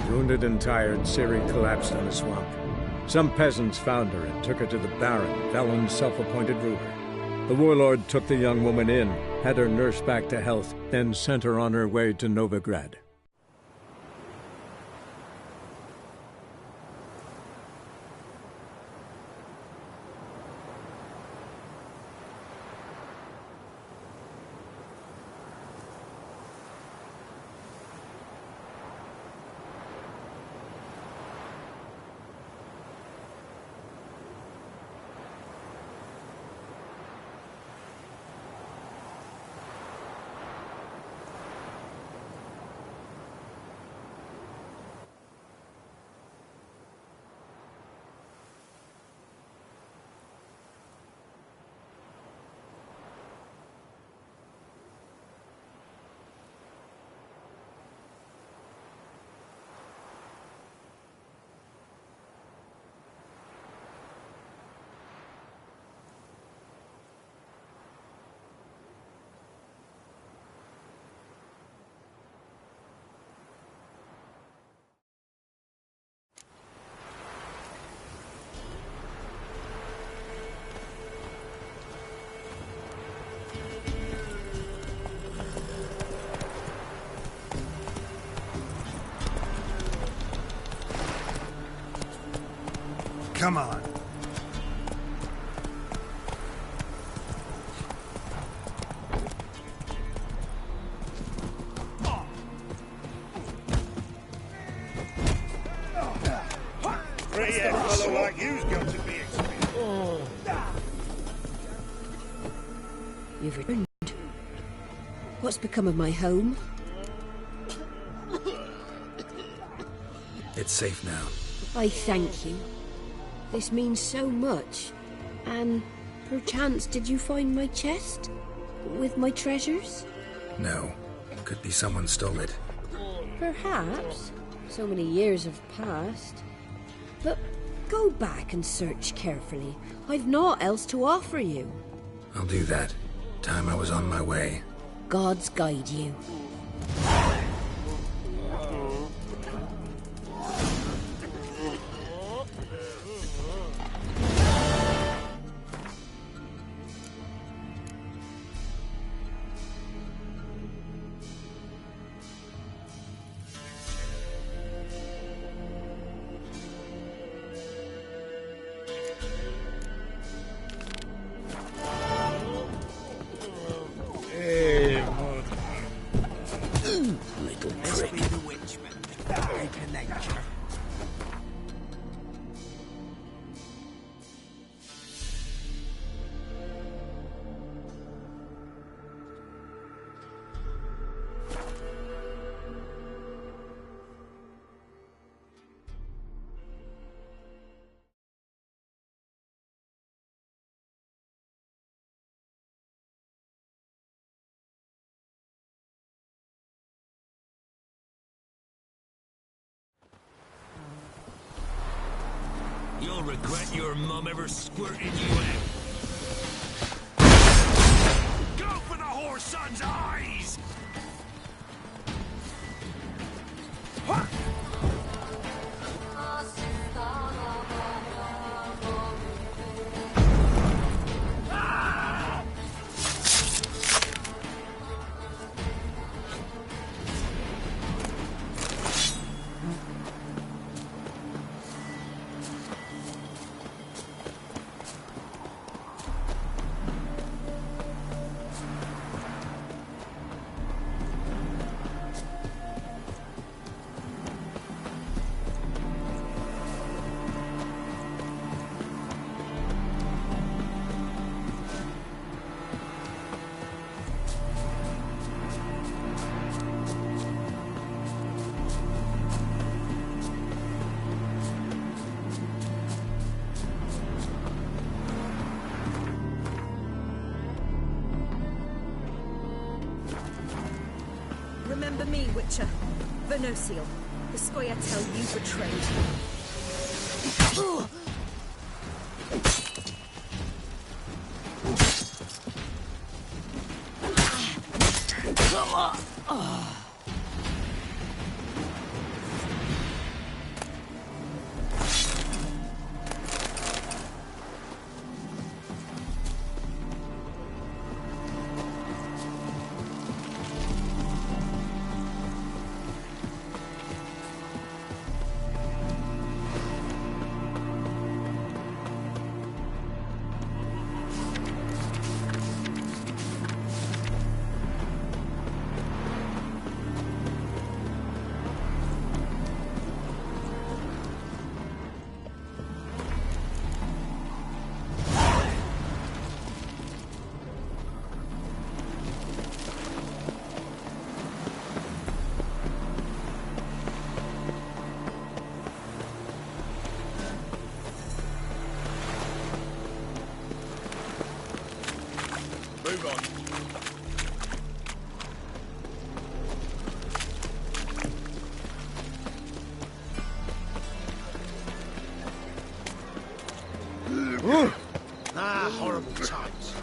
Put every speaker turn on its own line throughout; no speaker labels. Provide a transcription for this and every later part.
Wounded and tired, Ciri collapsed on a swamp. Some peasants found her and took her to the Baron, Valen's self-appointed ruler. The warlord took the young woman in, had her nursed back to health, then sent her on her way to Novigrad.
Come on.
Three-head fellow like you's got to be experienced.
You've returned. What's become of my home?
It's safe now.
I thank you. This means so much. And perchance did you find my chest? With my treasures?
No. Could be someone stole it.
Perhaps. So many years have passed. But go back and search carefully. I've naught else to offer you.
I'll do that. Time I was on my way.
Gods guide you.
You'll regret your mum ever squirting you out. Go for the whore son's eyes!
remember me, Witcher? Venosiel, the Scoia'tael you betrayed.
Move on. Horrible times.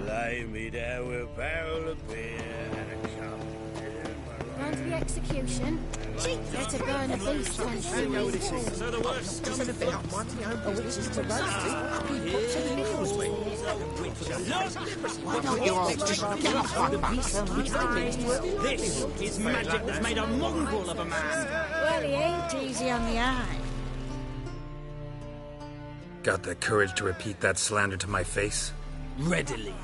Lay me down with a barrel of beer and a cup of beer.
Going to the execution? They're to burn a beast when
So the worst comes to
a witch is to roast.
This is magic that's made a mongrel of a man.
Well, he ain't easy on the eye.
Got the courage to repeat that slander to my face?
Readily.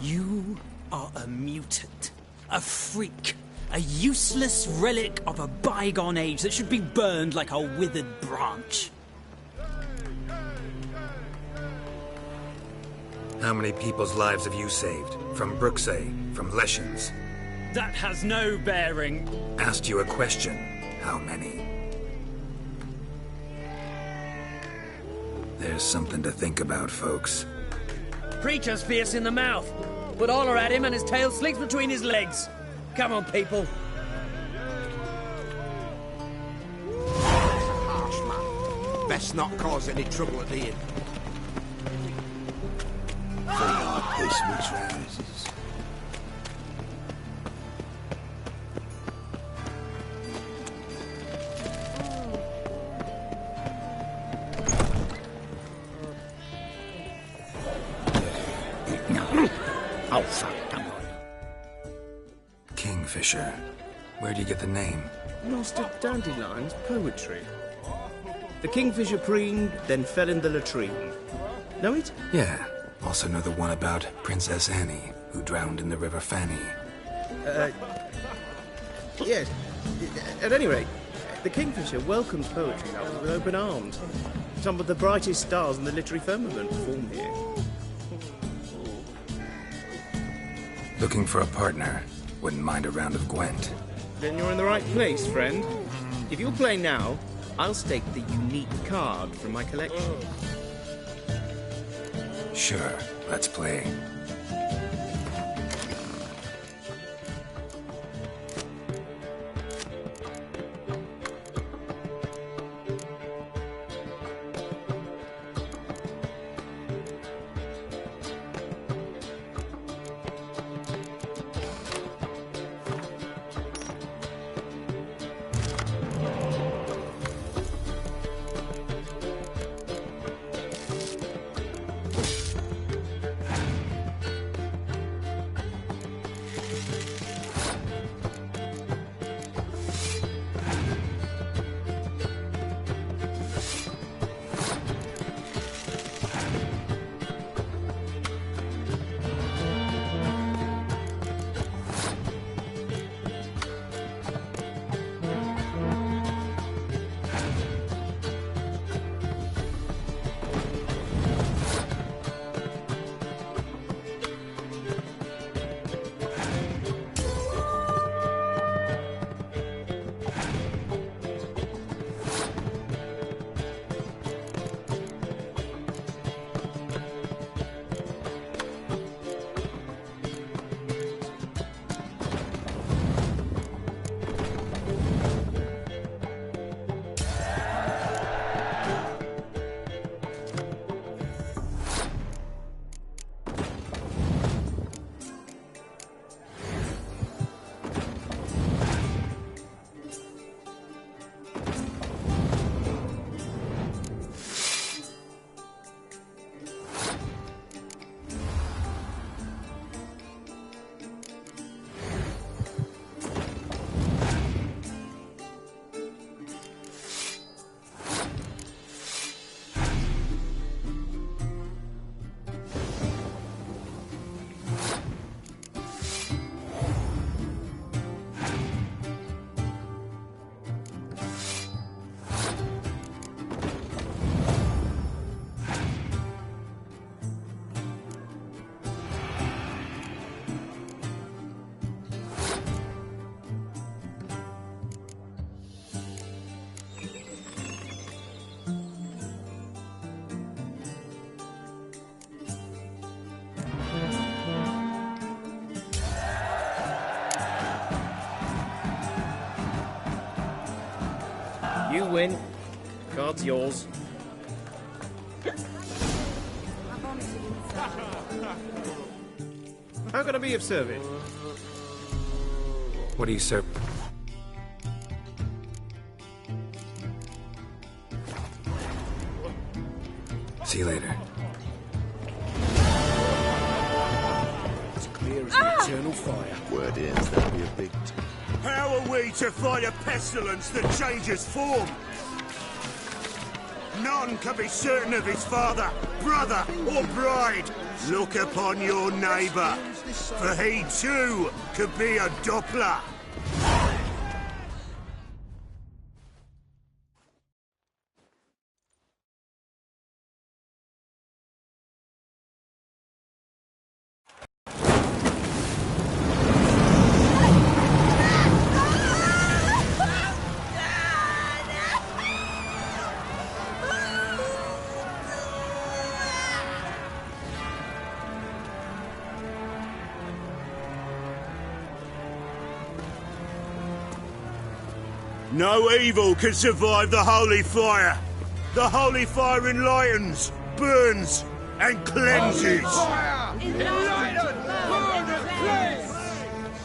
You are a mutant, a freak, a useless relic of a bygone age that should be burned like a withered branch.
How many people's lives have you saved? From Bruxay, from Leshens?
That has no bearing.
Asked you a question. How many? There's something to think about, folks.
Preacher's fierce in the mouth, but holler at him and his tail slinks between his legs. Come on, people.
Harsh man. Best not cause any trouble at the inn. For your peaceful trousers. Oh, fuck, don't worry.
Kingfisher. Where'd you get the name?
Master Dandelion's poetry. The kingfisher preened, then fell in the latrine. Know it?
Yeah. Also know the one about Princess Annie, who drowned in the River Fanny.
Yes. At any rate, the kingfisher welcomes poetry lovers with open arms. Some of the brightest stars in the literary firmament form here.
Looking for a partner. Wouldn't mind a round of Gwent.
Then you're in the right place, friend. If you'll play now, I'll stake the unique card from my collection.
Sure, let's play.
You win. Card's yours. How can I be of service?
What do you serve? See you later.
As clear as the eternal fire.
Word is that'll be a big...
How are we to fight a pestilence that changes form? None can be certain of his father, brother, or bride. Look upon your neighbour, for he too could be a Doppler. No evil can survive the holy fire. The holy fire enlightens, burns, and cleanses.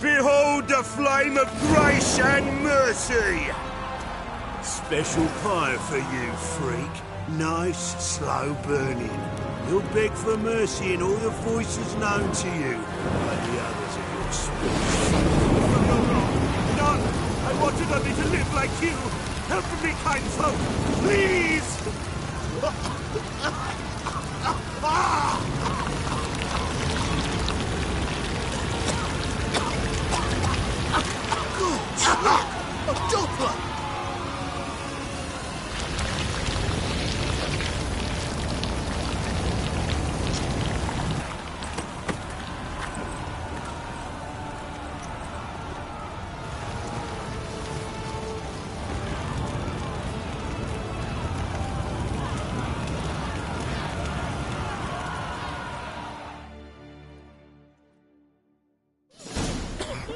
Behold the flame of grace and mercy. Special fire for you, freak. Nice, slow burning. You'll beg for mercy in all the voices known to you by the others of your species. None! I wanted only to live like you! Help me, kind folk! Please!
A Doppler!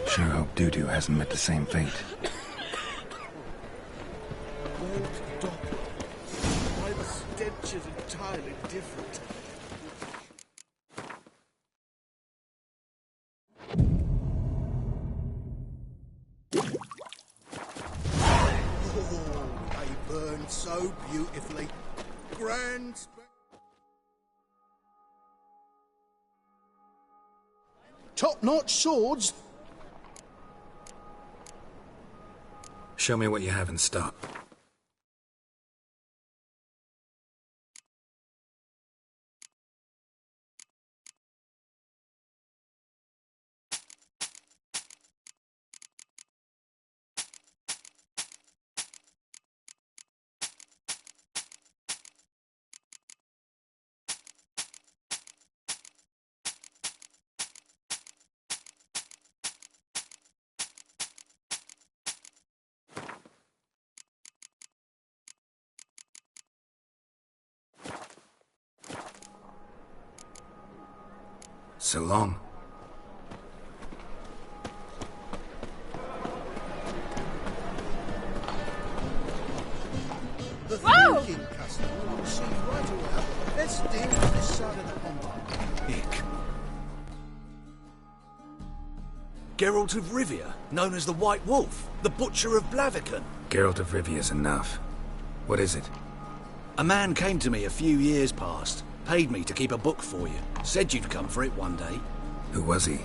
Sure hope Doo-Doo hasn't met the same fate.
Old Doppler. Why the stench is entirely different. Oh, they burn so beautifully. Grand... Top-notch swords.
Show me what you have in stock. So long.
The thinking customer will see right away. Let's deal with this side of the pond.
Ick. Geralt of Rivia, known as the White Wolf, the Butcher of Blaviken.
Geralt of Rivia's enough. What is it?
A man came to me a few years past, paid me to keep a book for you, said you'd come for it one day.
Who was he?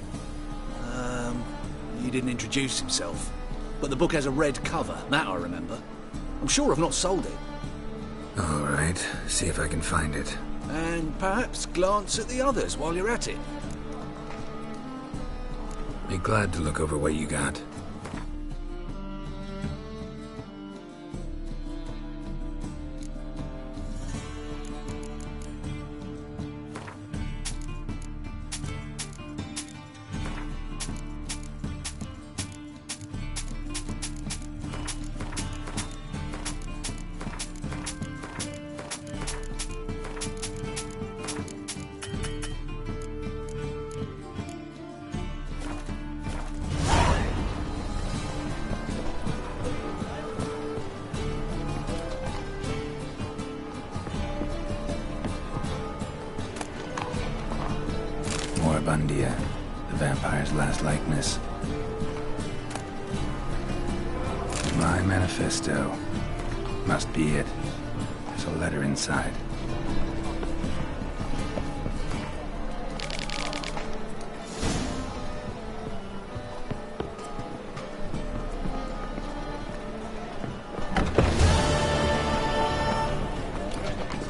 He didn't introduce himself. But the book has a red cover, that I remember. I'm sure I've not sold it.
All right, see if I can find it.
And perhaps glance at the others while you're at it.
Be glad to look over what you got. Bundia, the vampire's last likeness. My manifesto. Must be it. There's a letter inside.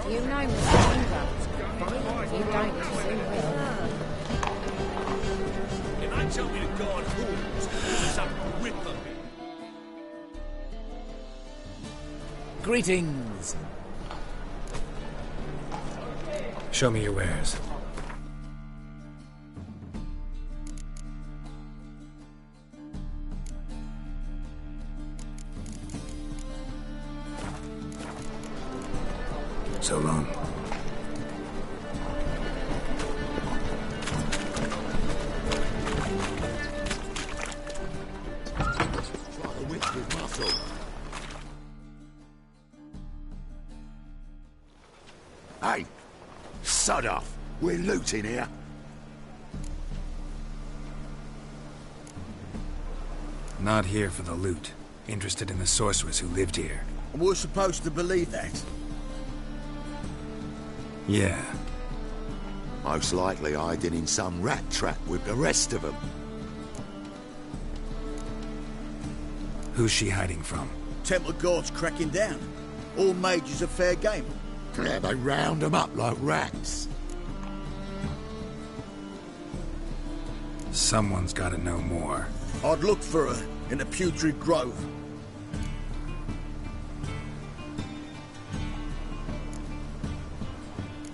You know Mr. Weaver. You don't, you soon will.
If I tell me to guard fools, this is some ripper.
Greetings.
Show me your wares. So long.
Hey, sod off. We're looting here.
Not here for the loot. Interested in the sorceress who lived here.
And we're supposed to believe that?
Yeah.
Most likely hiding in some rat trap with the rest of them.
Who's she hiding from?
Temple Guard's cracking down. All mages are fair game.
Yeah, they round them up like rats.
Someone's gotta know more.
I'd look for her in the Putrid Grove.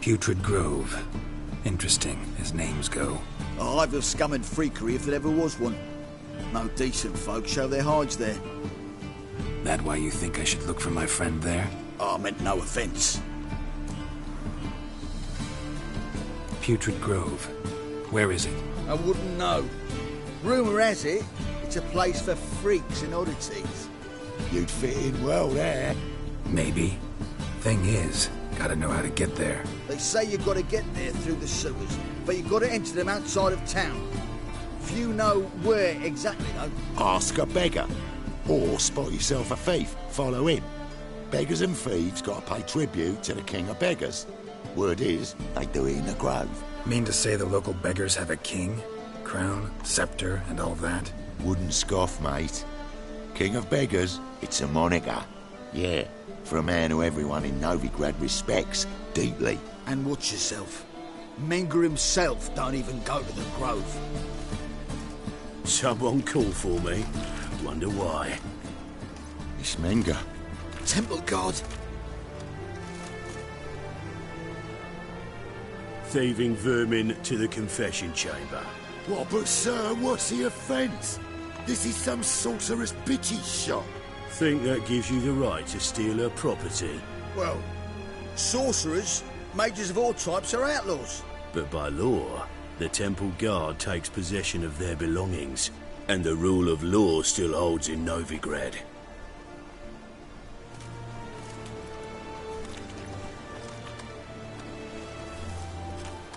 Putrid Grove. Interesting, as names go.
A hive of scum and freakery if there ever was one. No decent folk show their hides there.
That why you think I should look for my friend there?
Oh, I meant no offence.
Putrid Grove. Where is it?
I wouldn't know. Rumour has it, it's a place for freaks and oddities.
You'd fit in well there.
Maybe. Thing is, gotta know how to get there.
They say you've got to get there through the sewers, but you've got to enter them outside of town. If you know where exactly, though...
Ask a beggar. Or spot yourself a thief. Follow him. Beggars and thieves got to pay tribute to the king of beggars. Word is, they do it in the grove.
Mean to say the local beggars have a king? Crown, scepter, and all that?
Wouldn't scoff, mate. King of beggars, it's a moniker. Yeah, for a man who everyone in Novigrad respects deeply.
And watch yourself. Menger himself don't even go to the grove.
Someone called for me. Wonder why. It's Menger.
Temple Guard.
Thieving vermin to the confession chamber. What, but sir, what's the offence? This is some sorcerer's bitchy shop. Think that gives you the right to steal her property?
Well, sorcerers, mages of all types are outlaws.
But by law, the Temple Guard takes possession of their belongings, and the rule of law still holds in Novigrad.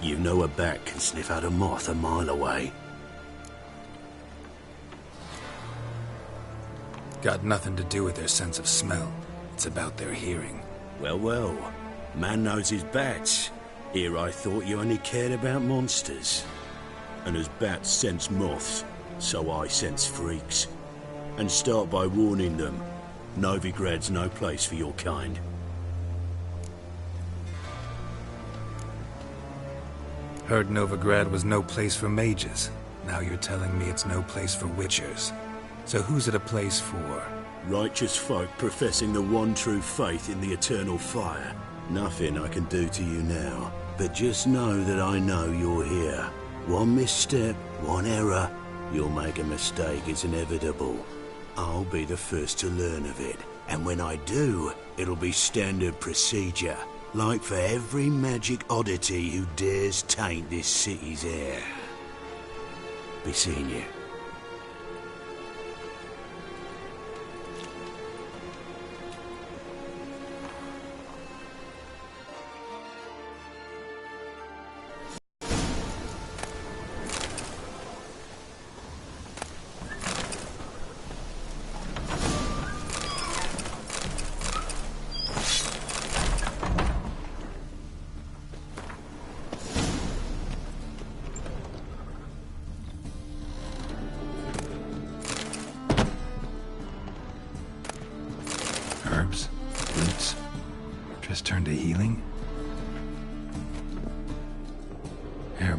You know a bat can sniff out a moth a mile away.
Got nothing to do with their sense of smell. It's about their hearing.
Well, well. Man knows his bats. Here I thought you only cared about monsters. And as bats sense moths, so I sense freaks. And start by warning them. Novigrad's no place for your kind.
Heard Novigrad was no place for mages. Now you're telling me it's no place for witchers. So who's it a place for?
Righteous folk professing the one true faith in the eternal fire. Nothing I can do to you now. But just know that I know you're here. One misstep, one error, you'll make a mistake, it's inevitable. I'll be the first to learn of it. And when I do, it'll be standard procedure. Like for every magic oddity who dares taint this city's air. Be seeing you.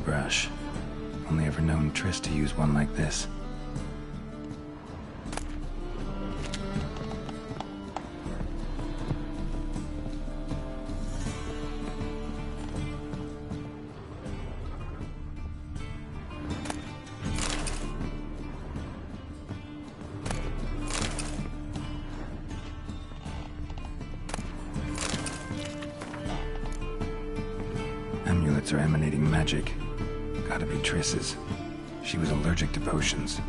brush. Only ever known Triss to use one like this. Amulets are emanating magic. Gotta be Triss's. She was allergic to potions.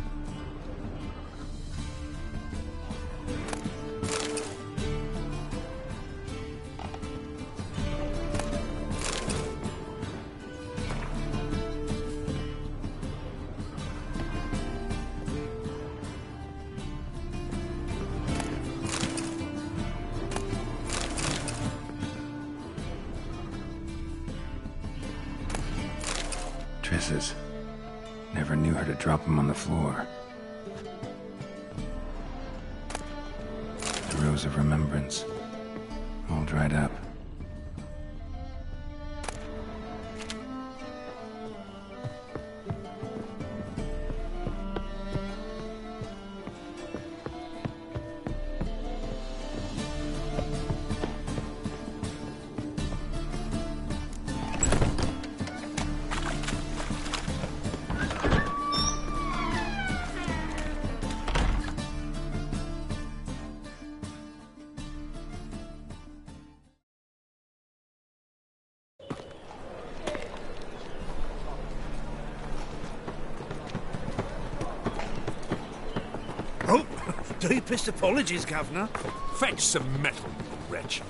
Triss's. Never knew her to drop them on the floor. The Rose of Remembrance. All dried up.
Oh, deepest apologies, Governor.
Fetch some metal, you wretch.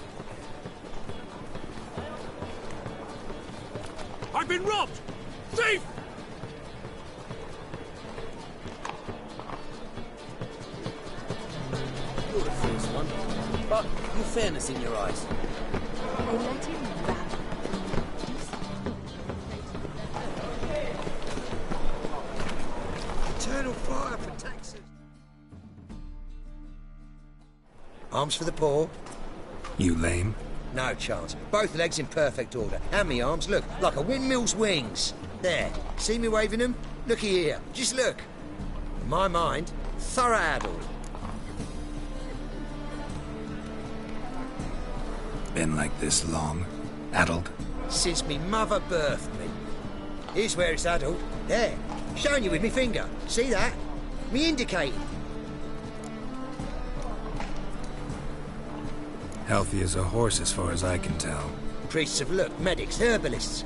I've been robbed! Thief!
You're the first one, but you've fairness in your eyes.
They let him rap.
Eternal fire protects us. Arms for the poor?
You lame?
No chance. Both legs in perfect order. And me arms, look, like a windmill's wings. There. See me waving them? Looky here. Just look. In my mind, thorough addled.
Been like this long? Addled?
Since me mother birthed me. Here's where it's addled. There. Showing you with me finger. See that? Me indicating.
Healthy as a horse as far as I can tell.
Priests of look, medics, herbalists.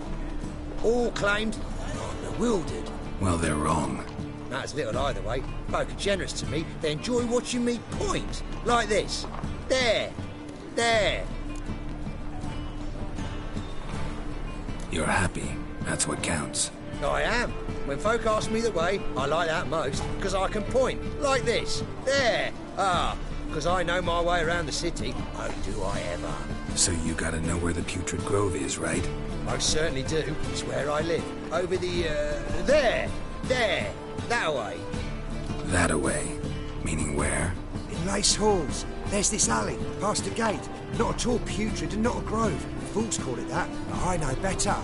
All claimed I'm bewildered.
Well, they're wrong.
Matters little either way. Folk are generous to me. They enjoy watching me point. Like this. There. There.
You're happy. That's what counts.
I am. When folk ask me the way, I like that most, because I can point. Like this. There. Ah. Because I know my way around the city. Oh, do I ever.
So you gotta know where the Putrid Grove is, right?
Most certainly do. It's where I live. Over the, there. There. That way.
That away. Meaning where?
In Lace Halls. There's this alley, past the gate. Not at all putrid and not a grove. The fools call it that, but I know better.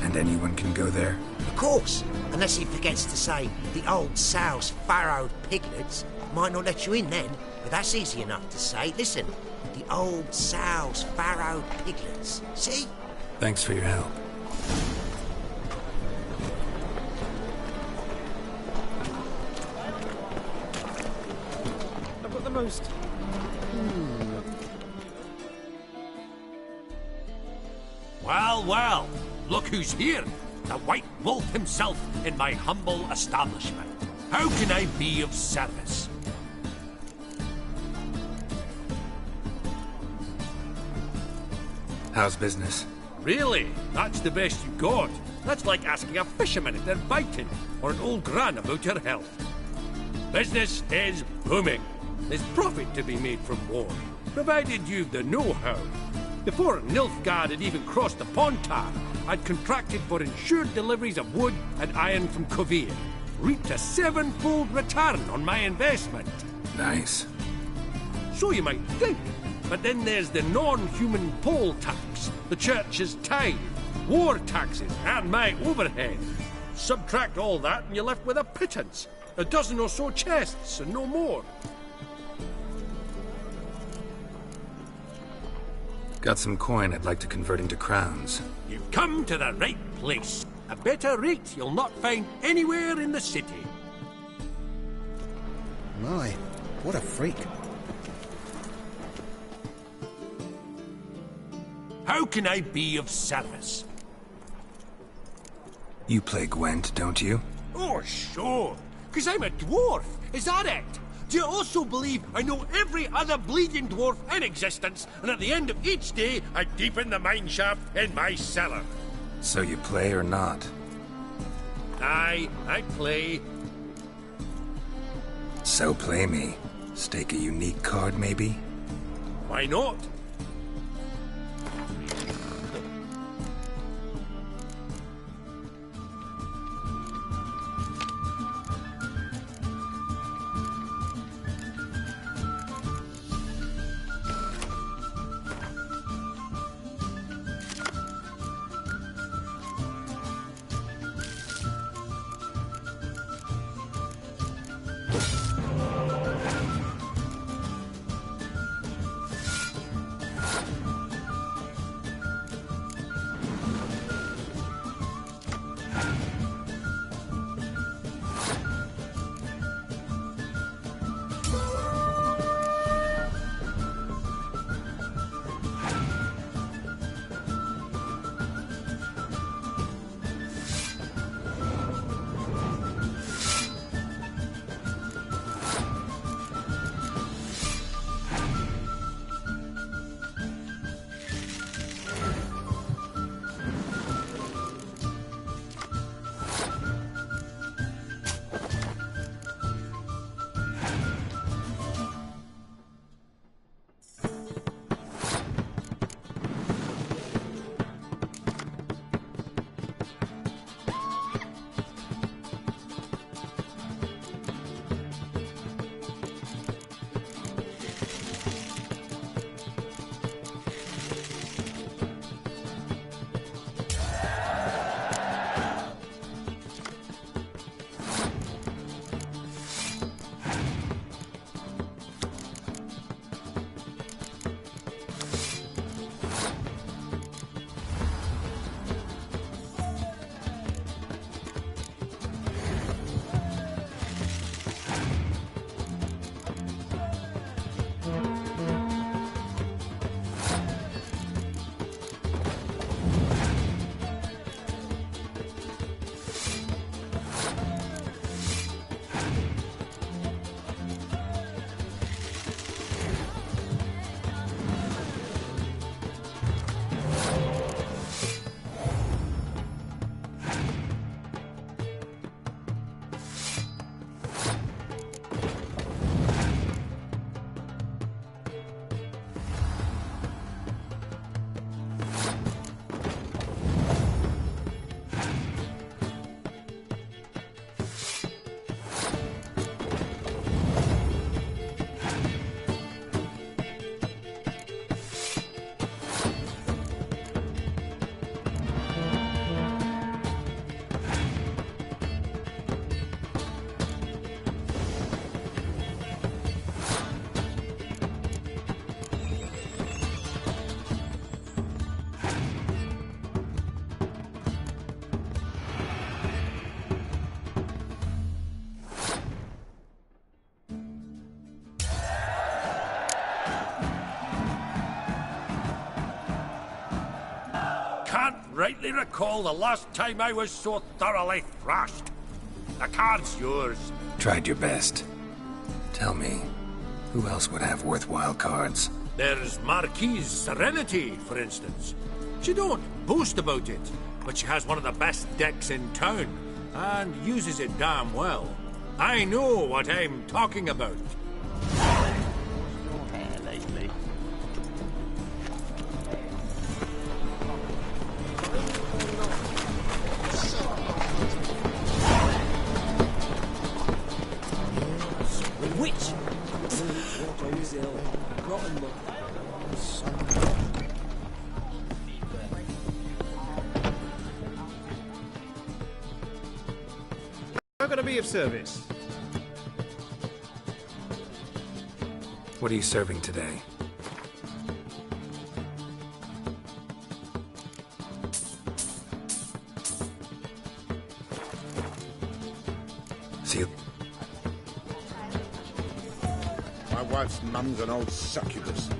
And anyone can go there?
Of course. Unless he forgets to say the old sow's farrowed piglets. Might not let you in then, but that's easy enough to say. Listen, the old sow's farrowed piglets. See?
Thanks for your help.
I've got the most...
Well, well, look who's here. The White Wolf himself in my humble establishment. How can I be of service?
How's business?
Really? That's the best you got? That's like asking a fisherman if they're biting, or an old gran about her health. Business is booming. There's profit to be made from war, provided you've the know-how. Before Nilfgaard had even crossed the Pontar, I'd contracted for insured deliveries of wood and iron from Kovir. Reaped a 7-fold return on my investment.
Nice.
So you might think. But then there's the non-human poll tax, the church's tithe, war taxes, and my overhead. Subtract all that and you're left with a pittance. A dozen or so chests, and no more.
Got some coin I'd like to convert into crowns.
You've come to the right place. A better rate you'll not find anywhere in the city.
My, what a freak.
How can I be of service?
You play Gwent, don't you?
Oh, sure. 'Cause I'm a dwarf. Is that it? Do you also believe I know every other bleeding dwarf in existence, and at the end of each day, I deepen the mine shaft in my cellar?
So you play or not?
Aye, I play.
So play me. Stake a unique card, maybe?
Why not? Rightly recall the last time I was so thoroughly thrashed. The card's yours.
Tried your best. Tell me, who else would have worthwhile cards?
There's Marquise Serenity, for instance. She don't boast about it, but she has one of the best decks in town, and uses it damn well. I know what I'm talking about.
How can I be of service?
What are you serving today? See you.
My wife's mum's an old succubus.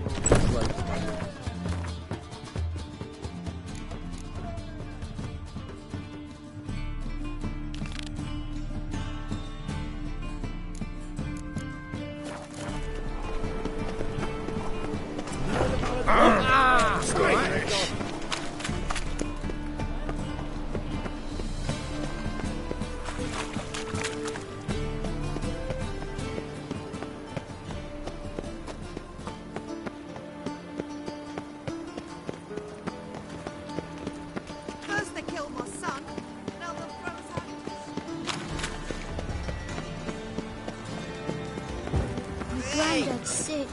First they killed my son, now they'll throw us out.
My granddad's sick.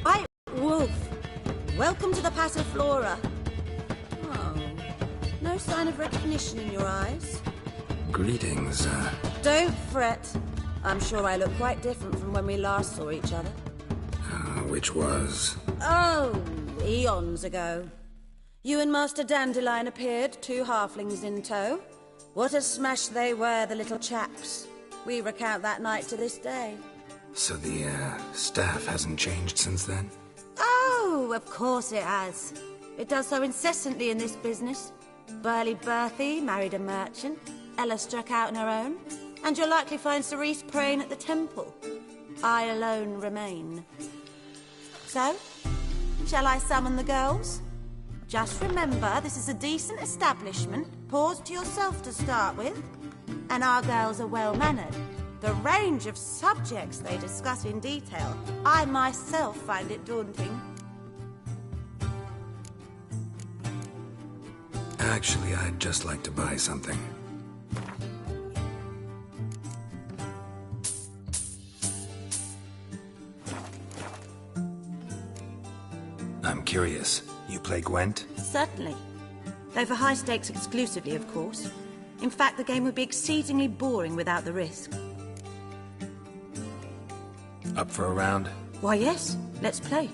Hi, Wolf. Welcome to the Passiflora. Oh, no sign of recognition in your eyes.
Greetings,
Don't fret. I'm sure I look quite different from when we last saw each other.
which was...
Oh, eons ago. You and Master Dandelion appeared, 2 halflings in tow. What a smash they were, the little chaps. We recount that night to this day.
So the, staff hasn't changed since then?
Oh, of course it has. It does so incessantly in this business. Burly Berthie married a merchant. Ella struck out on her own. And you'll likely find Cerise praying at the temple. I alone remain. So, shall I summon the girls? Just remember, this is a decent establishment. Pause to yourself to start with. And our girls are well-mannered. The range of subjects they discuss in detail, I myself find it daunting.
Actually, I'd just like to buy something. I'm curious. You play Gwent?
Certainly. Though for high stakes exclusively, of course. In fact, the game would be exceedingly boring without the risk.
Up for a round?
Why, yes. Let's play.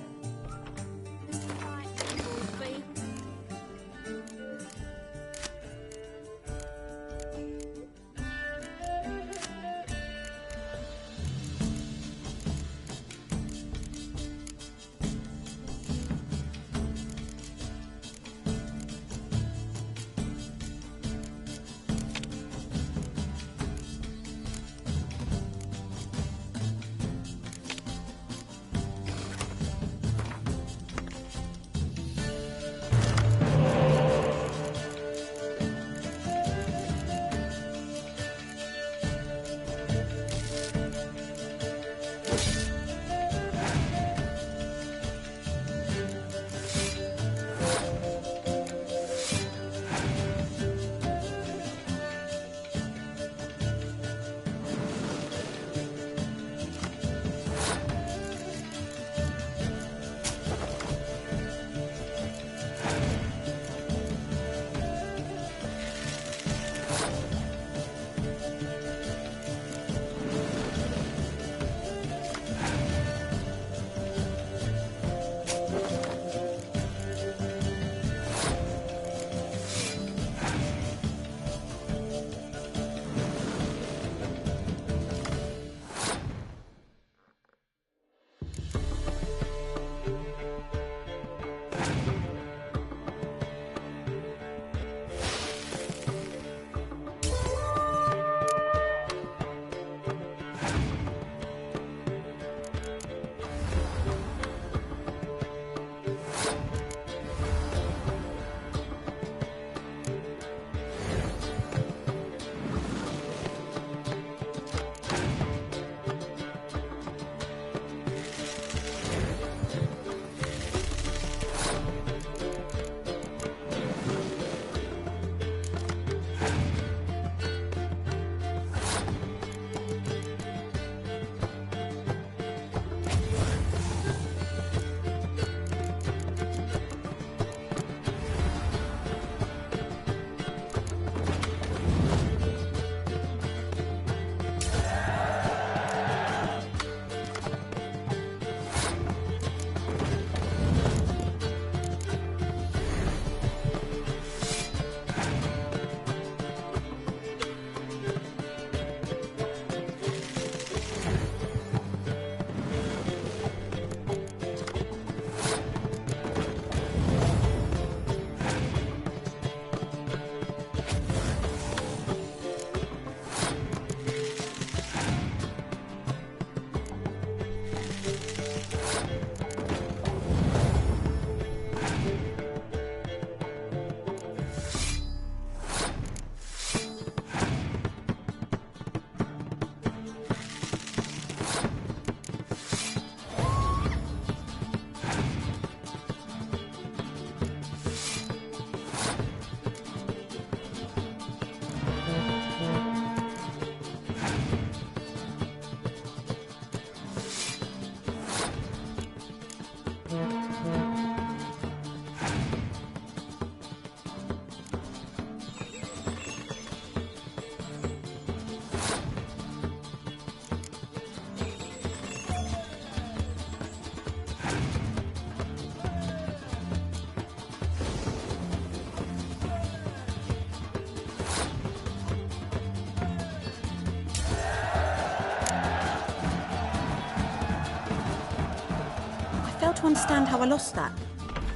understand how I lost that.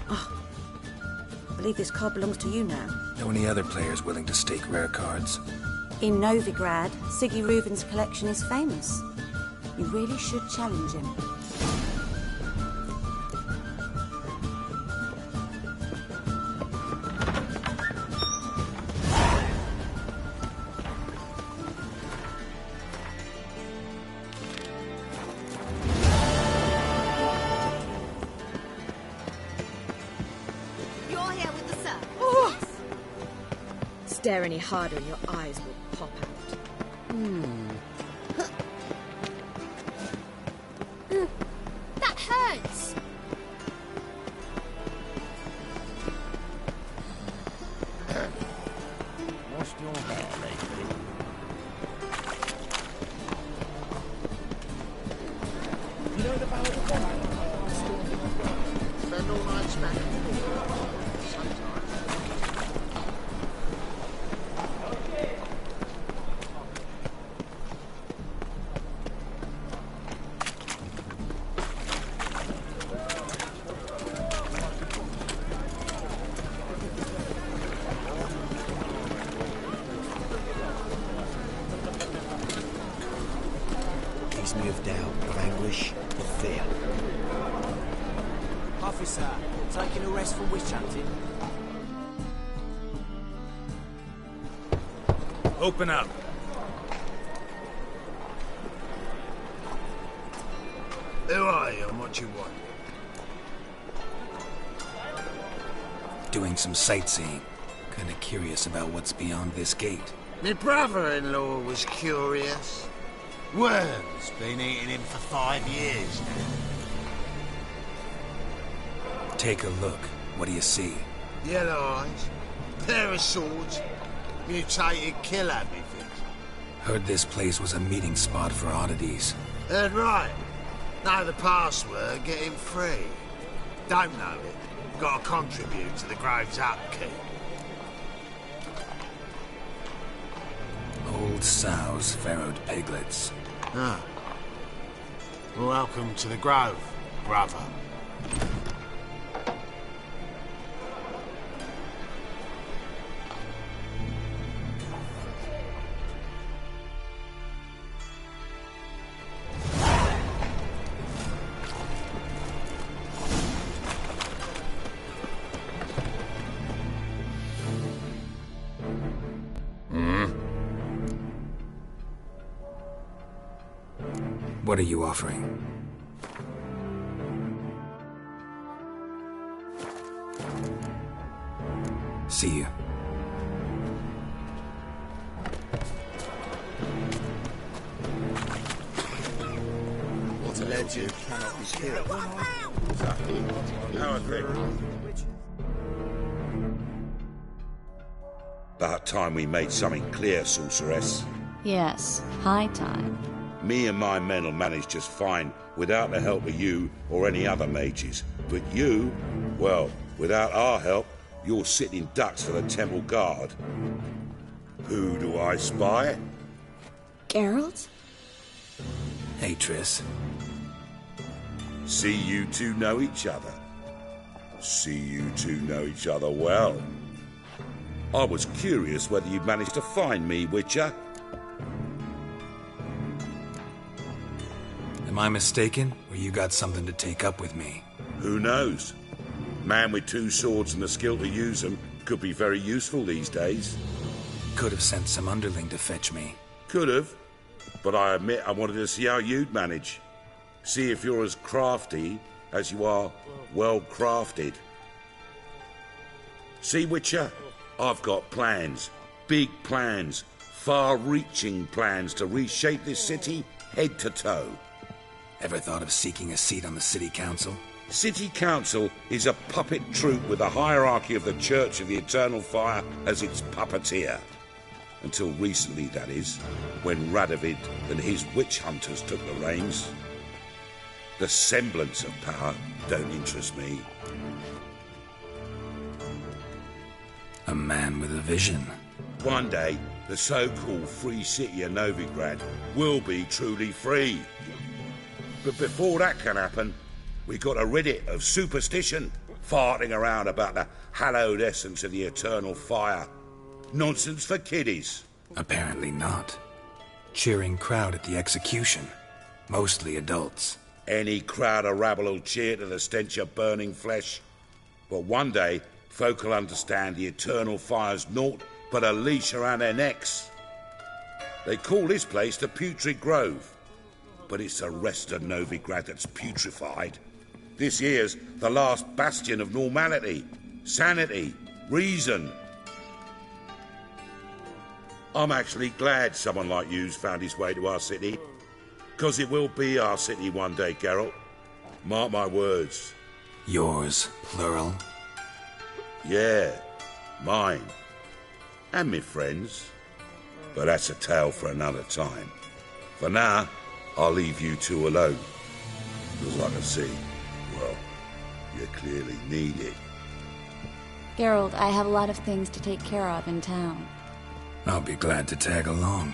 Oh, I believe this card belongs to you now.
Know any other players willing to stake rare cards?
In Novigrad, Siggy Reuven's collection is famous. You really should challenge him.
You're here with the sir.
Stare any harder and your eyes will pop out.
That hurts.
Washed your hair lately? You know the ballad of Spend all night smacking the door. Sometimes.
He's moved out of anguish, of fear.
Officer, taking a rest from witch hunting.
Open up.
Who are you and what you want?
Doing some sightseeing. Kinda curious about what's beyond this gate.
My brother-in-law was curious. Worms been eating him for 5 years now.
Take a look. What do you see?
Yellow eyes, pair of swords, mutated killer methods.
Heard this place was a meeting spot for oddities.
Heard right. Know the password, get him free. Don't know it. Gotta contribute to the Grove's upkeep.
Old sows, farrowed piglets.
Ah. Welcome to the Grove, brother.
What are you offering? See you.
What a legend cannot be killed. How are things?
About time we made something clear, sorceress.
Yes, high time.
Me and my men will manage just fine without the help of you or any other mages. But you, well, without our help, you're sitting ducks for the temple guard. Who do I spy?
Geralt?
Hey, Triss.
See you two know each other. See you two know each other well. I was curious whether you'd managed to find me, Witcher.
Am I mistaken, or you got something to take up with me?
Who knows? Man with 2 swords and the skill to use them could be very useful these days.
Could have sent some underling to fetch me.
Could have, but I admit I wanted to see how you'd manage. See if you're as crafty as you are well-crafted. See, Witcher, I've got plans. Big plans. Far-reaching plans to reshape this city head to toe.
Ever thought of seeking a seat on the city council?
City council is a puppet troupe with a hierarchy of the Church of the Eternal Fire as its puppeteer. Until recently, that is, when Radovid and his witch hunters took the reins. The semblance of power don't interest me.
A man with a vision.
One day, the so-called free city of Novigrad will be truly free. But before that can happen, We got to rid it of superstition, farting around about the hallowed essence of the eternal fire. Nonsense for kiddies.
Apparently not. Cheering crowd at the execution. Mostly adults.
Any crowd of rabble will cheer to the stench of burning flesh. But one day, folk will understand the eternal fire's naught but a leash around their necks. They call this place the Putrid Grove, but it's the rest of Novigrad that's putrefied. This here's the last bastion of normality, sanity, reason. I'm actually glad someone like you's found his way to our city, because it will be our city one day, Geralt. Mark my words.
Yours, plural?
Yeah, mine. And me friends. But that's a tale for another time. For now, I'll leave you two alone. Because I can see, well, you clearly need it.
Geralt, I have a lot of things to take care of in town.
I'll be glad to tag along.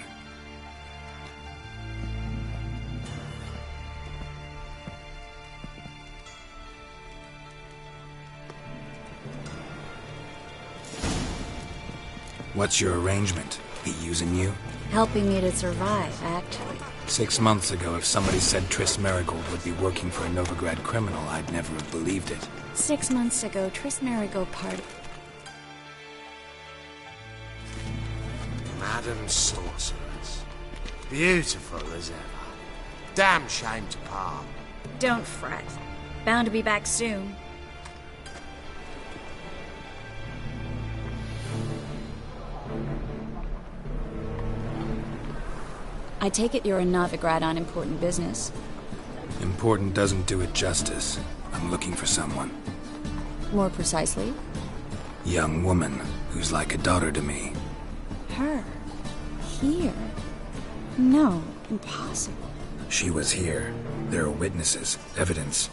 What's your arrangement? He using you?
Helping me to survive, actually.
6 months ago, if somebody said Triss Merigold would be working for a Novigrad criminal, I'd never have believed it.
6 months ago, Triss Merigold parted.
Madam Sorceress. Beautiful as ever. Damn shame to part.
Don't fret. Bound to be back soon.
I take it you're a Novigrad on important business.
Important doesn't do it justice. I'm looking for someone.
More precisely?
Young woman who's like a daughter to me.
Her? Here? No, impossible.
She was here. There are witnesses, evidence.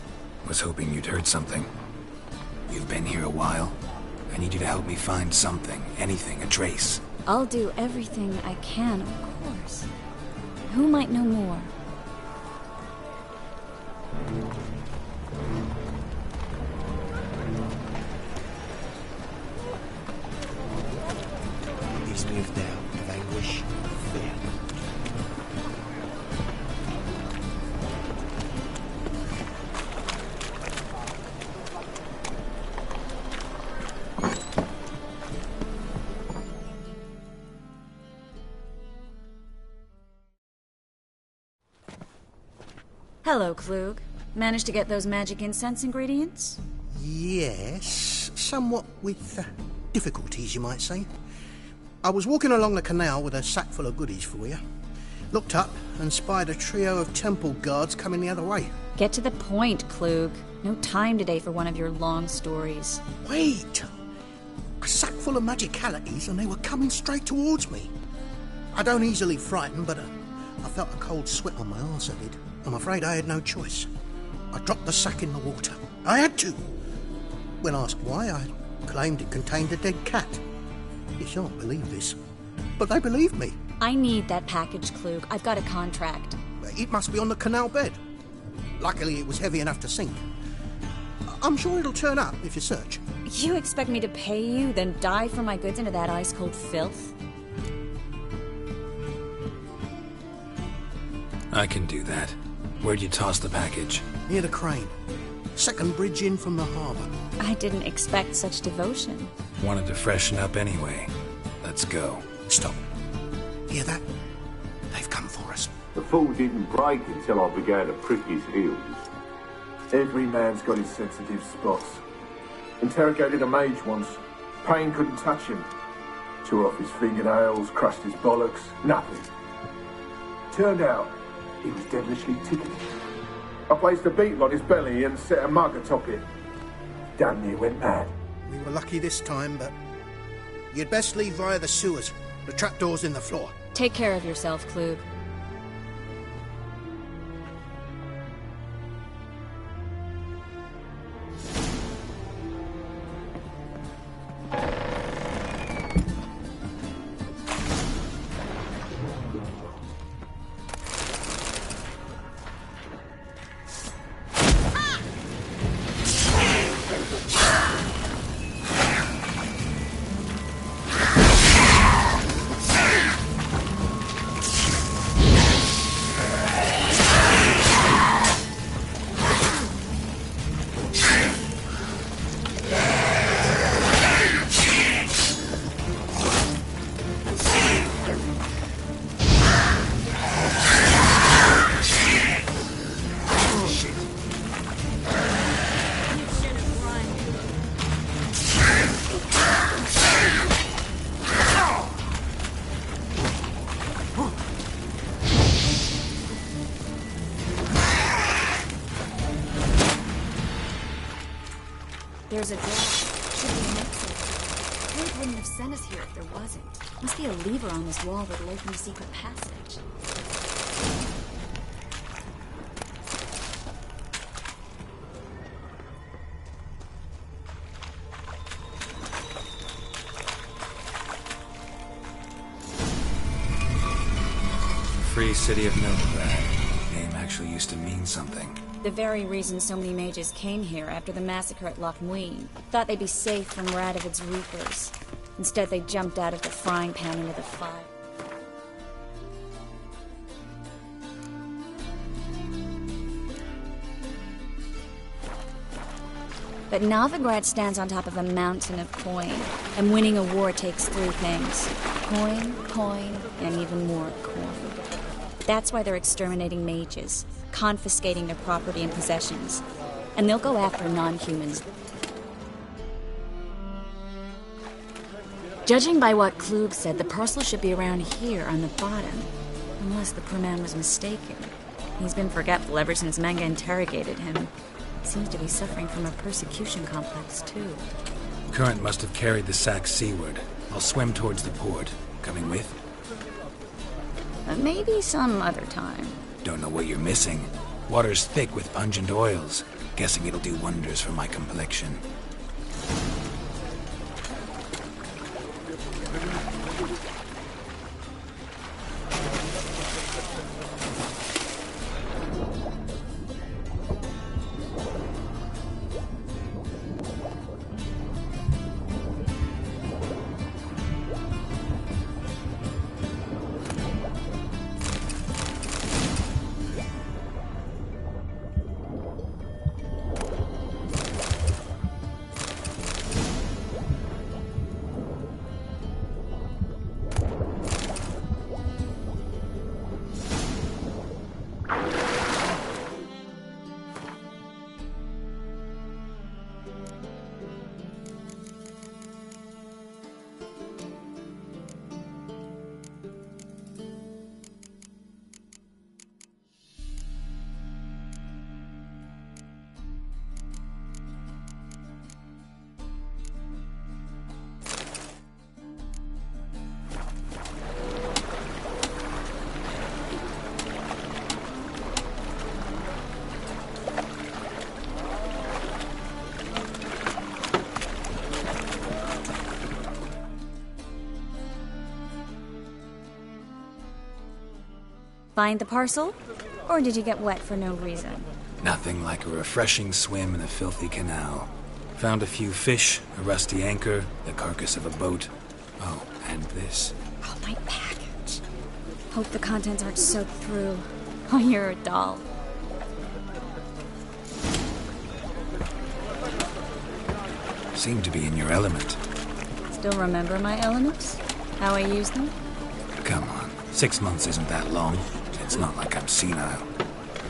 Was hoping you'd heard something. You've been here a while. I need you to help me find something, anything, a trace.
I'll do everything I can, of course. Who might know more?
Leaves me of doubt, of anguish, of fear.
Hello, Klug. Managed to get those magic incense ingredients?
Yes, somewhat with difficulties, you might say. I was walking along the canal with a sack full of goodies for you. Looked up and spied a trio of temple guards coming the other way.
Get to the point, Klug. No time today for one of your long stories.
Wait! A sack full of magicalities and they were coming straight towards me. I don't easily frighten, but I felt a cold sweat on my arse, I did. I'm afraid I had no choice. I dropped the sack in the water. I had to. When asked why, I claimed it contained a dead cat. You shan't believe this, but they believed me.
I need that package, Klug. I've got a contract.
It must be on the canal bed. Luckily, it was heavy enough to sink. I'm sure it'll turn up if you search.
You expect me to pay you, then dive for my goods into that ice-cold filth?
I can do that. Where'd you toss the package?
Near the crane. Second bridge in from the harbour.
I didn't expect such devotion.
Wanted to freshen up anyway. Let's go.
Stop. Hear that? They've come for us.
The fall didn't break until I began to prick his heels. Every man's got his sensitive spots. Interrogated a mage once. Pain couldn't touch him. Tore off his fingernails, crushed his bollocks. Nothing. Turned out, he was devilishly tickled. I placed a beetle on his belly and set a mug atop it. Damn near went mad.
We were lucky this time, but you'd best leave via the sewers. The trapdoor's in the floor.
Take care of yourself, Klug.
There's a door. Should be an exit. Floyd wouldn't have sent us here if there wasn't. Must be a lever on this wall that'll open the secret passage.
Free City of Novigrad. Name actually used to mean something.
The very reason so many mages came here after the massacre at Loch Muin. Thought they'd be safe from Radovid's reapers. Instead, they jumped out of the frying pan into the fire. But Novigrad stands on top of a mountain of coin, and winning a war takes three things. Coin, and even more coin. That's why they're exterminating mages, confiscating their property and possessions. And they'll go after non-humans. Judging by what Klug said, the parcel should be around here on the bottom. Unless the poor man was mistaken. He's been forgetful ever since Manga interrogated him. He seems to be suffering from a persecution complex, too.
Current must have carried the sack seaward. I'll swim towards the port. Coming with?
Maybe some other time.
Don't know what you're missing. Water's thick with pungent oils. Guessing it'll do wonders for my complexion.
Find the parcel? Or did you get wet for no reason?
Nothing like a refreshing swim in a filthy canal. Found a few fish, a rusty anchor, the carcass of a boat. Oh, and this.
Oh, my package. Hope the contents aren't soaked through. Oh, you're a doll.
Seem to be in your element.
Still remember my elements? How I use them?
Come on. 6 months isn't that long. It's not like I'm senile.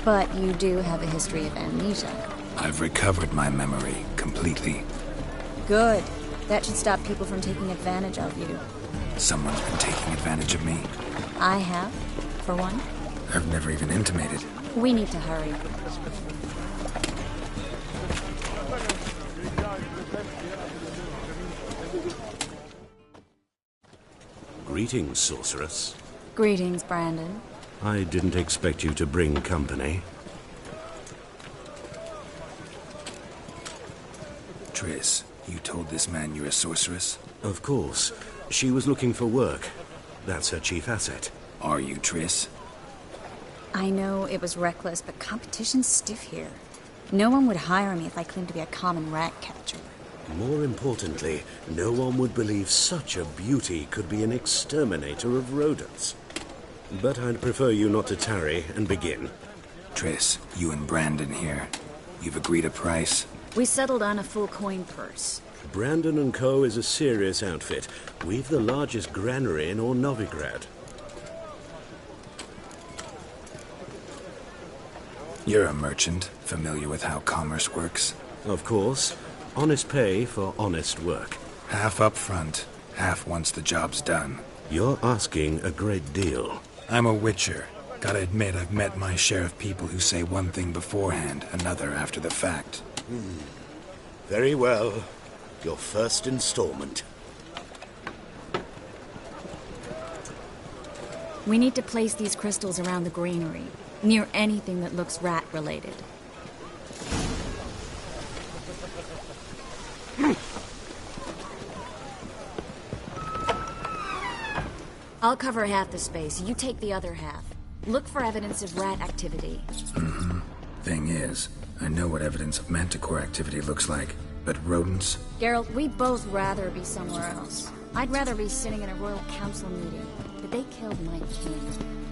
But you do have a history of amnesia.
I've recovered my memory completely.
Good. That should stop people from taking advantage of you.
Someone's been taking advantage of me.
I have, for one.
I've never even intimated.
We need to hurry.
Greetings, sorceress.
Greetings, Brandon.
I didn't expect you to bring company.
Triss, you told this man you're a sorceress?
Of course. She was looking for work. That's her chief asset.
Are you, Triss?
I know it was reckless, but competition's stiff here. No one would hire me if I claimed to be a common rat catcher.
More importantly, no one would believe such a beauty could be an exterminator of rodents. But I'd prefer you not to tarry and begin.
Triss, you and Brandon here. You've agreed a price?
We settled on a full coin purse.
Brandon & Co. is a serious outfit. We've the largest granary in all Novigrad.
You're a merchant, familiar with how commerce works?
Of course. Honest pay for honest work.
Half up front, half once the job's done.
You're asking a great deal.
I'm a witcher. Gotta admit, I've met my share of people who say one thing beforehand, another after the fact.
Very well. Your first installment.
We need to place these crystals around the granary, near anything that looks rat-related. I'll cover half the space, you take the other half. Look for evidence of rat activity.
Mm-hmm. Thing is, I know what evidence of manticore activity looks like, but rodents?
Geralt, we'd both rather be somewhere else. I'd rather be sitting in a royal council meeting, but they killed my king.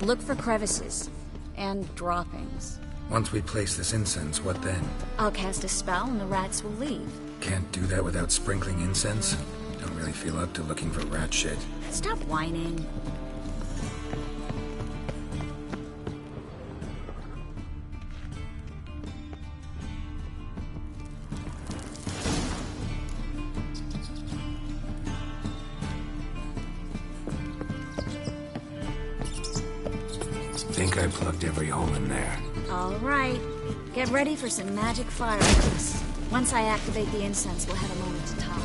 Look for crevices and droppings.
Once we place this incense, what then?
I'll cast a spell and the rats will leave.
Can't do that without sprinkling incense? Don't really feel up to looking for rat shit.
Stop whining.
Think I plugged every hole in there.
All right. Get ready for some magic fireworks. Once I activate the incense, we'll have a moment to talk.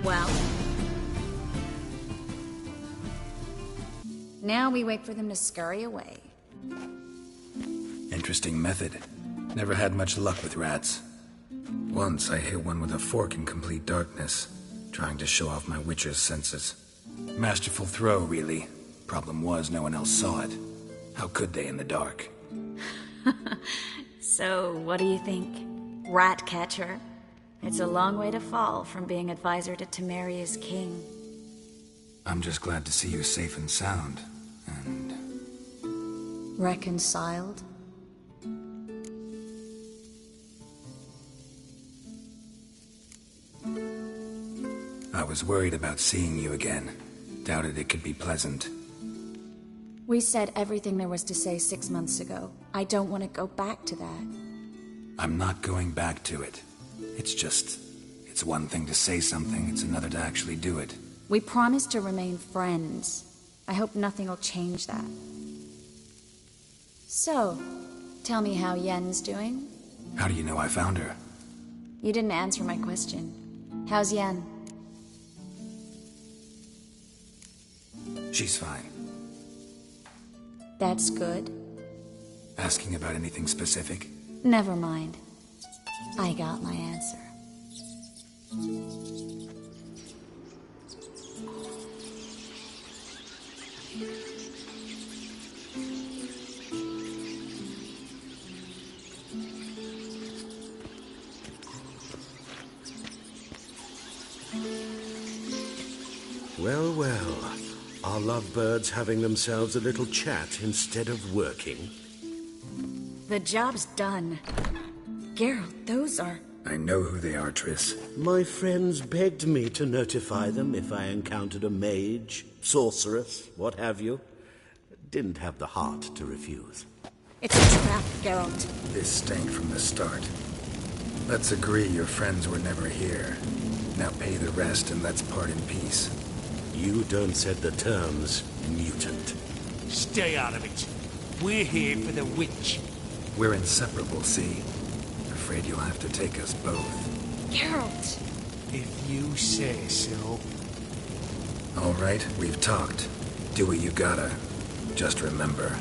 Well, now we wait for them to scurry away.
Interesting method. Never had much luck with rats. Once I hit one with a fork in complete darkness, trying to show off my witcher's senses. Masterful throw, really. Problem was, no one else saw it. How could they in the dark?
So, what do you think? Rat catcher? It's a long way to fall from being advisor to Temeria's king.
I'm just glad to see you safe and sound, and...
Reconciled?
I was worried about seeing you again. Doubted it could be pleasant.
We said everything there was to say 6 months ago. I don't want to go back to that.
I'm not going back to it. It's one thing to say something, it's another to actually do it.
We promised to remain friends. I hope nothing will change that. So, tell me how Yen's doing?
How do you know I found her?
You didn't answer my question. How's Yen?
She's fine.
That's good.
Asking about anything specific?
Never mind. I got my answer.
Well, well. Are lovebirds having themselves a little chat instead of working?
The job's done. Geralt, those are...
I know who they are, Triss.
My friends begged me to notify them if I encountered a mage, sorceress, what have you. Didn't have the heart to refuse.
It's a trap, Geralt.
This stank from the start. Let's agree your friends were never here. Now pay the rest and let's part in peace.
You don't set the terms, mutant.
Stay out of it. We're here for the witch.
We're inseparable, see? Afraid you'll have to take us both.
Geralt!
If you say so.
All right, we've talked. Do what you gotta. Just remember,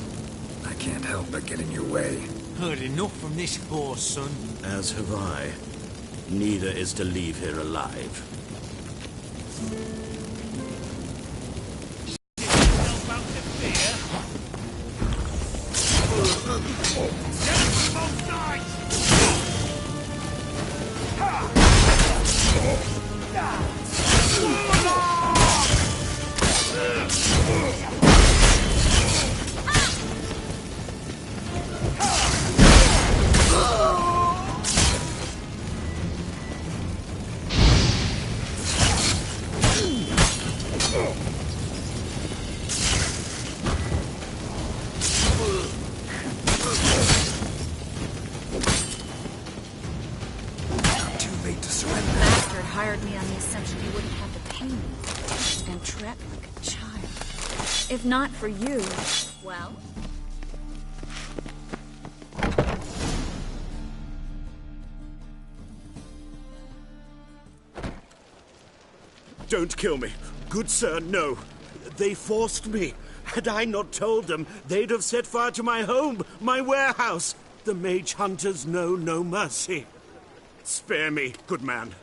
I can't help but get in your way.
Heard enough from this horse, son.
As have I. Neither is to leave here alive.
hired me on the assumption you wouldn't have to pay me. And trap like a child. If not for you, well...
Don't kill me. Good sir, no. They forced me. Had I not told them, they'd have set fire to my home, my warehouse. The mage hunters know no mercy. Spare me, good man.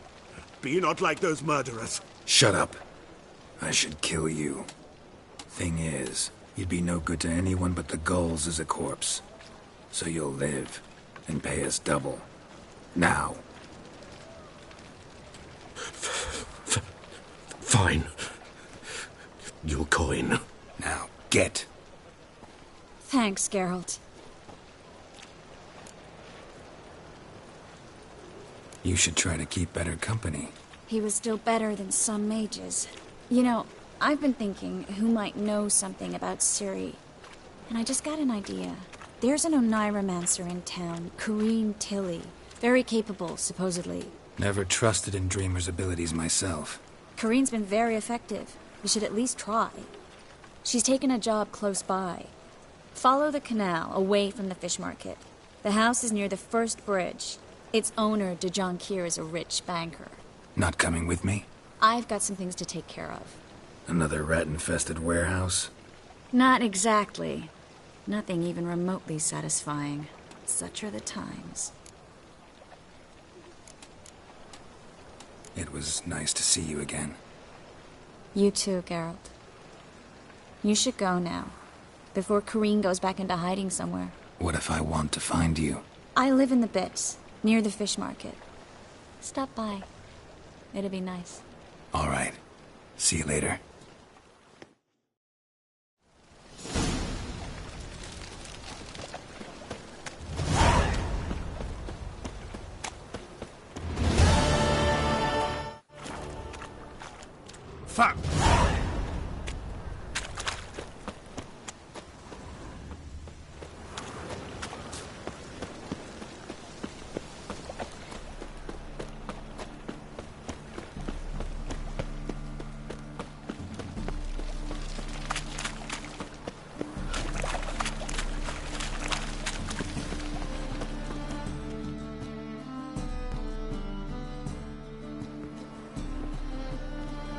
Be not like those murderers.
Shut up. I should kill you. Thing is, you'd be no good to anyone but the gulls as a corpse. So you'll live and pay us double. Now.
Fine. Your coin.
Now, get.
Thanks, Geralt.
You should try to keep better company.
He was still better than some mages. You know, I've been thinking who might know something about Ciri. And I just got an idea. There's an Oneiromancer in town, Corrine Tilly. Very capable, supposedly.
Never trusted in Dreamer's abilities myself.
Corrine's been very effective. We should at least try. She's taken a job close by. Follow the canal, away from the fish market. The house is near the first bridge. Its owner, de Jonquier, is a rich banker.
Not coming with me?
I've got some things to take care of.
Another rat-infested warehouse?
Not exactly. Nothing even remotely satisfying. Such are the times.
It was nice to see you again.
You too, Geralt. You should go now, before Corrine goes back into hiding somewhere.
What if I want to find you?
I live in the Bits, near the fish market. Stop by. It'd be nice.
All right. See you later.
Fuck!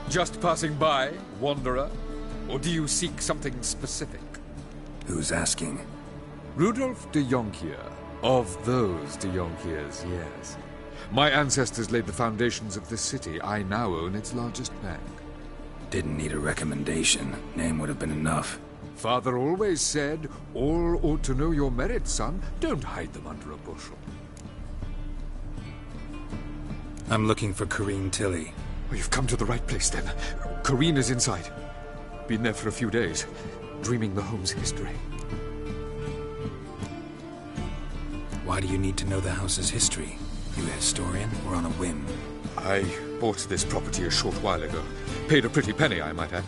Just passing by, wanderer? Or do you seek something specific?
Who's asking?
Rudolf de Jonquier. Of those de Jonquiers, yes. My ancestors laid the foundations of this city. I now own its largest bank.
Didn't need a recommendation. Name would have been enough.
Father always said, all ought to know your merits, son. Don't hide them under a bushel.
I'm looking for Corrine Tilly.
Oh, you've come to the right place, then. Corrine is inside. Been there for a few days, dreaming the home's history.
Why do you need to know the house's history? You a historian or on a whim?
I bought this property a short while ago. Paid a pretty penny, I might add.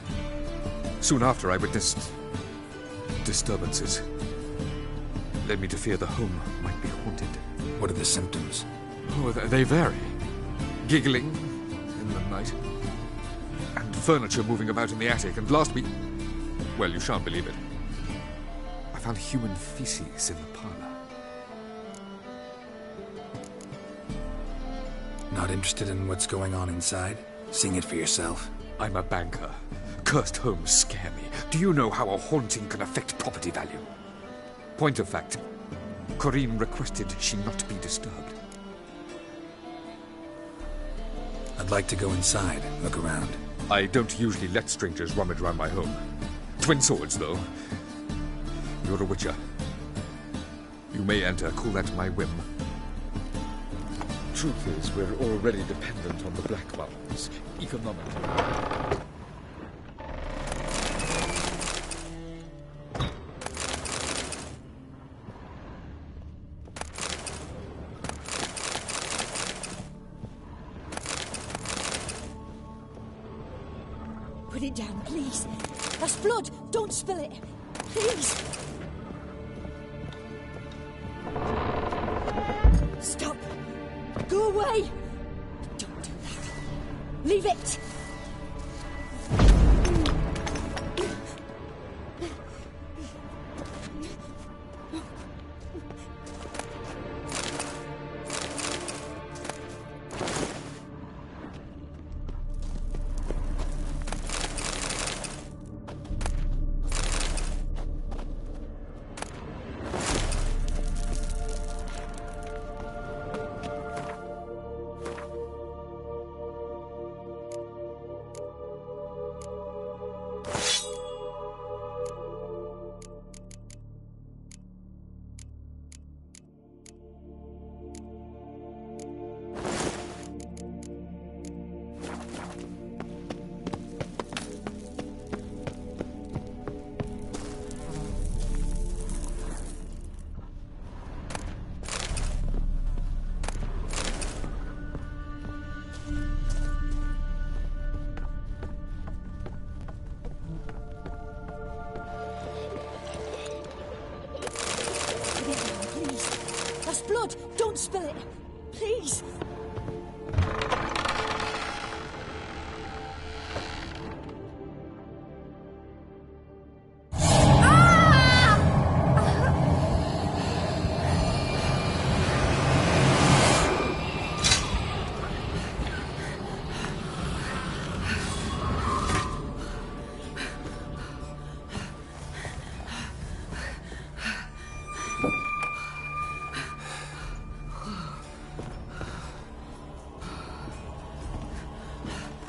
Soon after, I witnessed disturbances. Led me to fear the home might be haunted.
What are the symptoms?
Oh, they vary. Giggling in the night, and furniture moving about in the attic, and last week... well, you shan't believe it. I found human feces in the parlor.
Not interested in what's going on inside? Seeing it for yourself?
I'm a banker. Cursed homes scare me. Do you know how a haunting can affect property value? Point of fact, Corrine requested she not be disturbed.
I'd like to go inside, look around.
I don't usually let strangers rummage around my home. Twin swords, though. You're a witcher. You may enter, call that my whim. Truth is, we're already dependent on the Black Mountains, economically.
Put it down, please. That's blood. Don't spill it. Please. Stop. Go away. Don't do that. Leave it! Blood! Don't spill it! Please!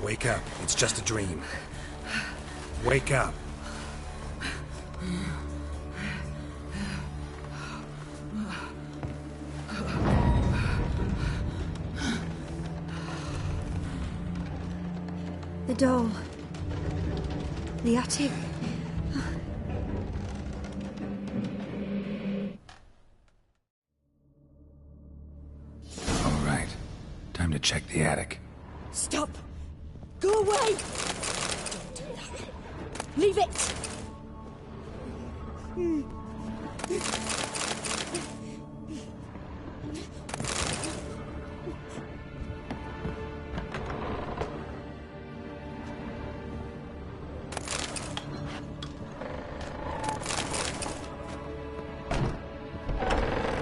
Wake up. It's just a dream. Wake up.
The doll. The attic.
All right. Time to check the attic.
Stop! Go away! Don't do that. Leave it!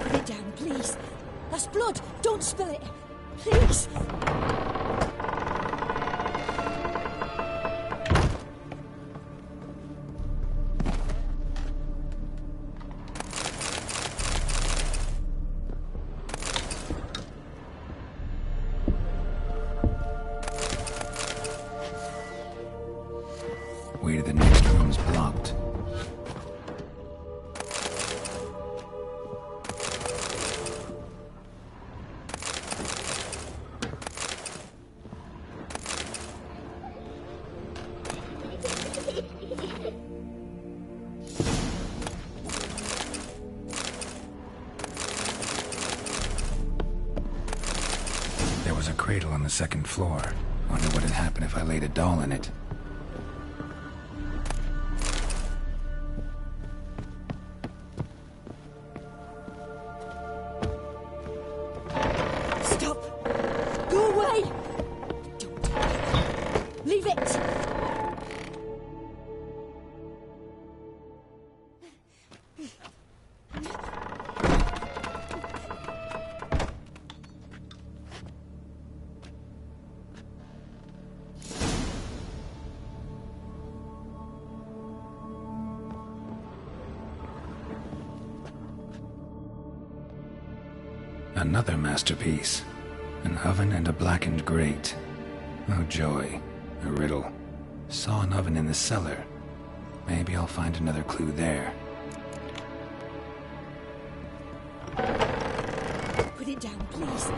Put it down, please. That's blood. Don't spill it. Please.
Way to the next room's blocked. There was a cradle on the second floor. Wonder what had happened if I laid a doll in it.
Stop! Go away! Don't do that. Leave it!
Another masterpiece. An oven and a blackened grate. Oh joy. A riddle. Saw an oven in the cellar. Maybe I'll find another clue there.
Put it down, please.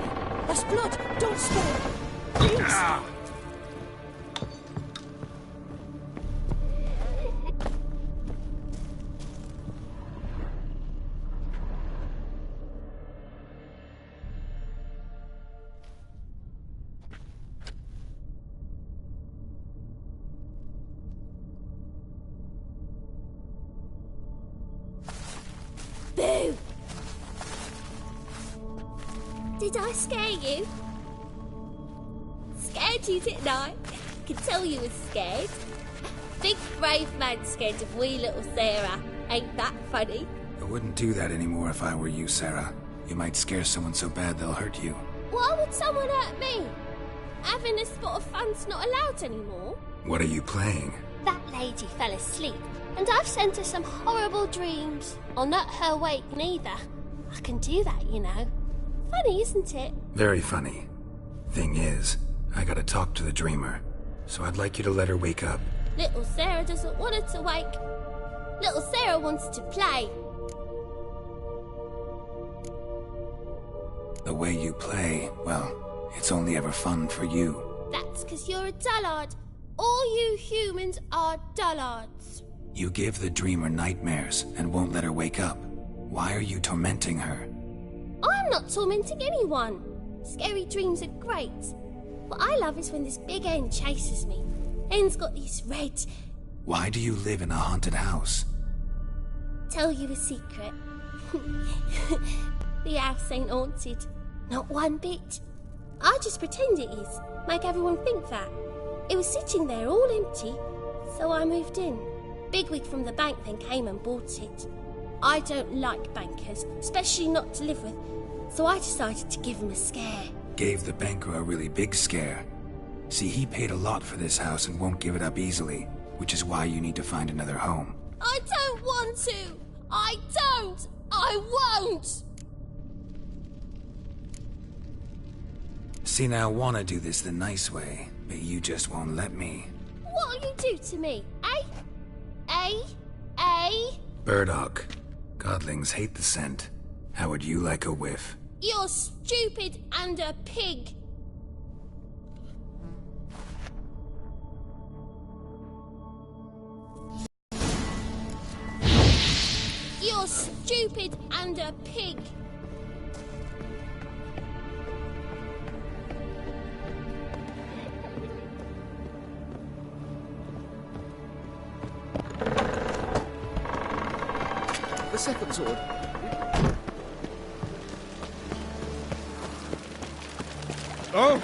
That's blood. Don't spill it. Please.
Boo! Did I scare you? Scare
scared you, didn't I? Can tell you was scared. Big brave man scared of wee little Sarah. Ain't that funny?
I wouldn't do that anymore if I were you, Sarah. You might scare someone so bad they'll hurt you.
Why would someone hurt me? Having a spot of fun's not allowed anymore.
What are you playing?
That lady fell asleep, and I've sent her some horrible dreams. Or not her wake neither. I can do that, you know. Funny, isn't it?
Very funny. Thing is, I gotta talk to the dreamer, so I'd like you to let her wake up.
Little Sarah doesn't want her to wake. Little Sarah wants to play.
The way you play, well, it's only ever fun for you.
That's 'cause you're a dullard. All you humans are dullards.
You give the dreamer nightmares and won't let her wake up. Why are you tormenting her?
I'm not tormenting anyone. Scary dreams are great. What I love is when this big hen chases me. Hen's got these red...
Why do you live in a haunted house?
Tell you a secret. The house ain't haunted. Not one bit. I just pretend it is. Make everyone think that. It was sitting there all empty, so I moved in. Bigwig from the bank then came and bought it. I don't like bankers, especially not to live with, so I decided to give him a scare.
Gave the banker a really big scare. See, he paid a lot for this house and won't give it up easily, which is why you need to find another home.
I don't want to! I don't! I won't!
See, now I want to do this the nice way, but you just won't let me.
What'll you do to me, eh? Eh?
Burdock. Godlings hate the scent. How would you like a whiff?
You're stupid and a pig. You're stupid and a pig.
The second sword.
Oh!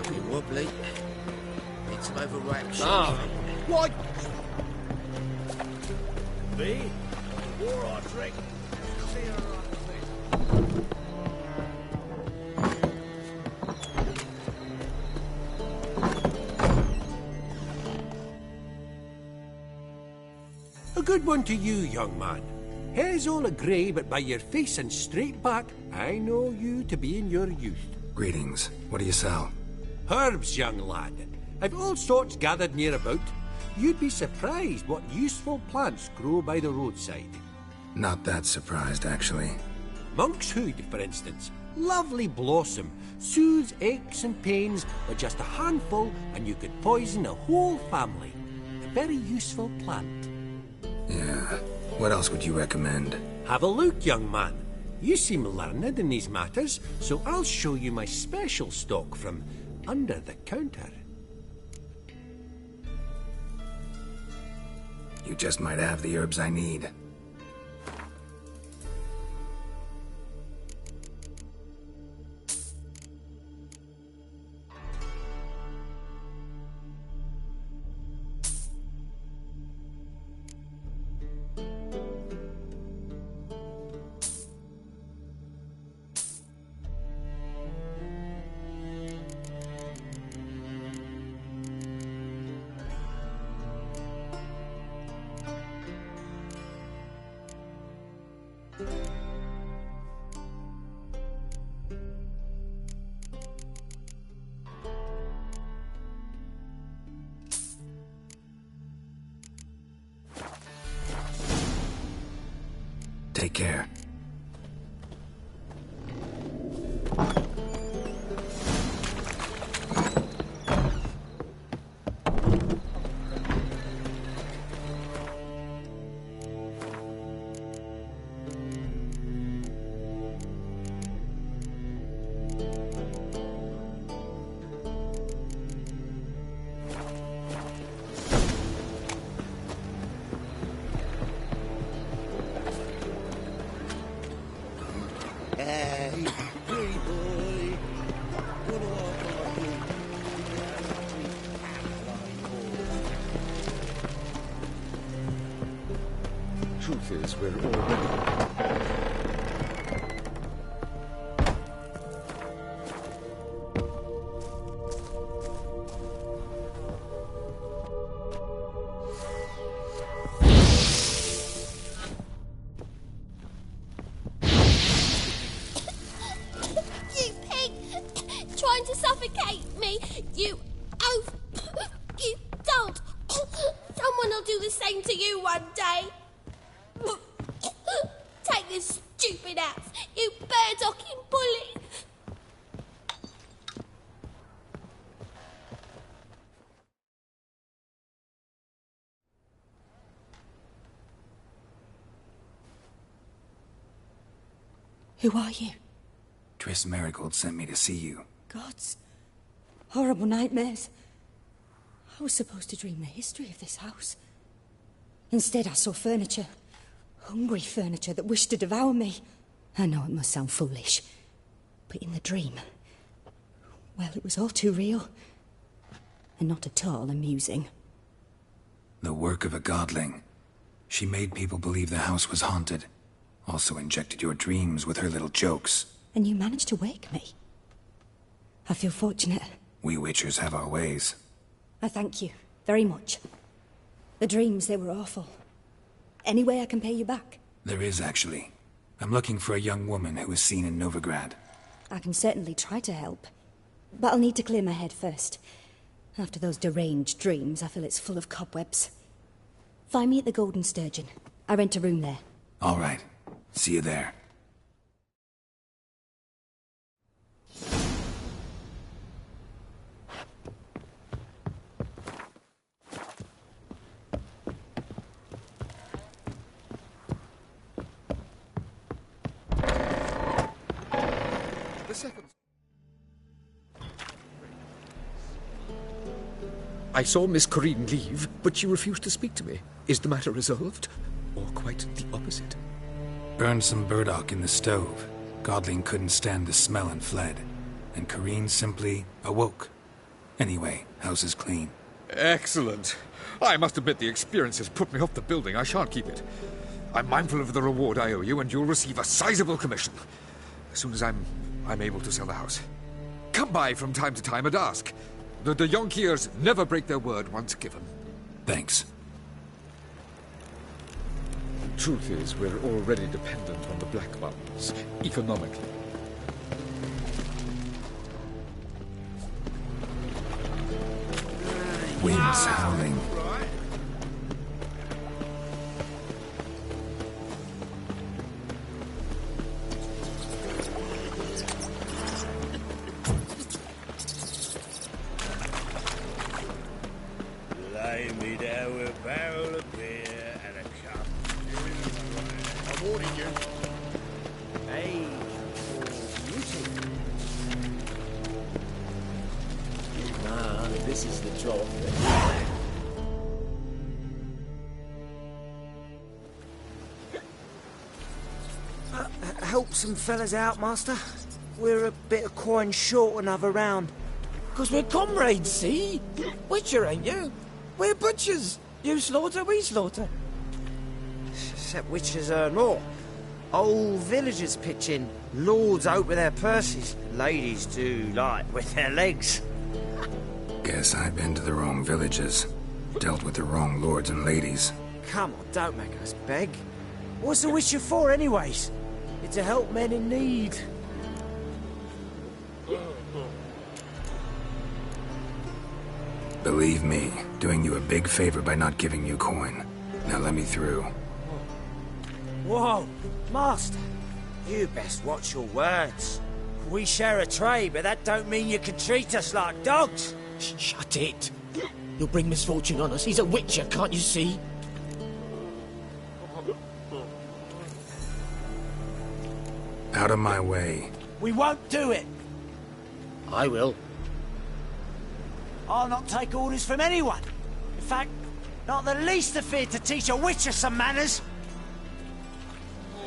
Pretty wobbly. Need some overripe
Ah. What?
Me?
War or drink?
A good one to you, young man. Hair's all a grey, but by your face and straight back, I know you to be in your youth.
Greetings. What do you sell?
Herbs, young lad. I've all sorts gathered near about. You'd be surprised what useful plants grow by the roadside.
Not that surprised, actually.
Monk's hood, for instance. Lovely blossom. Soothes aches and pains with just a handful, and you could poison a whole family. A very useful plant.
Yeah. What else would you recommend?
Have a look, young man. You seem learned in these matters, so I'll show you my special stock from under the counter.
You just might have the herbs I need. Take care.
Hey, pretty boy.
is, we're already...
You pig! Trying to suffocate me! You don't! Someone will do the same to you one day! Take this stupid axe, you bird-docking bully!
Who are you?
Triss Marigold sent me to see you.
Gods. Horrible nightmares. I was supposed to dream the history of this house. Instead, I saw furniture. Hungry furniture that wished to devour me. I know it must sound foolish, but in the dream, well, it was all too real. And not at all amusing.
The work of a godling. She made people believe the house was haunted. Also injected your dreams with her little jokes.
And you managed to wake me. I feel fortunate.
We witchers have our ways.
I thank you very much. The dreams, they were awful. Any way I can pay you back?
There is, actually. I'm looking for a young woman who was seen in Novigrad.
I can certainly try to help. But I'll need to clear my head first. After those deranged dreams, I feel it's full of cobwebs. Find me at the Golden Sturgeon. I rent a room there.
All right. See you there.
I saw Miss Corinne leave, but she refused to speak to me. Is the matter resolved? Or quite the opposite?
Burned some burdock in the stove. Godling couldn't stand the smell and fled. And Corinne simply awoke. Anyway, house is clean.
Excellent. I must admit the experience has put me off the building. I shan't keep it. I'm mindful of the reward I owe you, and you'll receive a sizable commission. As soon as I'm able to sell the house. Come by from time to time and ask. The de Jonkiers never break their word once given.
Thanks.
Truth is, we're already dependent on the Black Mountains, economically.
Winds howling.
Lay me down with a barrel of beer and a cup. I'm warning you.
Hey, beauty. Nah, this is the job.
Help some fellas out, Master. We're a bit of coin short another round.
'Cause we're comrades, see? Witcher, ain't you? We're butchers. You slaughter, we slaughter.
Except witchers earn more. Old villagers pitch in. Lords out with their purses. Ladies do like with their legs.
Guess I've been to the wrong villages. Dealt with the wrong lords and ladies.
Come on, don't make us beg. What's the witcher for, anyways? It's to help men in need.
Believe me, doing you a big favor by not giving you coin. Now let me through.
Whoa, Master. You best watch your words. We share a trade, but that don't mean you can treat us like dogs.
Shut it. You'll bring misfortune on us. He's a witcher, can't you see?
Out of my way.
We won't do it.
I will.
I'll not take orders from anyone. In fact, not the least afeard to teach a witcher some manners.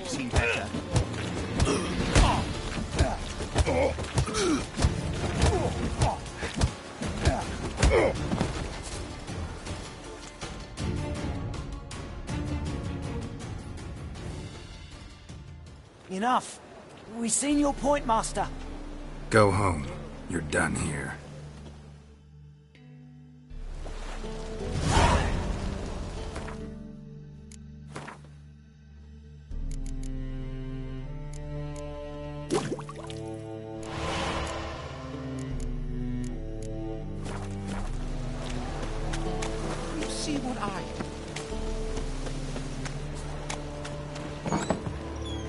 Seen better.
Enough. We've seen your point, Master.
Go home. You're done here.
You see what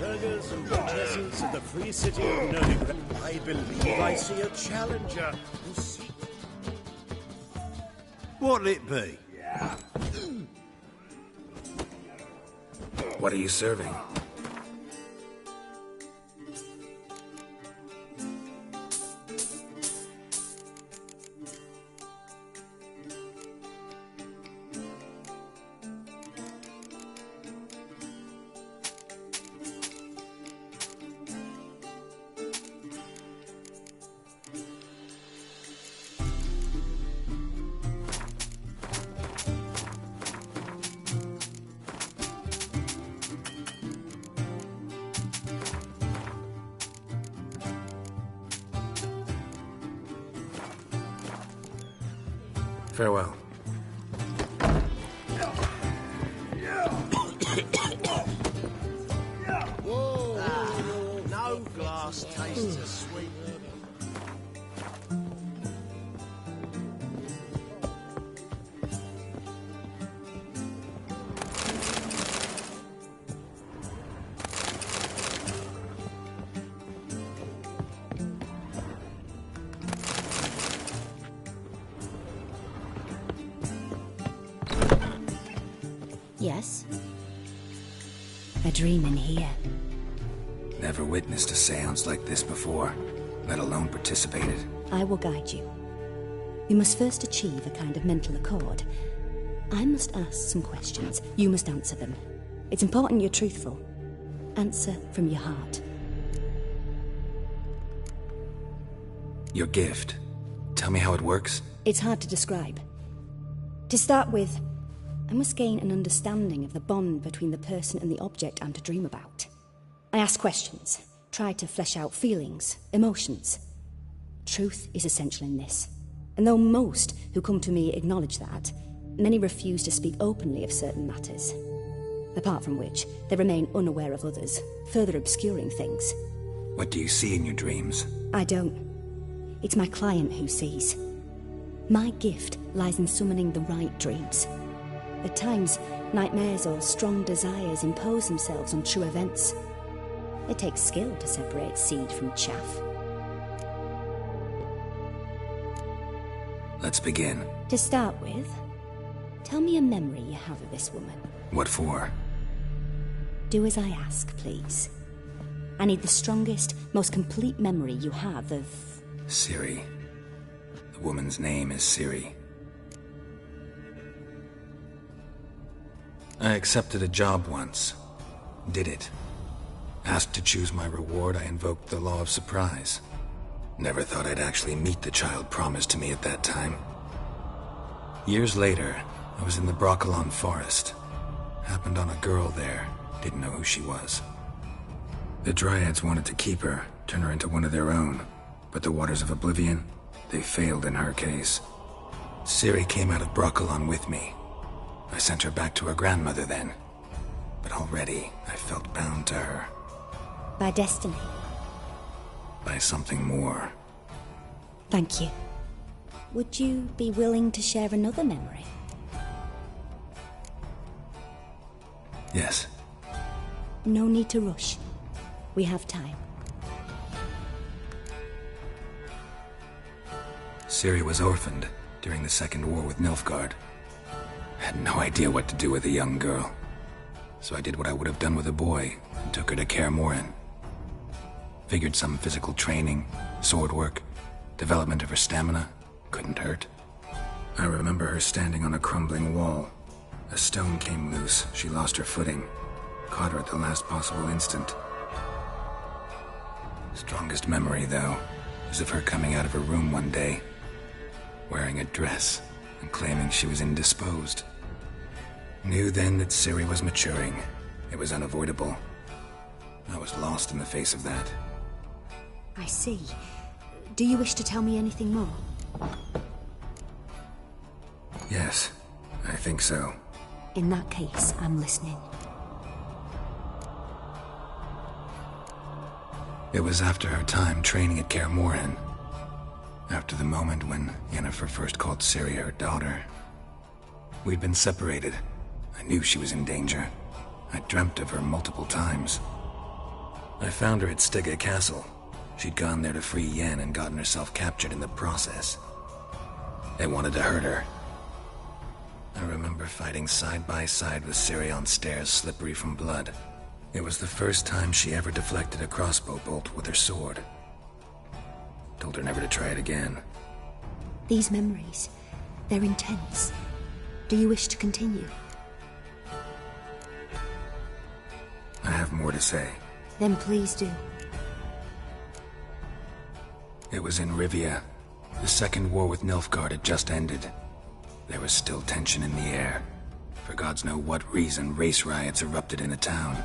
Burghers and contestants of the free city of Novigrad, I believe I see a challenger who seeks... What'll it be?
What are you serving? Farewell.
Whoa! No glass tastes as sweet.
Yes? A dream in here.
Never witnessed a seance like this before, let alone participated.
I will guide you. You must first achieve a kind of mental accord. I must ask some questions. You must answer them. It's important you're truthful. Answer from your heart.
Your gift. Tell me how it works.
It's hard to describe. To start with, I must gain an understanding of the bond between the person and the object I'm to dream about. I ask questions, try to flesh out feelings, emotions. Truth is essential in this. And though most who come to me acknowledge that, many refuse to speak openly of certain matters. Apart from which, they remain unaware of others, further obscuring things.
What do you see in your dreams?
I don't. It's my client who sees. My gift lies in summoning the right dreams. At times, nightmares or strong desires impose themselves on true events. It takes skill to separate seed from chaff.
Let's begin.
To start with, tell me a memory you have of this woman.
What for?
Do as I ask, please. I need the strongest, most complete memory you have of...
Ciri. The woman's name is Ciri. I accepted a job once. Did it. Asked to choose my reward, I invoked the law of surprise. Never thought I'd actually meet the child promised to me at that time. Years later, I was in the Broccolon forest. Happened on a girl there. Didn't know who she was. The Dryads wanted to keep her, turn her into one of their own. But the Waters of Oblivion, they failed in her case. Ciri came out of Broccolon with me. I sent her back to her grandmother then. But already, I felt bound to her.
By destiny.
By something more.
Thank you. Would you be willing to share another memory?
Yes.
No need to rush. We have time.
Ciri was orphaned during the Second War with Nilfgaard. Had no idea what to do with a young girl. So I did what I would have done with a boy and took her to Kaer Morhen. Figured some physical training, sword work, development of her stamina couldn't hurt. I remember her standing on a crumbling wall. A stone came loose, she lost her footing. Caught her at the last possible instant. Strongest memory, though, is of her coming out of her room one day, wearing a dress and claiming she was indisposed. Knew then that Ciri was maturing. It was unavoidable. I was lost in the face of that.
I see. Do you wish to tell me anything more?
Yes, I think so.
In that case, I'm listening.
It was after her time training at Kaer Morhen. After the moment when Yennefer first called Ciri her daughter. We'd been separated. I knew she was in danger. I dreamt of her multiple times. I found her at Stygga Castle. She'd gone there to free Yen and gotten herself captured in the process. They wanted to hurt her. I remember fighting side by side with Ciri on stairs slippery from blood. It was the first time she ever deflected a crossbow bolt with her sword. Told her never to try it again.
These memories, they're intense. Do you wish to continue?
I have more to say.
Then please do.
It was in Rivia. The second war with Nilfgaard had just ended. There was still tension in the air. For gods know what reason, race riots erupted in the town.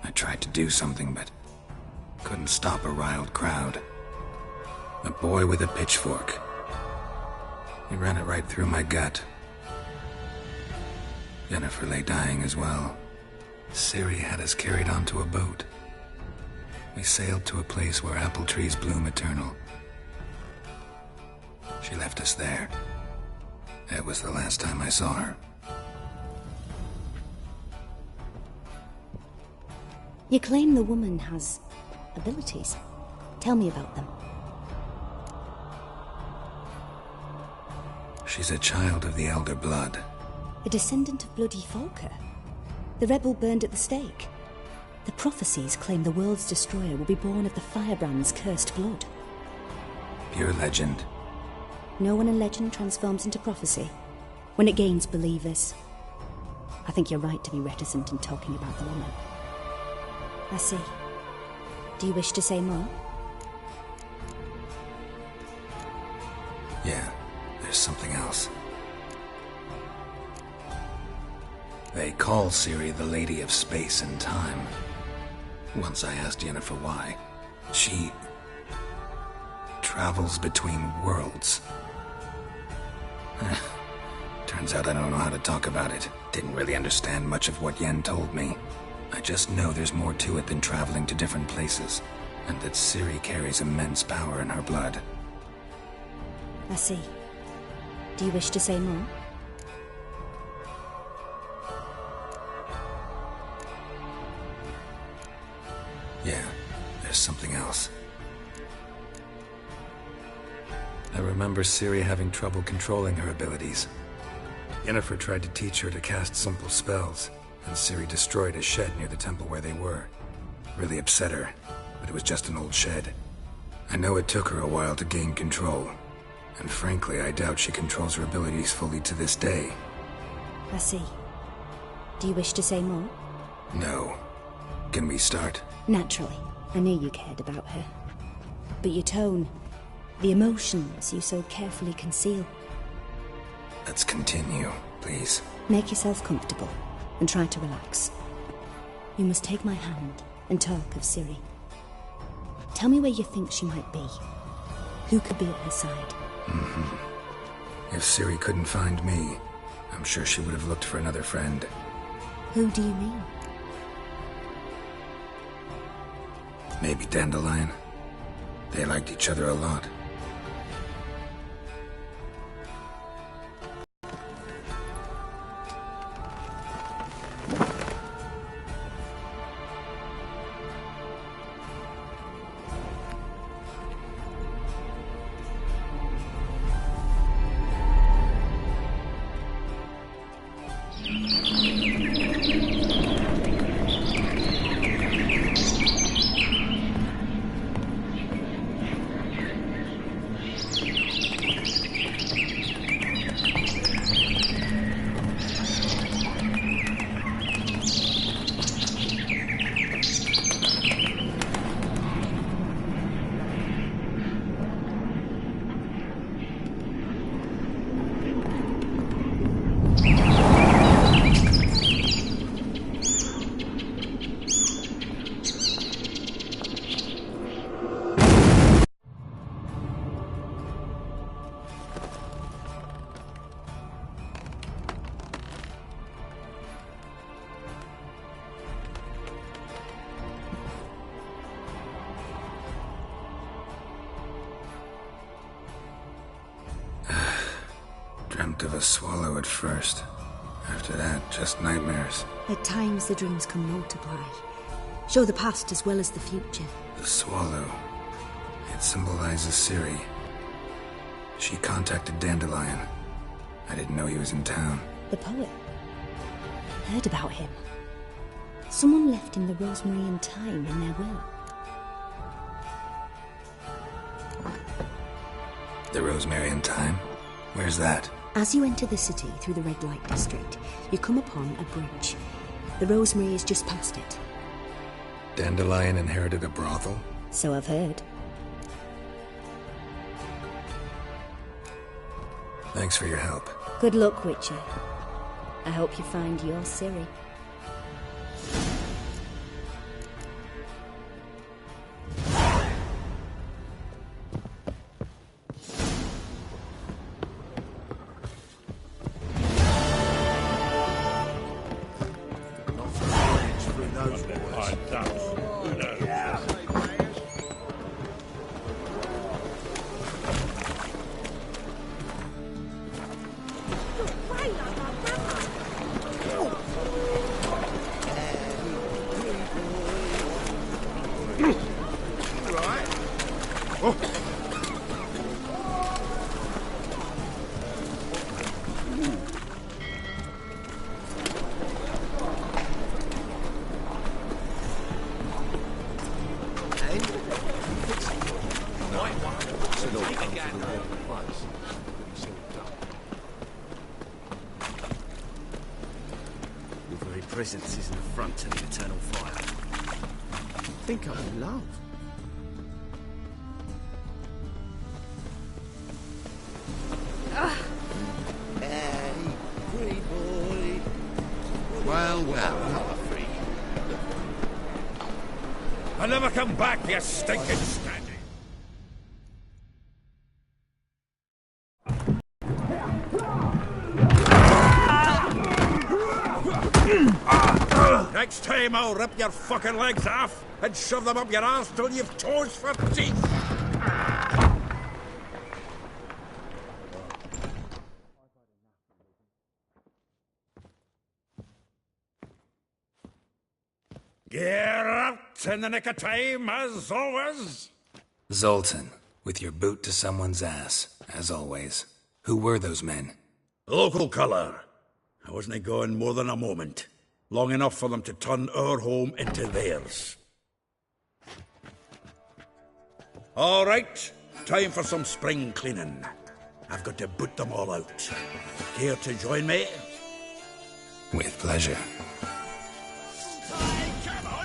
I tried to do something, but couldn't stop a riled crowd. A boy with a pitchfork. He ran it right through my gut. Yennefer lay dying as well. Ciri had us carried onto a boat. We sailed to a place where apple trees bloom eternal. She left us there. That was the last time I saw her.
You claim the woman has abilities. Tell me about them.
She's a child of the Elder Blood.
A descendant of bloody Volker. The rebel burned at the stake. The prophecies claim the world's destroyer will be born of the firebrand's cursed blood.
Pure legend.
No one in legend transforms into prophecy when it gains believers. I think you're right to be reticent in talking about the woman. I see. Do you wish to say more?
Yeah, there's something else. They call Ciri the Lady of Space and Time. Once I asked Yennefer why. She travels between worlds. Turns out I don't know how to talk about it. Didn't really understand much of what Yen told me. I just know there's more to it than traveling to different places, and that Ciri carries immense power in her blood.
I see. Do you wish to say more?
Yeah, there's something else. I remember Ciri having trouble controlling her abilities. Yennefer tried to teach her to cast simple spells, and Ciri destroyed a shed near the temple where they were. Really upset her, but it was just an old shed. I know it took her a while to gain control, and frankly, I doubt she controls her abilities fully to this day.
I see. Do you wish to say more?
No. Can we start?
Naturally. I knew you cared about her. But your tone, the emotions you so carefully conceal.
Let's continue, please.
Make yourself comfortable and try to relax. You must take my hand and talk of Ciri. Tell me where you think she might be. Who could be at her side?
If Ciri couldn't find me, I'm sure she would have looked for another friend.
Who do you mean?
Maybe Dandelion. They liked each other a lot. dreamt of a swallow at first. After that, just nightmares.
At times, the dreams can multiply. Show the past as well as the future.
The swallow. It symbolizes Ciri. She contacted Dandelion. I didn't know he was in town.
The poet. Heard about him. Someone left him the rosemary and thyme in their will.
The rosemary and thyme? Where's that?
As you enter the city through the red light district, you come upon a bridge. The rosemary is just past it.
Dandelion inherited a brothel?
So I've heard.
Thanks for your help.
Good luck, Witcher. I hope you find your Ciri.
Presence is an affront to the eternal fire.
I think I'm in love.
Hey, free boy. Well, not a freak.
I'll never come back, you stinking standing. Next time I'll rip your fucking legs off and shove them up your arse till you've toes for teeth. Get out in the nick of time, as always.
Zoltan, with your boot to someone's ass, as always. Who were those men?
Local colour. I wasn't gone more than a moment. Long enough for them to turn our home into theirs. All right, time for some spring cleaning. I've got to boot them all out. Care to join me?
With pleasure.
Come on!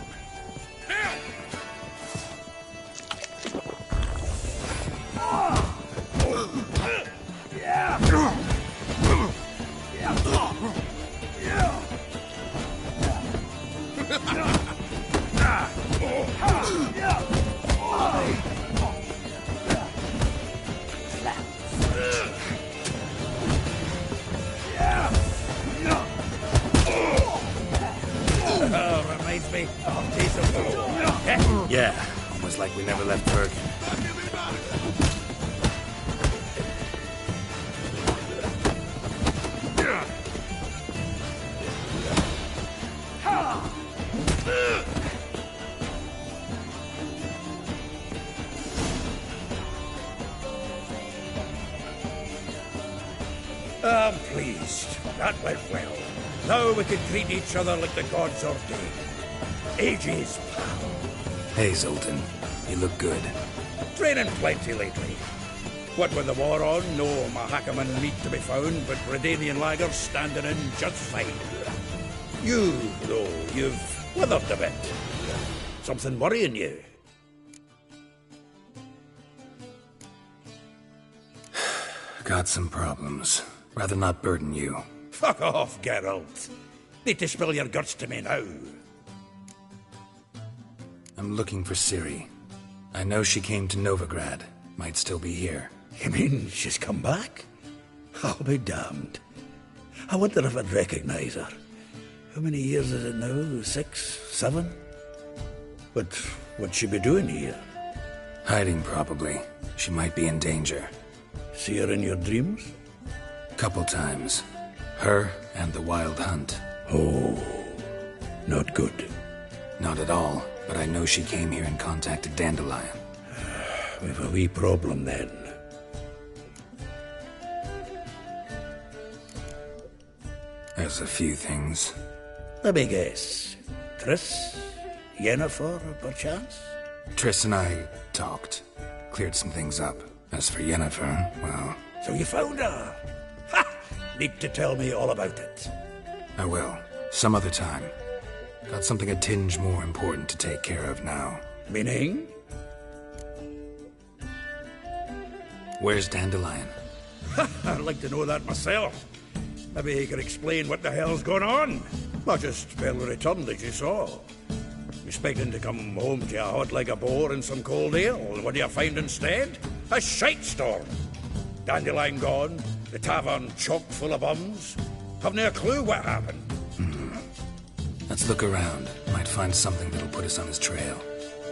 Reminds me of Days of Old.
Yeah, almost like we never left Bergen.
I'm pleased. That went well. Now we can treat each other like the gods ordained. Ages, pal.
Hey, Zoltan. You look good.
Training plenty lately. What with the war on, no Mahakaman meat to be found, but Redanian lagers standing in just fine. You, though, you've withered a bit. Something worrying you?
Got some problems. Rather not burden you.
Fuck off, Geralt. Need to spill your guts to me now.
I'm looking for Ciri. I know she came to Novigrad. Might still be here.
You mean she's come back? I'll be damned. I wonder if I'd recognize her. How many years is it now? 6, 7? But what'd she be doing here?
Hiding, probably. She might be in danger.
See her in your dreams?
Couple times. Her and the wild hunt.
Oh, not good.
Not at all, but I know she came here and contacted Dandelion.
We've a wee problem then.
There's a few things.
Let me guess. Triss? Yennefer, perchance?
Triss and I talked. Cleared some things up. As for Yennefer, well...
So you found her? Ha! Need to tell me all about it.
I will. Some other time. Got something a tinge more important to take care of now.
Meaning?
Where's Dandelion?
I'd like to know that myself. Maybe he could explain what the hell's going on. Not just well returned as you saw. Expecting to come home to you hot like a boar in some cold ale. What do you find instead? A shite storm. Dandelion gone, the tavern chock full of bums. Haven't a clue what happened.
Let's look around. Might find something that'll put us on his trail.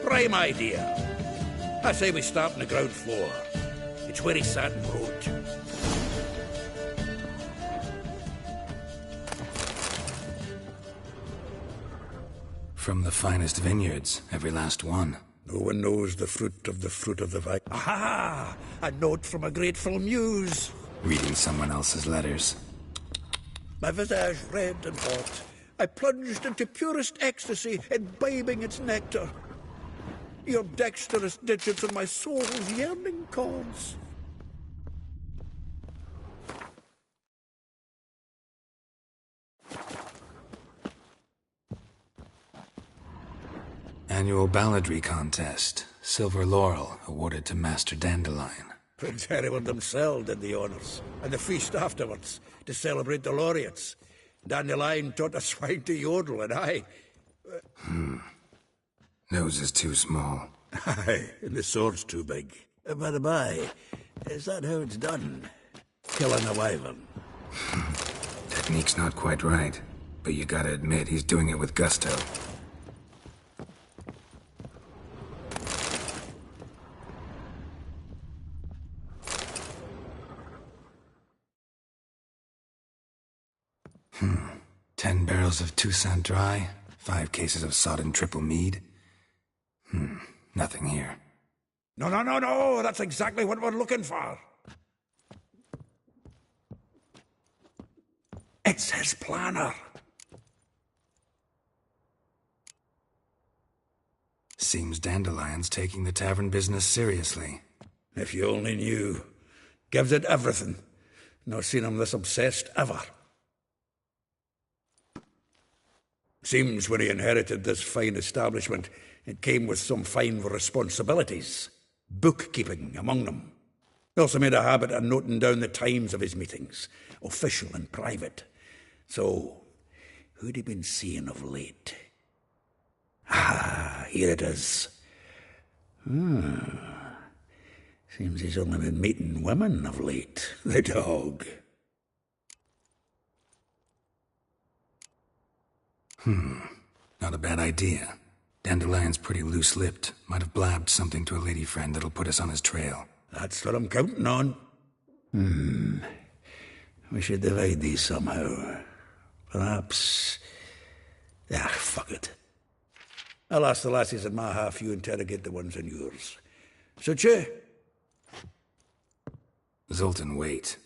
Prime idea. I say we start on the ground floor. It's where he sat and wrote.
From the finest vineyards, every last one.
No one knows the fruit of the vine. Aha! A note from a grateful muse.
Reading someone else's letters.
My visage red and hot. I plunged into purest ecstasy, imbibing its nectar. Your dexterous digits and my soul's yearning chords.
Annual balladry contest. Silver laurel awarded to Master Dandelion.
Prince Hereward himself did the honours, and the feast afterwards, to celebrate the laureates. Dandelion taught a swine to yodel, and I...
Nose is too small.
Aye, and the sword's too big. By the by, is that how it's done? Killing a wyvern.
Technique's not quite right, but you gotta admit he's doing it with gusto. Hmm. 10 barrels of Toussaint Dry, 5 cases of sodden triple mead. Nothing here.
No, that's exactly what we're looking for. It's his planner.
Seems Dandelion's taking the tavern business seriously.
If you only knew. Gives it everything. Not seen him this obsessed ever. Seems when he inherited this fine establishment, it came with some fine responsibilities. Bookkeeping among them. He also made a habit of noting down the times of his meetings, official and private. So, who'd he been seeing of late? Ah, here it is. Seems he's only been meeting women of late. The dog.
Not a bad idea. Dandelion's pretty loose-lipped. Might have blabbed something to a lady friend that'll put us on his trail.
That's what I'm counting on. We should divide these somehow. Perhaps... fuck it. I'll ask the lassies in my half, you interrogate the ones in yours. Suit you?
Zoltan, wait.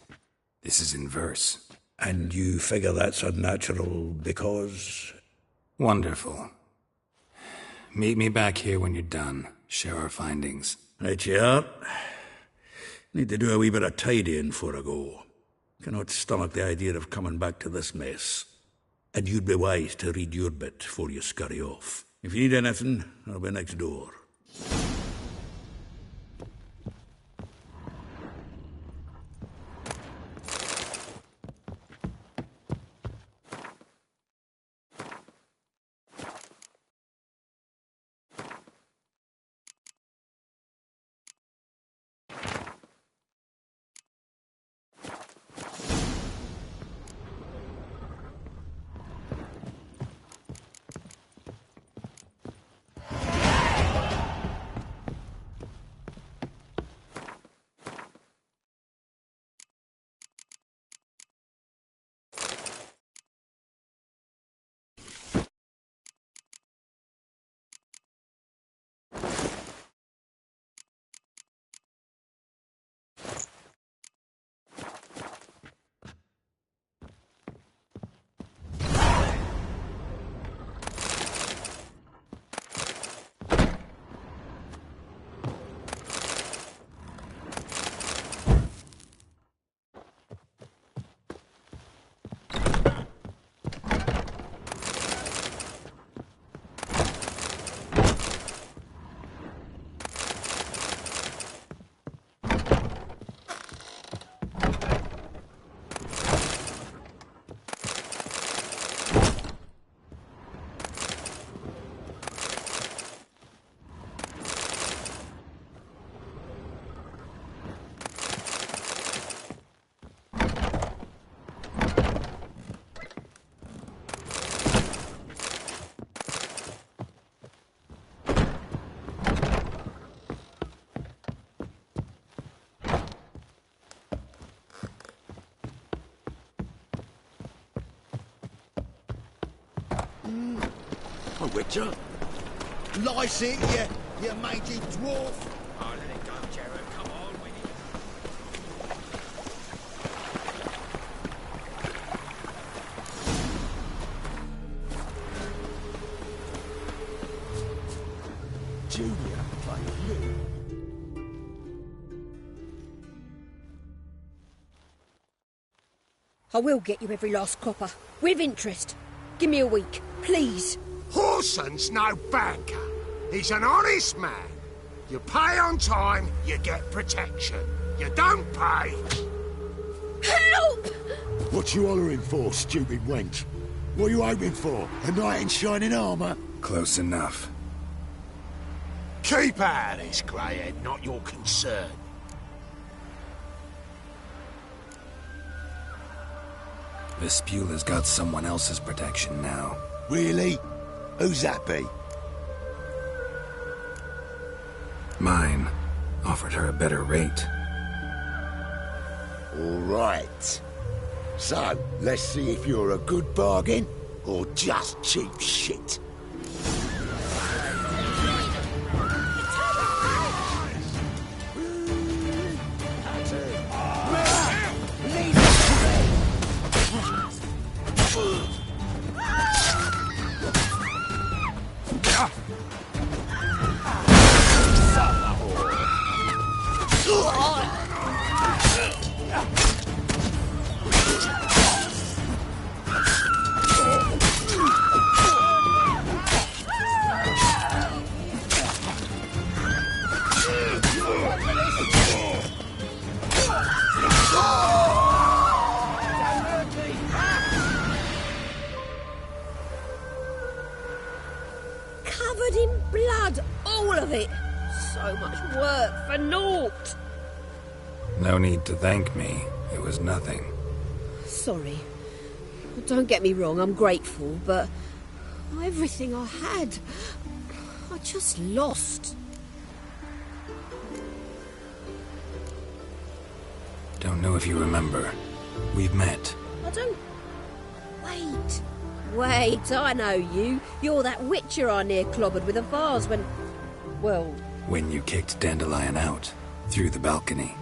This is in verse.
And you figure that's unnatural because...
Wonderful. Meet me back here when you're done. Share our findings.
Right you are. Need to do a wee bit of tidying before I go. Cannot stomach the idea of coming back to this mess. And you'd be wise to read your bit before you scurry off. If you need anything, I'll be next door.
Witcher? Lice it, you mangy dwarf!
Oh, let it go, Jared. Come on, we need...
Julia, play you.
I will get you every last copper, with interest. Give me a week, please.
Horson's no banker. He's an honest man. You pay on time, you get protection. You don't pay...
Help!
What you hollering for, stupid wench? What are you hoping for? A knight in shining armour?
Close enough.
Keep out of this, greyhead, not your concern.
Vespula's got someone else's protection now.
Really? Who's that be?
Mine. Offered her a better rate.
All right. So, let's see if you're a good bargain or just cheap shit.
Covered in blood, all of it. So much work for naught.
No need to thank me. It was nothing.
Sorry. Don't get me wrong, I'm grateful, but everything I had, I just lost.
Don't know if you remember. We've met.
I don't... Wait, I know you. You're that witcher I near clobbered with a vase when... Well...
When you kicked Dandelion out. Through the balcony.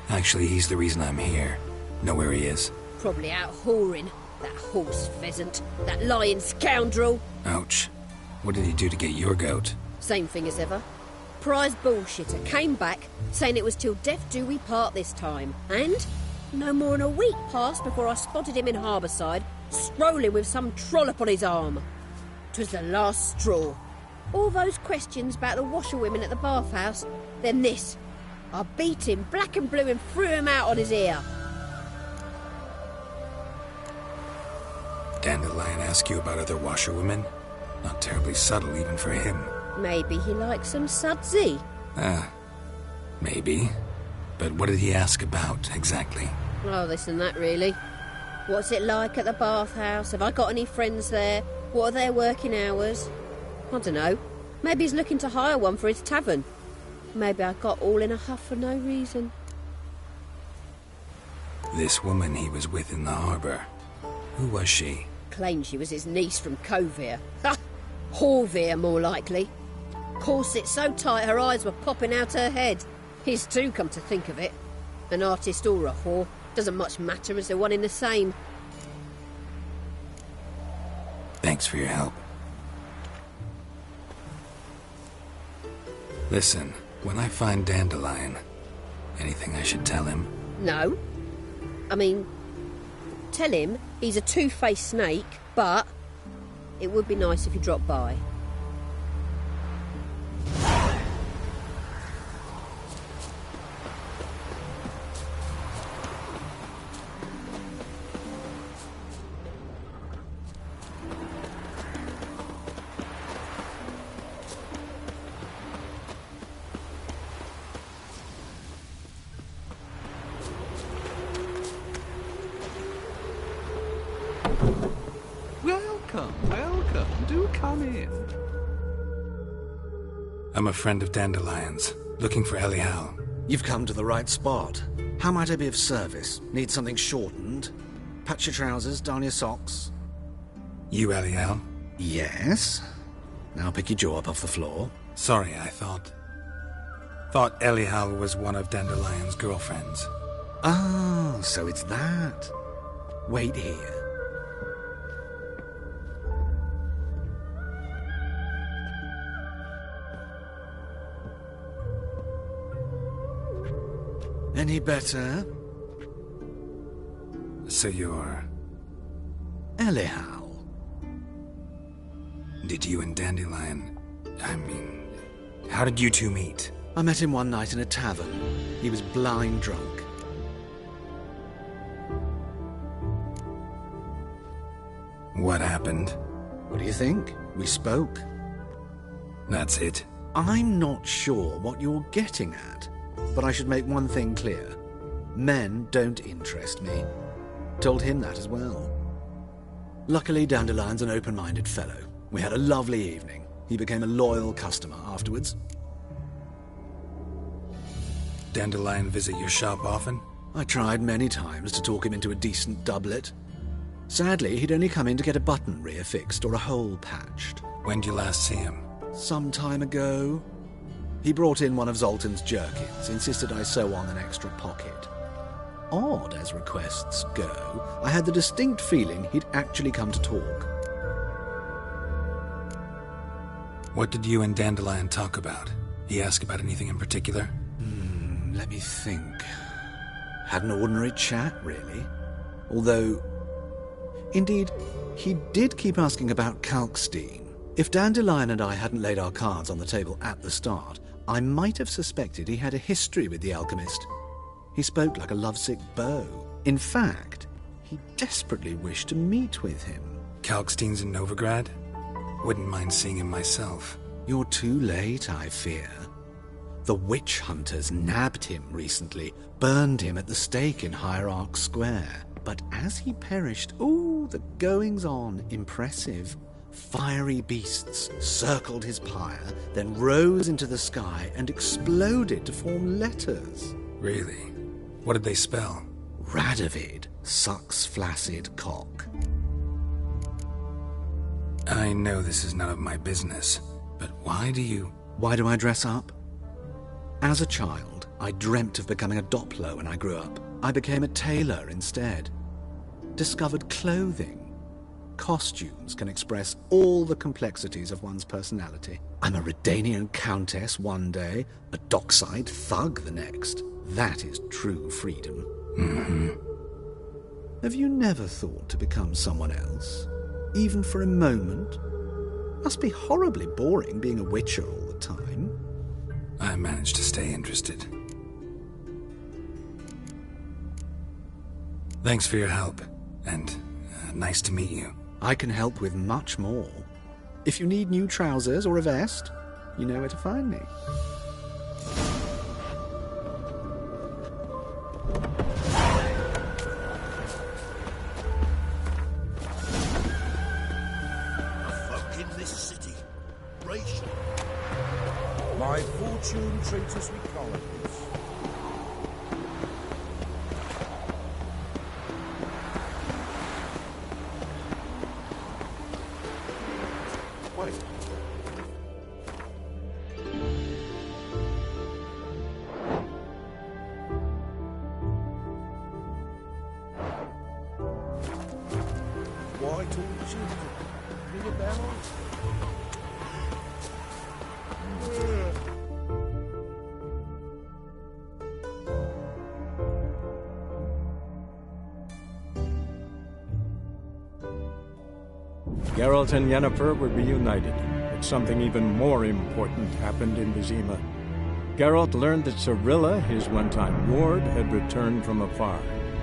Actually, he's the reason I'm here. Know where he is?
Probably out whoring. That horse pheasant. That lying scoundrel.
Ouch. What did he do to get your goat?
Same thing as ever. Prize bullshitter came back, saying it was till death do we part this time. And no more than a week passed before I spotted him in Harbourside, strolling with some trollop on his arm. 'Twas the last straw. All those questions about the washerwomen at the bathhouse, then this. I beat him black and blue and threw him out on his ear.
Dandelion ask you about other washerwomen? Not terribly subtle even for him.
Maybe he likes some sudsy.
Maybe. But what did he ask about, exactly?
Oh, this and that, really. What's it like at the bathhouse? Have I got any friends there? What are their working hours? I don't know. Maybe he's looking to hire one for his tavern. Maybe I got all in a huff for no reason.
This woman he was with in the harbour. Who was she?
Claimed she was his niece from Kovir. Ha! Horvir, more likely. Corset so tight her eyes were popping out her head. His too, come to think of it. An artist or a whore. Doesn't much matter as they're one in the same.
Thanks for your help. Listen, when I find Dandelion, anything I should tell him?
No. I mean, tell him he's a two-faced snake, but it would be nice if he dropped by.
Welcome. Do come in.
I'm a friend of Dandelion's, looking for Elial.
You've come to the right spot. How might I be of service? Need something shortened? Patch your trousers, darn your socks?
You Elial?
Yes. Now pick your jaw up off the floor.
Sorry, I thought Elihal was one of Dandelion's girlfriends.
Oh, so it's that. Wait here. Any better?
So you're...
Elihal.
Did you and Dandelion... I mean... How did you two meet?
I met him one night in a tavern. He was blind drunk.
What happened?
What do you think? We spoke.
That's it?
I'm not sure what you're getting at, but I should make one thing clear. Men don't interest me. Told him that as well. Luckily, Dandelion's an open-minded fellow. We had a lovely evening. He became a loyal customer afterwards.
Dandelion visit your shop often?
I tried many times to talk him into a decent doublet. Sadly, he'd only come in to get a button rear fixed or a hole patched.
When did you last see him?
Some time ago. He brought in one of Zoltan's jerkins, insisted I sew on an extra pocket. Odd as requests go, I had the distinct feeling he'd actually come to talk.
What did you and Dandelion talk about? He ask about anything in particular?
Let me think. Had an ordinary chat, really. Although, indeed, he did keep asking about Kalkstein. If Dandelion and I hadn't laid our cards on the table at the start, I might have suspected he had a history with the alchemist. He spoke like a lovesick beau. In fact, he desperately wished to meet with him.
Kalkstein's in Novigrad? Wouldn't mind seeing him myself.
You're too late, I fear. The witch hunters nabbed him recently, burned him at the stake in Hierarch Square. But as he perished, the goings-on, impressive. Fiery beasts circled his pyre, then rose into the sky and exploded to form letters.
Really? What did they spell?
Radovid sucks flaccid cock.
I know this is none of my business, but why do
I dress up? As a child, I dreamt of becoming a Doppler when I grew up. I became a tailor instead. Discovered clothing. Costumes can express all the complexities of one's personality. I'm a Redanian countess one day, a dockside thug the next. That is true freedom.
Mm-hmm.
Have you never thought to become someone else? Even for a moment? Must be horribly boring being a witcher all the time.
I managed to stay interested. Thanks for your help, and nice to meet you.
I can help with much more. If you need new trousers or a vest, you know where to find me.
My fortune treats us with kindness. Wait. Why talk to you? Ring a bell?
Geralt and Yennefer were reunited, but something even more important happened in Vizima. Geralt learned that Cirilla, his one-time ward, had returned from afar,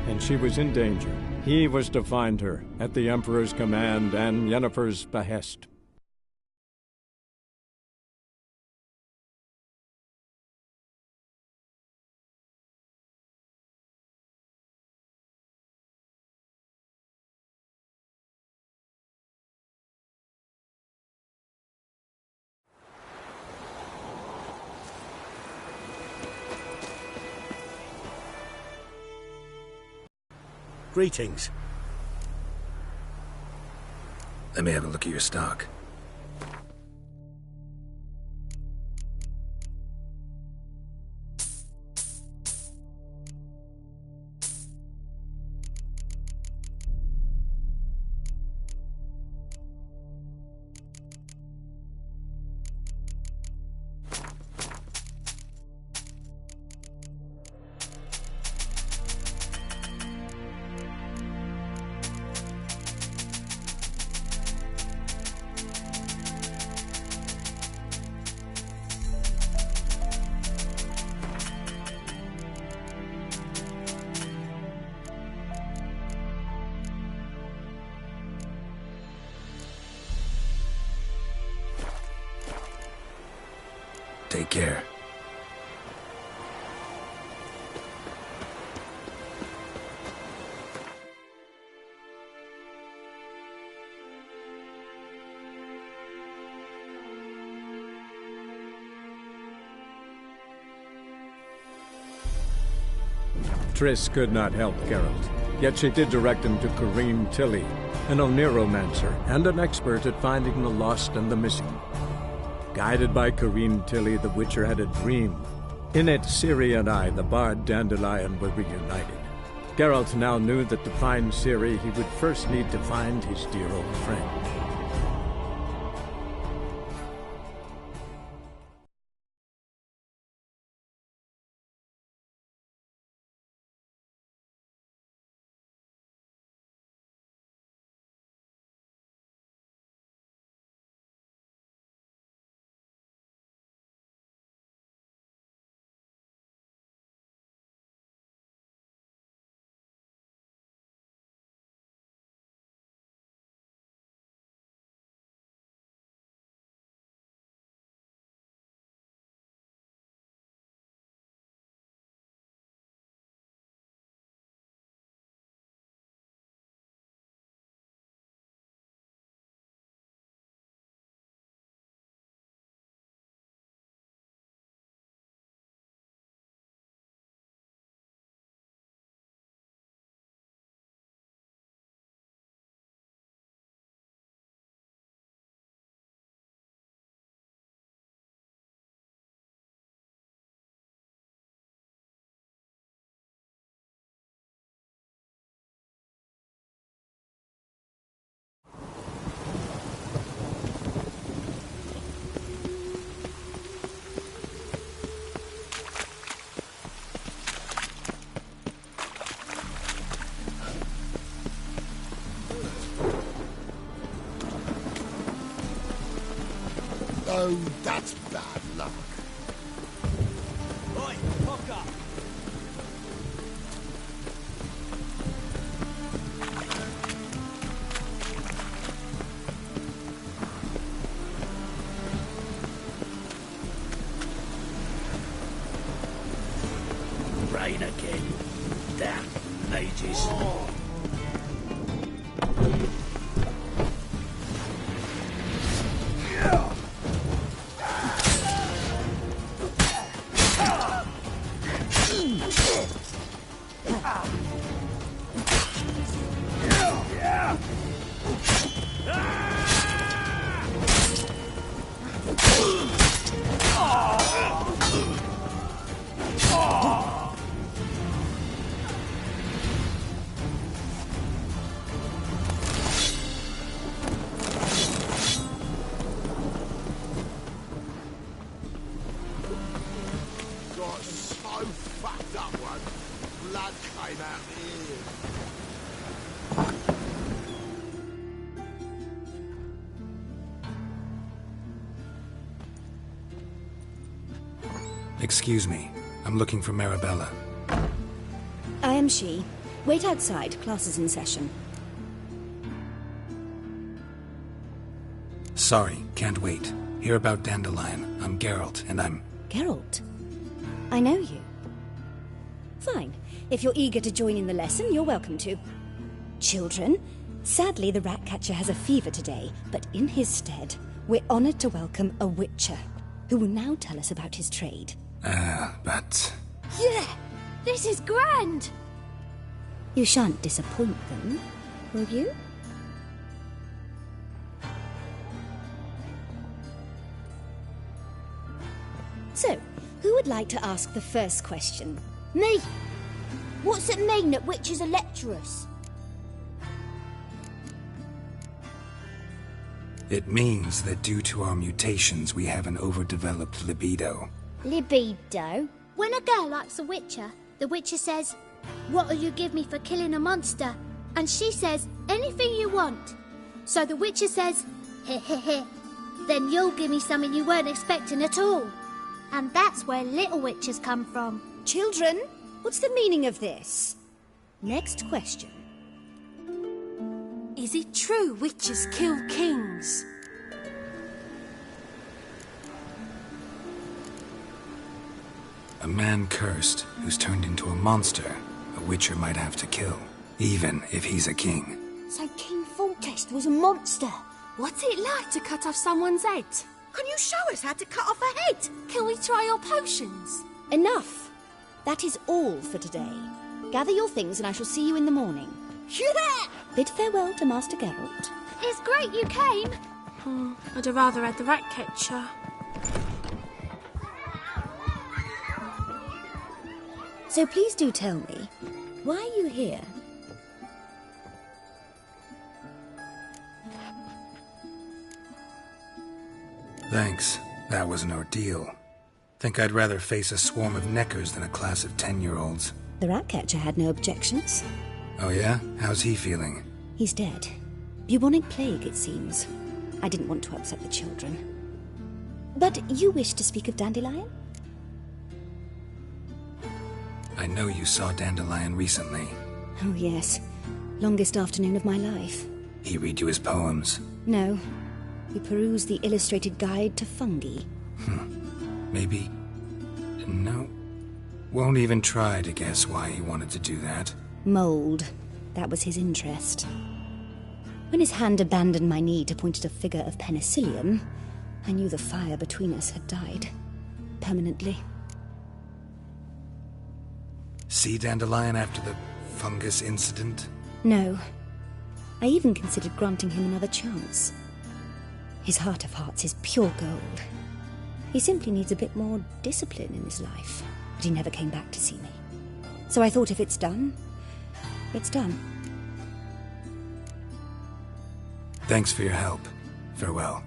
and she was in danger. He was to find her, at the Emperor's command and Yennefer's behest.
Greetings.
Let me have a look at your stock. Take care.
Triss could not help Geralt, yet she did direct him to Corrine Tilly, an Oniromancer and an expert at finding the lost and the missing. Guided by Corrine Tilly, the Witcher had a dream. In it, Ciri and I, the bard Dandelion, were reunited. Geralt now knew that to find Ciri, he would first need to find his dear old friend.
Oh, that's bad luck.
Oi, cock up.
Rain again. Damn mages.
Got so fucked up once. Blood came out
Excuse me. I'm looking for Marabella.
I am she. Wait outside. Class is in session.
Sorry, can't wait. Hear about Dandelion. I'm Geralt, and I'm...
Geralt? I know you. Fine. If you're eager to join in the lesson, you're welcome to. Children, sadly the Ratcatcher has a fever today, but in his stead, we're honoured to welcome a Witcher, who will now tell us about his trade.
But...
Yeah! This is grand!
You shan't disappoint them, will you? So, who would like to ask the first question?
Me! What's it mean that witches are lecturers?
It means that due to our mutations, we have an overdeveloped libido.
Libido? When a girl likes a witcher, the witcher says, "What'll you give me for killing a monster?" And she says, "Anything you want." So the witcher says, "Heh heh heh. Then you'll give me something you weren't expecting at all." And that's where little witches come from.
Children, what's the meaning of this? Next question.
Is it true witches kill kings?
A man cursed who's turned into a monster a witcher might have to kill, even if he's a king.
So King Foltest was a monster. What's it like to cut off someone's head?
Can you show us how to cut off a head?
Can we try your potions?
Enough. That is all for today. Gather your things and I shall see you in the morning.
Yeah!
Bid farewell to Master Geralt.
It's great you came. I'd have rather had the rat catcher.
So please do tell me, why are you here?
Thanks. That was an ordeal. Think I'd rather face a swarm of neckers than a class of 10-year-olds.
The rat-catcher had no objections.
Oh yeah? How's he feeling?
He's dead. Bubonic plague, it seems. I didn't want to upset the children. But you wish to speak of Dandelion?
I know you saw Dandelion recently.
Oh yes. Longest afternoon of my life.
He read you his poems?
No. We perused the illustrated guide to fungi.
Maybe... No. Won't even try to guess why he wanted to do that.
Mold. That was his interest. When his hand abandoned my knee to point at a figure of penicillium, I knew the fire between us had died. Permanently.
See Dandelion after the fungus incident?
No. I even considered granting him another chance. His heart of hearts is pure gold. He simply needs a bit more discipline in his life. But he never came back to see me. So I thought if it's done, it's done.
Thanks for your help. Farewell.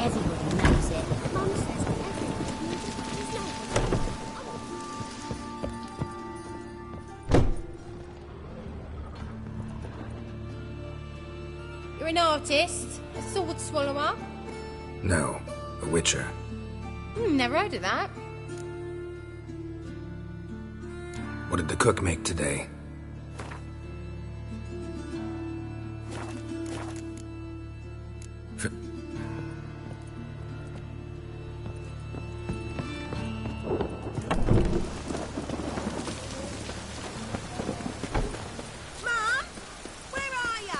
Everybody knows it. You're an artist? A sword swallower?
No, a witcher.
Never heard of that.
What did the cook make today?
Mum? Where are you?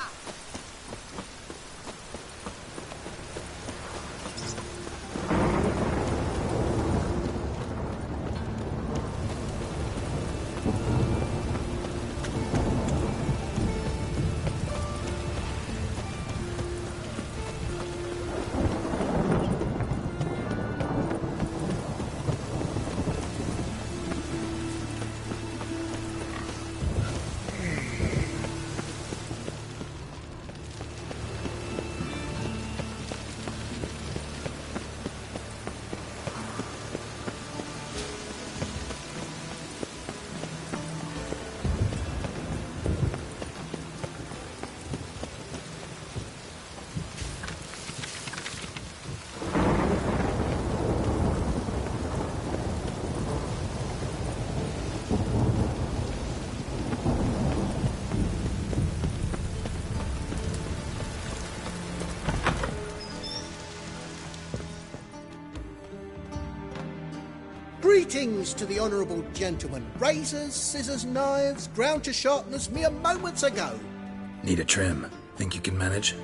Greetings to the honourable gentleman. Razors, scissors, knives, ground to sharpness mere moments ago.
Need a trim. Think you can manage?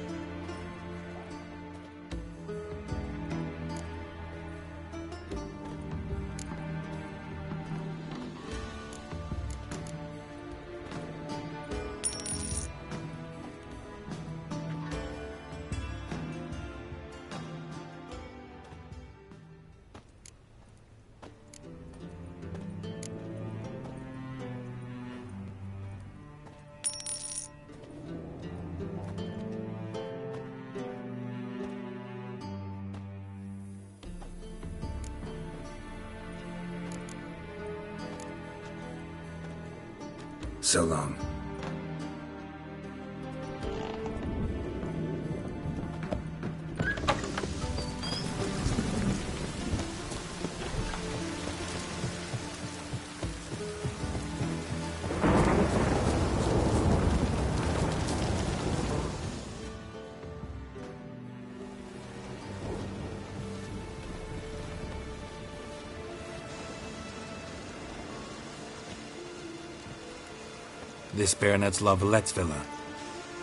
So long. This Baronet's Lavallette's villa.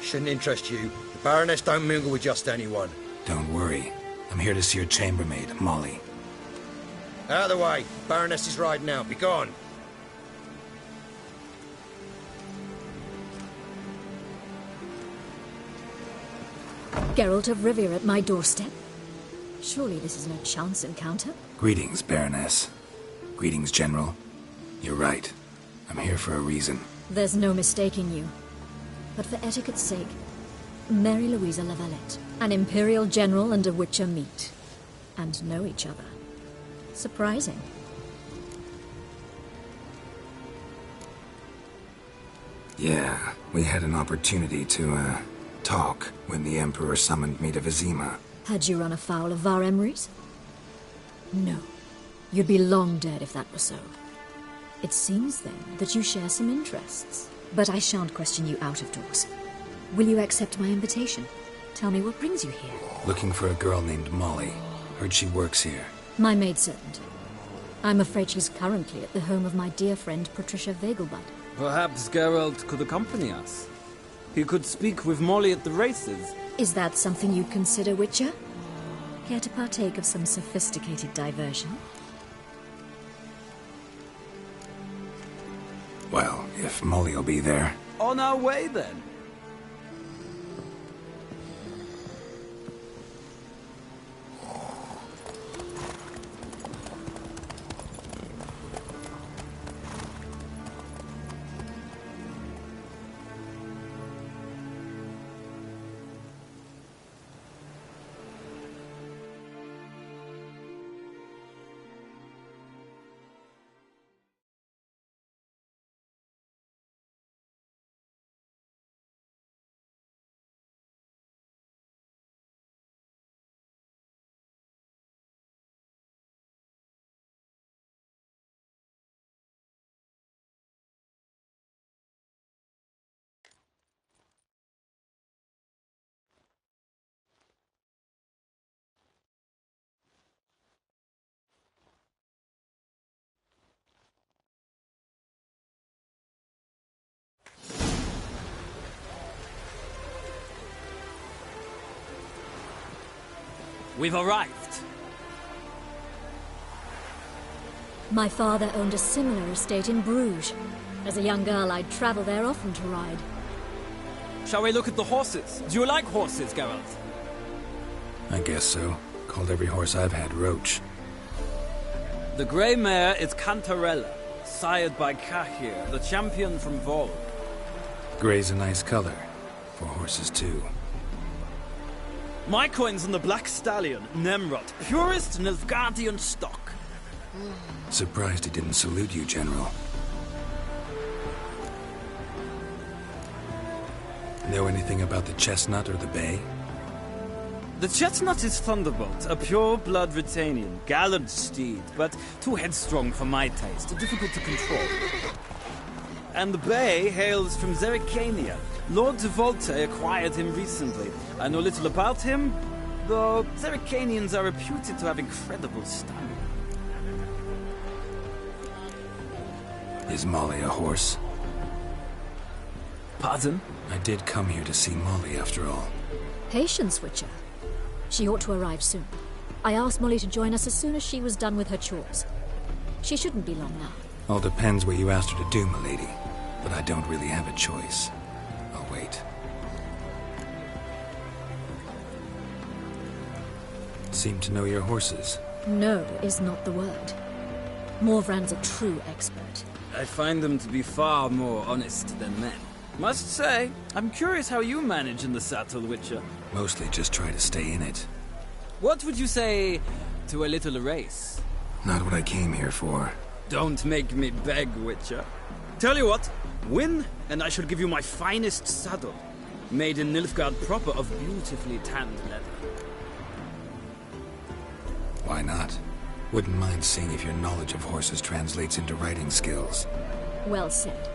Shouldn't interest you. The Baroness don't mingle with just anyone.
Don't worry. I'm here to see your chambermaid, Molly.
Out of the way. Baroness is riding out. Be gone.
Geralt of Rivia at my doorstep? Surely this is no chance encounter?
Greetings, Baroness. Greetings, General. You're right. I'm here for a reason.
There's no mistaking you. But for etiquette's sake, Mary Louisa Lavalette, an Imperial General and a Witcher meet. And know each other. Surprising.
Yeah, we had an opportunity to, talk when the Emperor summoned me to Vizima.
Had you run afoul of Var Emrys? No. You'd be long dead if that were so. It seems, then, that you share some interests. But I shan't question you out of doors. Will you accept my invitation? Tell me what brings you here.
Looking for a girl named Molly. Heard she works here.
My maidservant. I'm afraid she's currently at the home of my dear friend Patricia Vegelbud.
Perhaps Geralt could accompany us. He could speak with Molly at the races.
Is that something you'd consider, Witcher? Care to partake of some sophisticated diversion?
Well, if Molly'll be there.
On our way, then. We've arrived.
My father owned a similar estate in Bruges. As a young girl, I'd travel there often to ride.
Shall we look at the horses? Do you like horses, Geralt?
I guess so. Called every horse I've had Roach.
The grey mare is Cantarella, sired by Cahir, the champion from Vol.
Grey's a nice color. For horses, too.
My coin's on the black stallion, Nemrod, purest Nilfgaardian stock.
Surprised he didn't salute you, General. Know anything about the chestnut or the bay?
The chestnut is Thunderbolt, a pure-blood Britannian, gallant steed, but too headstrong for my taste, difficult to control. And the bay hails from Zerrikania. Lord de Volte acquired him recently. I know little about him, though Zerrikanians are reputed to have incredible stamina.
Is Molly a horse?
Pardon?
I did come here to see Molly, after all.
Patience, Witcher. She ought to arrive soon. I asked Molly to join us as soon as she was done with her chores. She shouldn't be long now.
All depends what you asked her to do, milady. But I don't really have a choice. I'll wait. Seem to know your horses.
No is not the word. Morvran's a true expert.
I find them to be far more honest than men. Must say, I'm curious how you manage in the saddle, Witcher.
Mostly just try to stay in it.
What would you say to a little race?
Not what I came here for.
Don't make me beg, Witcher. Tell you what, win, and I shall give you my finest saddle. Made in Nilfgaard proper of beautifully tanned leather.
Why not? Wouldn't mind seeing if your knowledge of horses translates into riding skills.
Well said.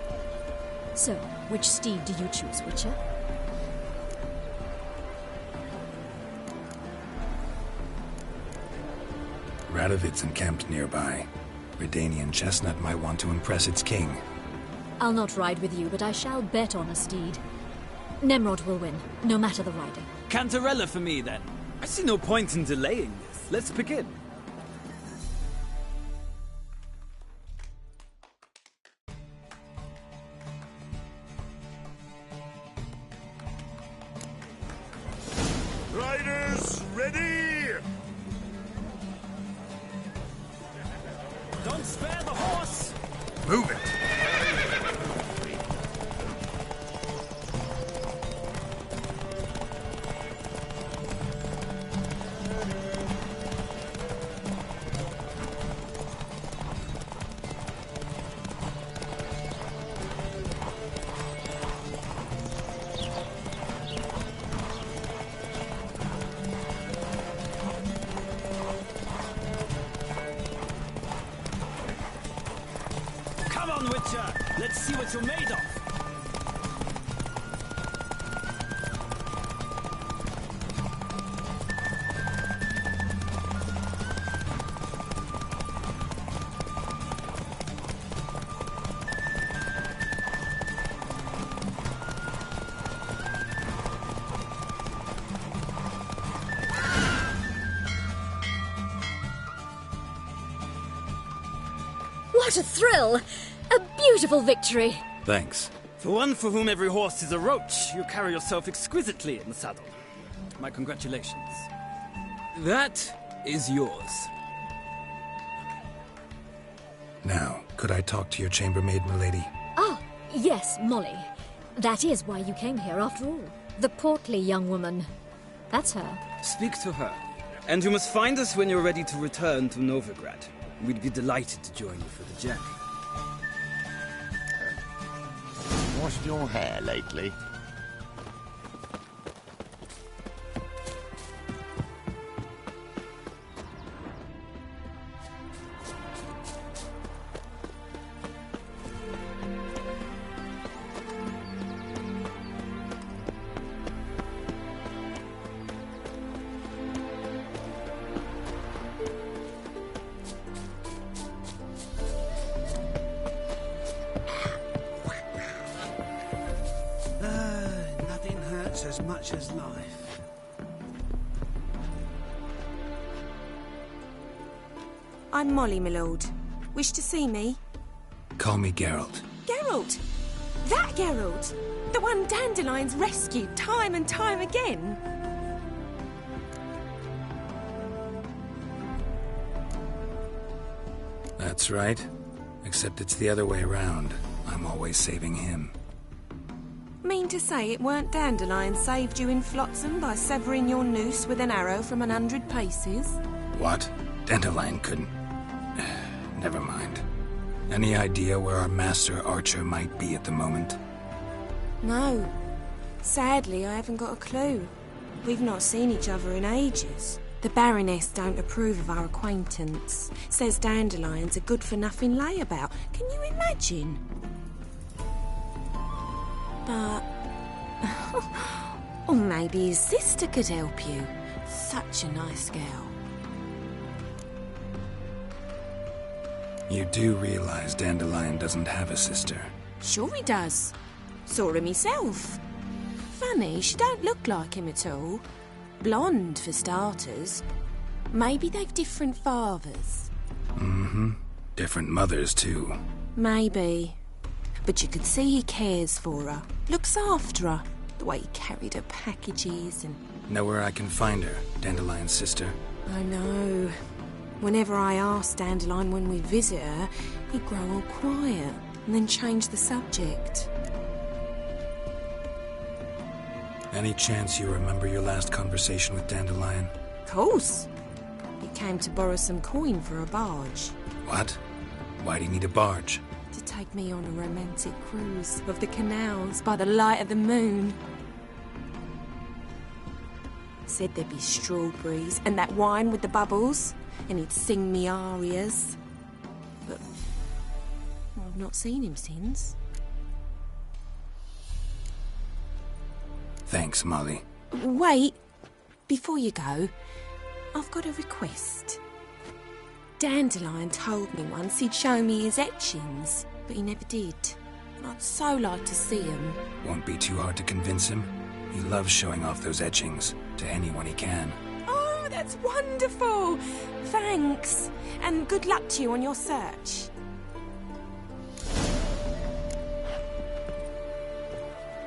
So, which steed do you choose, Witcher?
Radovid's encamped nearby. Redanian chestnut might want to impress its king.
I'll not ride with you, but I shall bet on a steed. Nemrod will win, no matter the rider.
Cantarella for me, then. I see no point in delaying this. Let's begin.
Riders, ready?
Don't spare the horse!
Move it!
Come on, Witcher! Let's see what you're made of!
What a thrill! A beautiful victory!
Thanks.
For one for whom every horse is a roach, you carry yourself exquisitely in the saddle. My congratulations.
That is yours.
Now, could I talk to your chambermaid, milady?
Ah, yes, Molly. That is why you came here after all. The portly young woman. That's her.
Speak to her. And you must find us when you're ready to return to Novigrad. We'd be delighted to join you for the journey.
Washed your hair lately?
Nothing hurts as much as life.
I'm Molly, my lord. Wish to see me?
Call me Geralt.
Geralt! That Geralt! The one Dandelion's rescued time and time again!
That's right. Except it's the other way around. I'm always saving him.
Mean to say it weren't Dandelion saved you in Flotsam by severing your noose with an arrow from 100 paces?
What? Dandelion couldn't... Never mind. Any idea where our master archer might be at the moment?
No. Sadly, I haven't got a clue. We've not seen each other in ages. The Baroness don't approve of our acquaintance. Says Dandelion's a good-for-nothing layabout. Can you imagine? But... or maybe his sister could help you. Such a nice girl.
You do realize Dandelion doesn't have a sister.
Sure he does. Saw him myself. Funny, she don't look like him at all. Blonde, for starters. Maybe they've different fathers.
Mm-hmm. Different mothers, too.
Maybe. But you could see he cares for her. Looks after her. The way he carried her packages and...
Know where I can find her, Dandelion's sister?
I know. Whenever I ask Dandelion when we visit her, he'd grow all quiet and then change the subject.
Any chance you remember your last conversation with Dandelion?
Course. He came to borrow some coin for a barge.
What? Why do you need a barge?
To take me on a romantic cruise of the canals by the light of the moon. Said there'd be strawberries and that wine with the bubbles, and he'd sing me arias. But I've not seen him since.
Thanks, Molly.
Wait, before you go, I've got a request. Dandelion told me once he'd show me his etchings, but he never did. but I'd so like to see him.
Won't be too hard to convince him. He loves showing off those etchings to anyone he can.
Oh, that's wonderful! Thanks, and good luck to you on your search.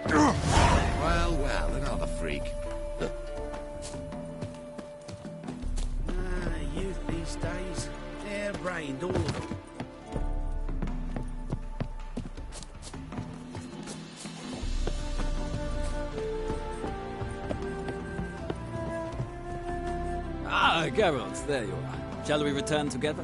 Well, well, another freak.
Youth these days, hair-brained, all of them.
Ah, Geralt, there you are. Shall we return together?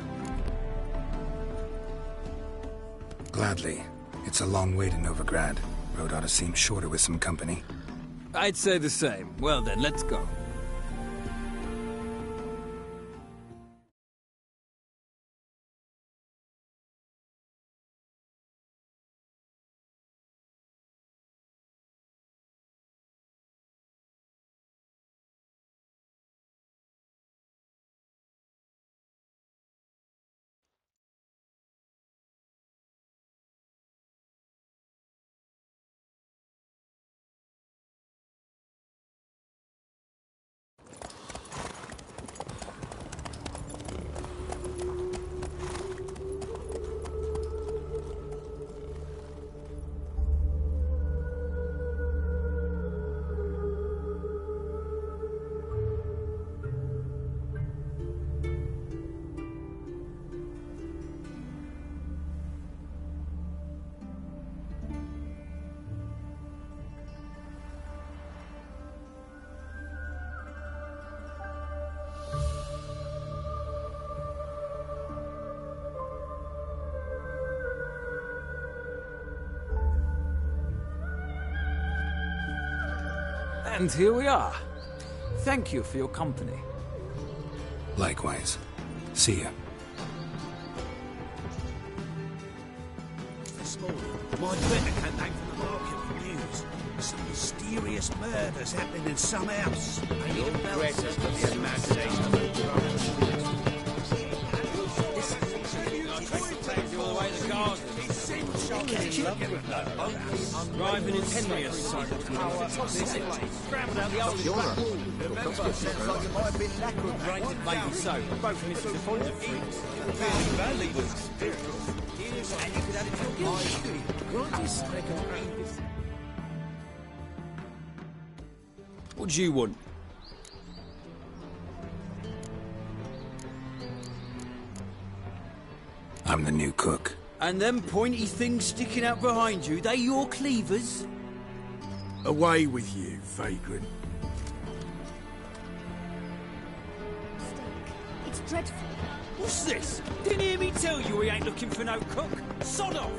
Gladly. It's a long way to Novigrad. Road ought to seem shorter with some company.
I'd say the same. Well then, let's go. And here we are. Thank you for your company.
Likewise. See ya.
This morning, my Twitter came back from the market with news. Some mysterious murders happening in some house. Your Greta's got the imagination of a
Driving in Henrius. Scrambled out the old Remember, sounds like it might have been lacquered, right? Maybe so. Both Mrs. Fonda freaks. Really badly was. And you could add it to your guilt.
What do you want?
I'm the new cook.
And them pointy things sticking out behind you, they your cleavers?
Away with you, vagrant.
It's dreadful.
What's this? Didn't hear me tell you we ain't looking for no cook? Sod off!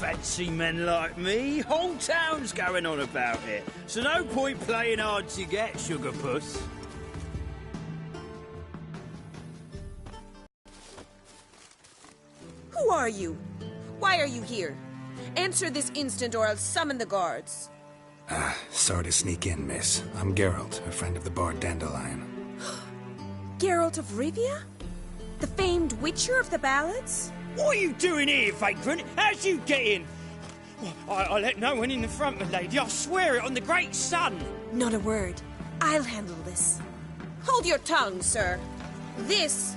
Fancy men like me, whole town's going on about it. So no point playing hard to get, sugar puss.
Who are you? Why are you here? Answer this instant or I'll summon the guards.
Sorry to sneak in, miss. I'm Geralt, a friend of the bard Dandelion.
Geralt of Rivia? The famed witcher of the ballads?
What are you doing here, vagrant? How'd you get in? I let no one in the front, my lady. I swear it on the great sun.
Not a word. I'll handle this. Hold your tongue, sir. This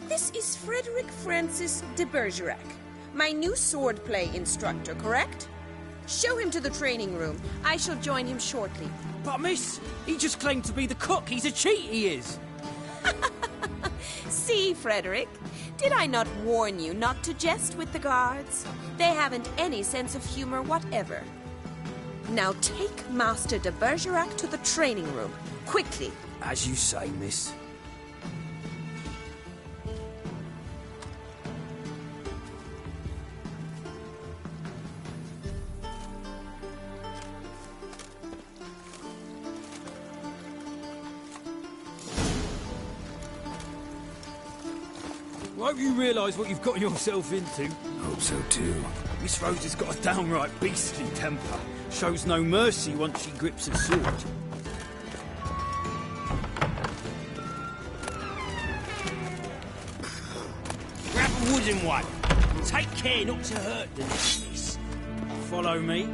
is Frederick Francis de Bergerac, my new swordplay instructor, correct? Show him to the training room. I shall join him shortly.
But, miss, he just claimed to be the cook. He's a cheat, he is.
See, Frederick, did I not warn you not to jest with the guards? They haven't any sense of humor whatever. Now take Master de Bergerac to the training room, quickly.
As you say, miss.
hope you realise what you've got yourself into.
Hope so too.
Miss Rose has got a downright beastly temper. Shows no mercy once she grips a sword. Grab a wooden one. Take care not to hurt the necklace. Follow me.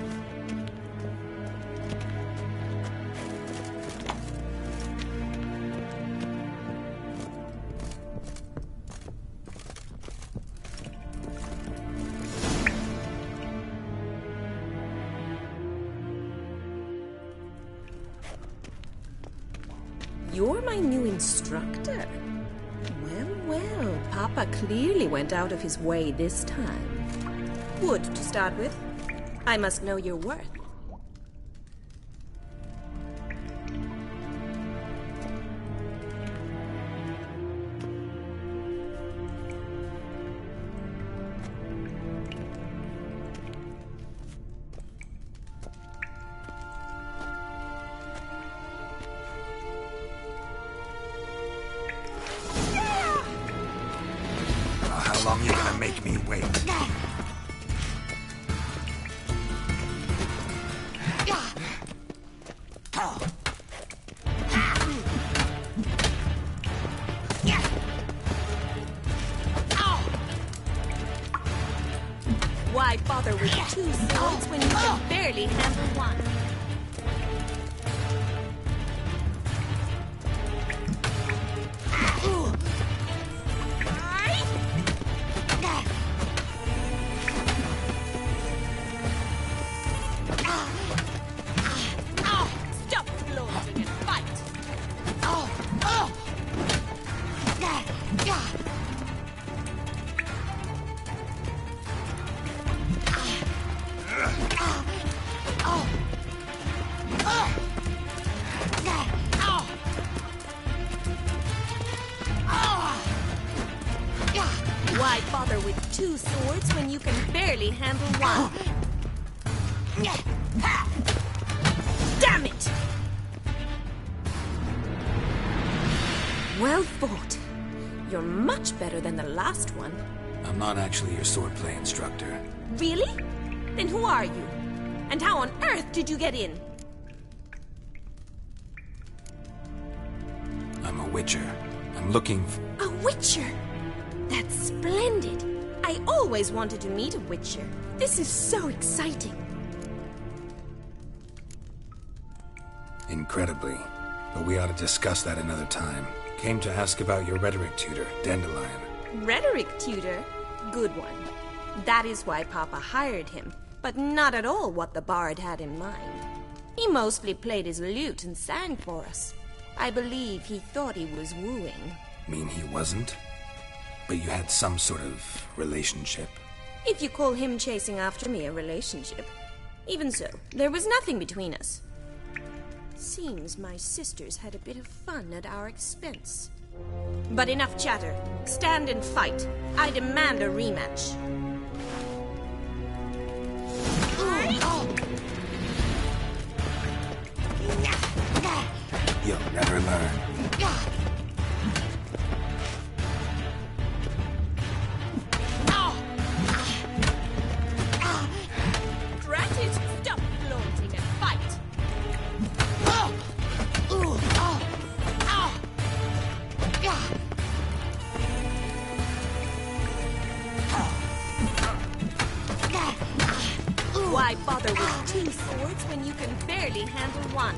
You're my new instructor. Well, Papa clearly went out of his way this time. Wood, to start with. I must know your worth.
How long are you gonna make me wait?
Why bother with two swords when you can barely handle one? Stop gloating and fight! Why bother with two swords when you can barely handle one? Damn it! Well fought. You're much better than the last one.
I'm not actually your swordplay instructor.
Really? Then who are you? And how on earth did you get in?
I'm a witcher. I'm looking for...
A witcher? That's splendid. I always wanted to meet a witcher. This is so exciting.
Incredibly. But we ought to discuss that another time. Came to ask about your rhetoric tutor, Dandelion.
Rhetoric tutor? Good one. That is why Papa hired him, but not at all what the bard had in mind. He mostly played his lute and sang for us. I believe he thought he was wooing.
Mean he wasn't? But you had some sort of relationship?
If you call him chasing after me a relationship. Even so, there was nothing between us. Seems my sisters had a bit of fun at our expense. But enough chatter. Stand and fight. I demand a rematch.
You'll never learn.
Drat it! Stop gloating and fight! Why bother with two swords when you can barely handle one?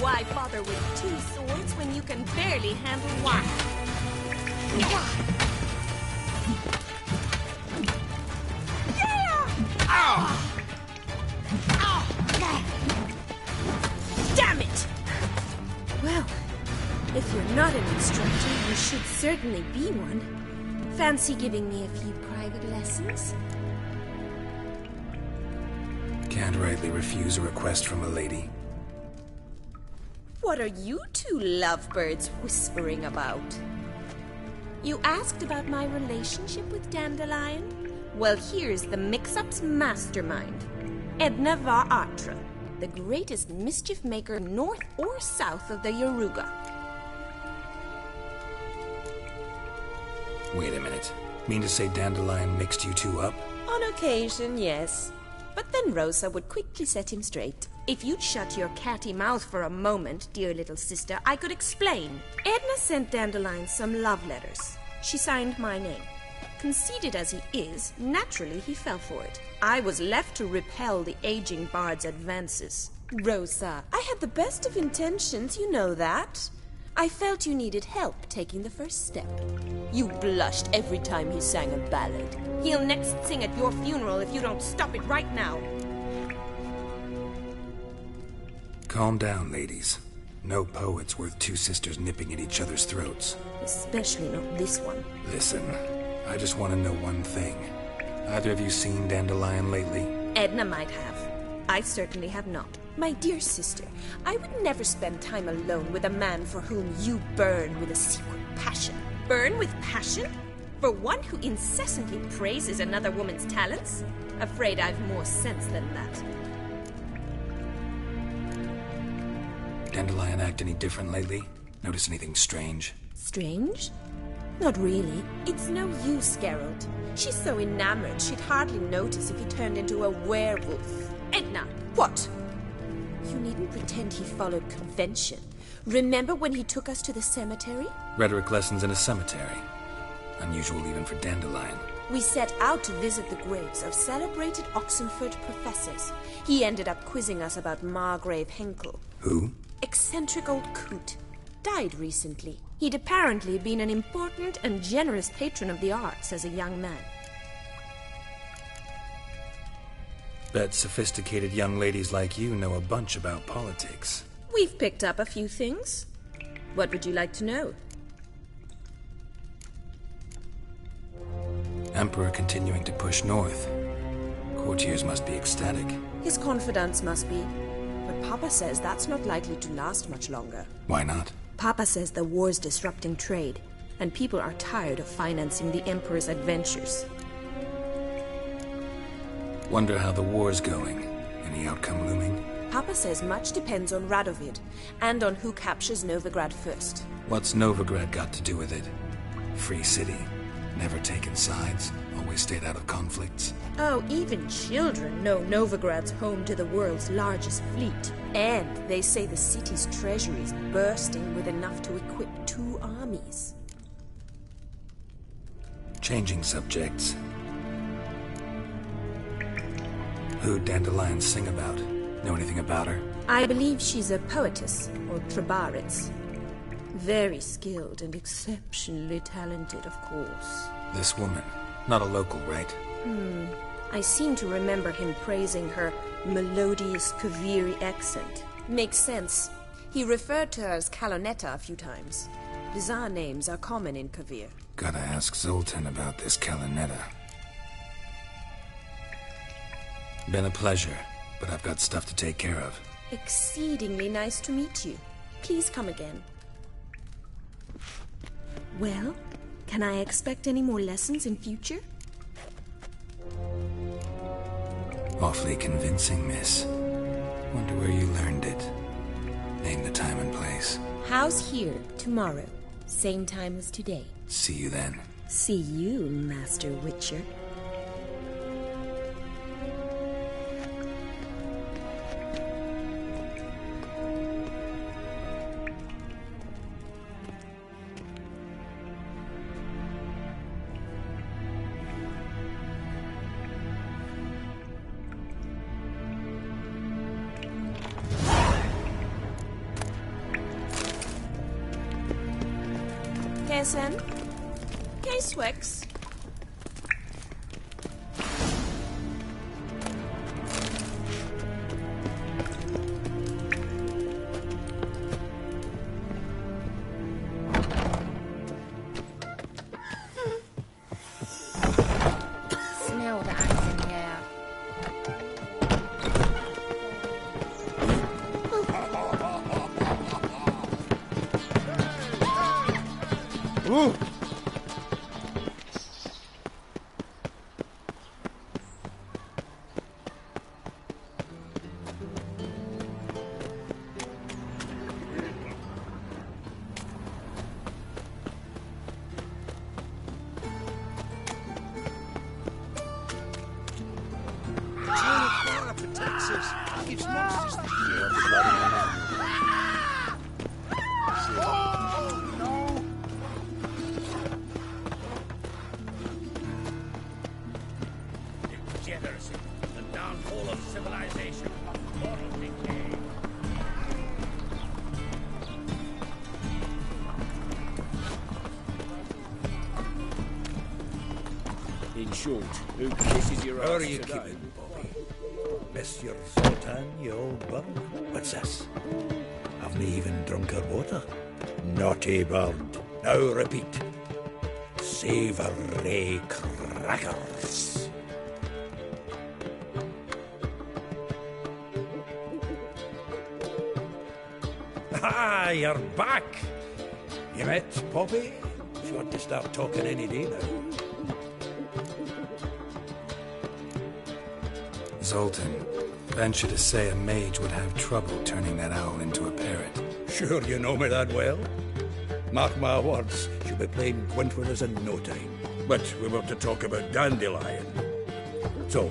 Why bother with two swords when you can barely handle one? If you're not an instructor, you should certainly be one. Fancy giving me a few private lessons?
Can't rightly refuse a request from a lady.
What are you two lovebirds whispering about? You asked about my relationship with Dandelion? Well, here's the mix-up's mastermind. Edna var Atra, the greatest mischief maker north or south of the Yaruga.
Wait a minute. Mean to say Dandelion mixed you two up?
On occasion, yes. But then Rosa would quickly set him straight. If you'd shut your catty mouth for a moment, dear little sister, I could explain. Edna sent Dandelion some love letters. She signed my name. Conceited as he is, naturally he fell for it. I was left to repel the aging bard's advances. Rosa, I had the best of intentions, you know that. I felt you needed help taking the first step. You blushed every time he sang a ballad. He'll next sing at your funeral if you don't stop it right now.
Calm down, ladies. No poet's worth two sisters nipping at each other's throats.
Especially not this one.
Listen, I just want to know one thing. Either of you seen Dandelion lately?
Edna might have. I certainly have not. My dear sister, I would never spend time alone with a man for whom you burn with a secret passion. Burn with passion? For one who incessantly praises another woman's talents? Afraid I've more sense than that.
Dandelion act any different lately? Notice anything strange?
Strange? Not really. It's no use, Geralt. She's so enamored she'd hardly notice if he turned into a werewolf. Edna, what? You needn't pretend he followed convention. Remember when he took us to the cemetery?
Rhetoric lessons in a cemetery. Unusual even for Dandelion.
We set out to visit the graves of celebrated Oxenford professors. He ended up quizzing us about Margrave Henkel.
Who?
Eccentric old coot. Died recently. He'd apparently been an important and generous patron of the arts as a young man.
Bet sophisticated young ladies like you know a bunch about politics.
We've picked up a few things. What would you like to know?
Emperor continuing to push north. Courtiers must be ecstatic.
His confidants must be. But Papa says that's not likely to last much longer.
Why not?
Papa says the war's disrupting trade, and people are tired of financing the Emperor's adventures.
Wonder how the war's going. Any outcome looming?
Papa says much depends on Radovid, and on who captures Novigrad first.
What's Novigrad got to do with it? Free city. Never taken sides. Always stayed out of conflicts.
Oh, even children know Novigrad's home to the world's largest fleet. And they say the city's treasury's bursting with enough to equip 2 armies.
Changing subjects. Who'd Dandelion sing about? Know anything about her?
I believe she's a poetess, or Trebaritz. Very skilled and exceptionally talented, of course.
This woman. Not a local, right?
I seem to remember him praising her melodious Kaviri accent. Makes sense. He referred to her as Kalonetta a few times. Bizarre names are common in Kavir.
Gotta ask Zoltan about this Kalonetta. Been a pleasure, but I've got stuff to take care of.
Exceedingly nice to meet you. Please come again. Well, can I expect any more lessons in future?
Awfully convincing, miss. Wonder where you learned it. Name the time and place.
House here, tomorrow. Same time as today.
See you then.
See you, Master Witcher. Psn? K-Swex?
Whoa!
Degeneracy, the downfall of civilization, moral decay.
In short, who kisses your ass
How are you
today?
keeping, Bobby? Miss your Sultan, you old bird? What's this? Haven't even drunk her water? Naughty bird. Now repeat. Savoury crackers. Ah, you're back. You met Poppy? She ought to start talking any day now.
Zoltan, venture to say a mage would have trouble turning that owl into a parrot.
Sure you know me that well? Mark my words, she'll be playing quint with us in no time. But we were to talk about Dandelion. So,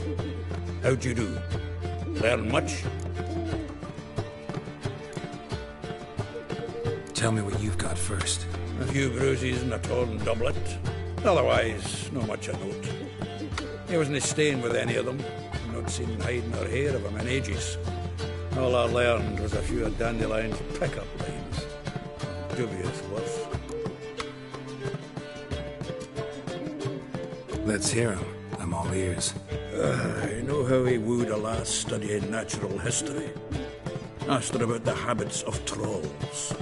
how'd you do? Learn much?
Tell me what you've got first.
A few bruises and a torn doublet. Otherwise, not much of note. He wasn't staying with any of them. Not seen hiding or hair of him in ages. All I learned was a few of Dandelion's pick-up lines. Dubious worth.
Let's hear him. I'm all ears.
You know how he wooed a lass studying natural history? Asked her about the habits of trolls.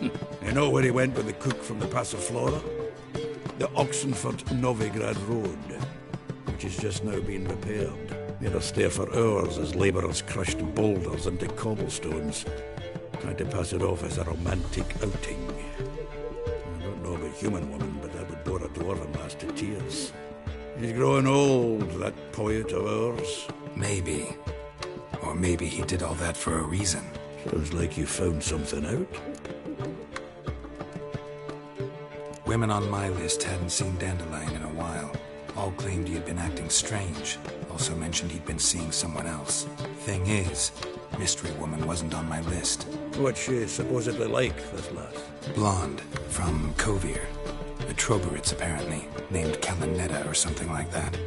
You know where he went with the cook from the Passiflora? The Oxenford-Novigrad Road, which is just now being repaired. Made her stare for hours as labourers crushed boulders into cobblestones, trying to pass it off as a romantic outing. I don't know about human woman, but that would bore a dwarven lass to tears. He's growing old, that poet of ours.
Maybe. Or maybe he did all that for a reason.
Sounds like you found something out.
Women on my list hadn't seen Dandelion in a while. All claimed he had been acting strange. Also mentioned he'd been seeing someone else. Thing is, Mystery Woman wasn't on my list.
What's she supposedly like, this lass?
Blonde, from Kovir. A Troberitz, apparently, named Kalinetta or something like that.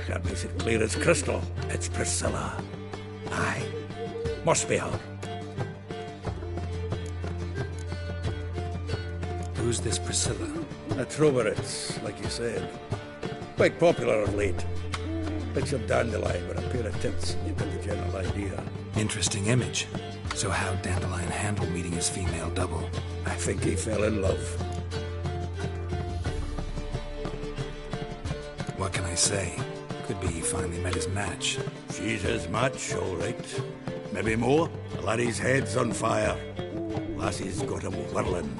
That makes it clear as crystal. It's Priscilla. Aye. Must be her.
Who's this Priscilla?
A Troberitz, like you said. Quite popular of late. Picture Dandelion with a pair of tits. You get the general idea.
Interesting image. So how'd Dandelion handle meeting his female double?
I think he fell in love.
What can I say? Could be he finally met his match.
She's his match, all right. Maybe more. The laddie's head's on fire. Lassie's got him whirling.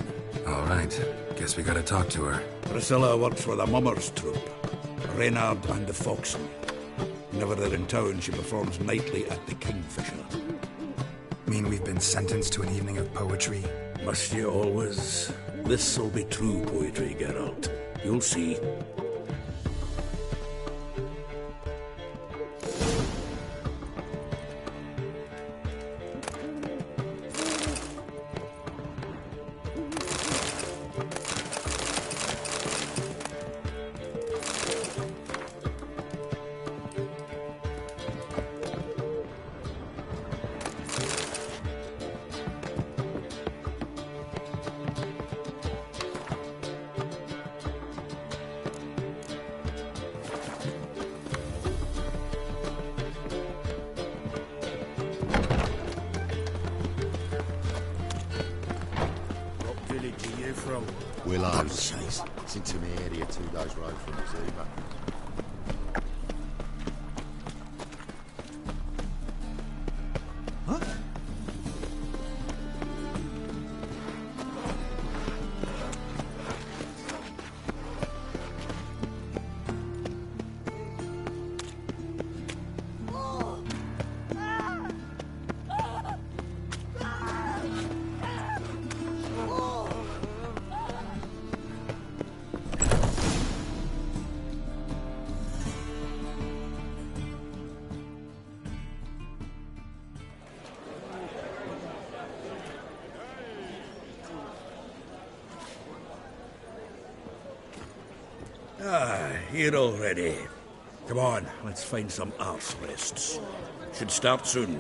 All right. Guess we gotta talk to her.
Priscilla works for the Mummers troupe. Reynard and the Foxen. Whenever they're in town, she performs nightly at the Kingfisher.
Mean we've been sentenced to an evening of poetry?
Must you always? This'll be true poetry, Geralt. You'll see.
Willows. It's into my area 2 days road from Zima.
Huh?
Ah, here already. Come on, let's find some arse rests. Should start soon.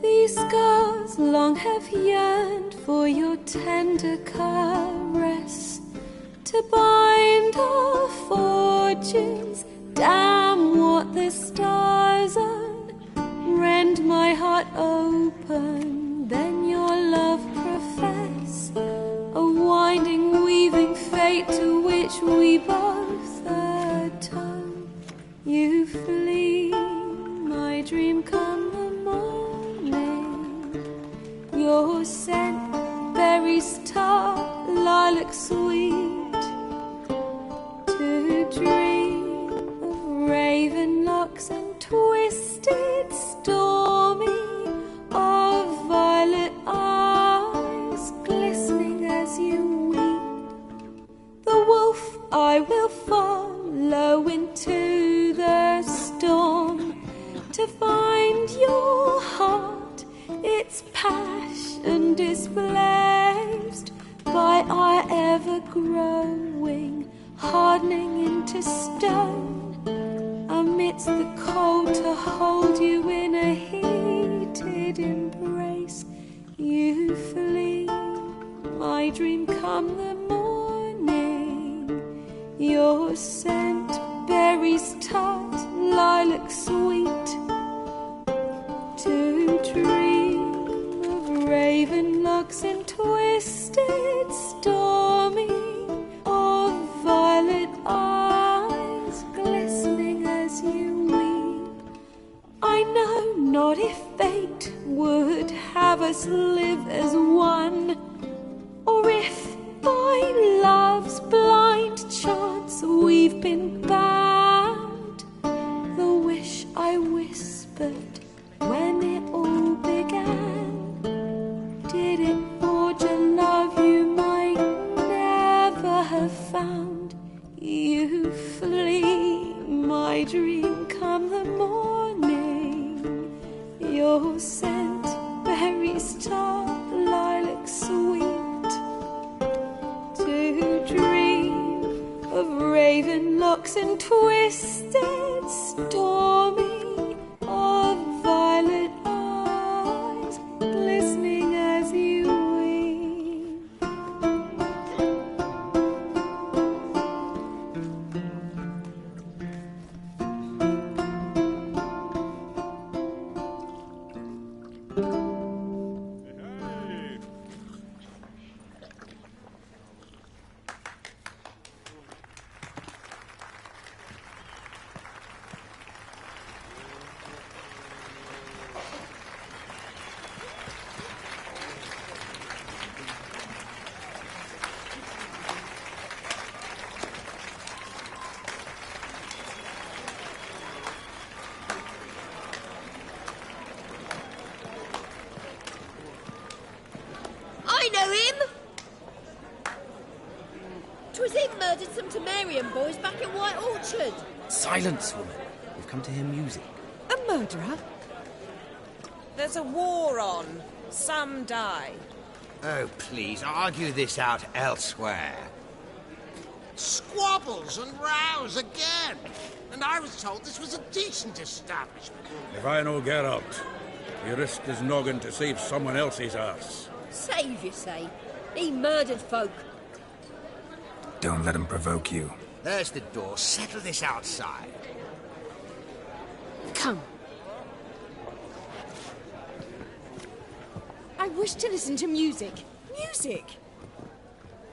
These scars long have yearned for your tender caress, to bind our fortunes. Damn what the stars are. Rend my heart open, then your love profess, a winding, weaving fate to which we both atone. You flee, my dream come the morning. Your scent, berries tart, lilac sweet, to dream of raven locks and twisted stormy, of violet eyes glistening as you weep. The wolf I will follow into the storm, to find your heart, its passion displaced by our ever-growing, hardening into stone, amidst the cold to hold you in a heated embrace. You flee, my dream come the morning, your scent, berries tart, lilac sweet, to dream of raven locks and twisted stormy, of violet eyes glistening as you weep. I know not if fate would have us live as one, or if by love's blind chance we've been bound. The wish I whispered when it all began, did it forge a love you might never have found? You flee, my dream come the morning, your scent, berries tart, lilac sweet, to dream of raven locks and twisted stormy, of violet eyes glistening as you weep.
I know him! 'Twas him murdered some Temerian boys back at White Orchard.
Silence, woman. We've come to hear music.
A murderer? There's a war on. Some die.
Oh, please, argue this out elsewhere.
Squabbles and rows again. And I was told this was a decent establishment.
If I know Geralt, he risked his noggin to save someone else's arse.
Save, you say? He murdered folk.
Don't let him provoke you.
There's the door. Settle this outside.
Come. I wish to listen to music. Music!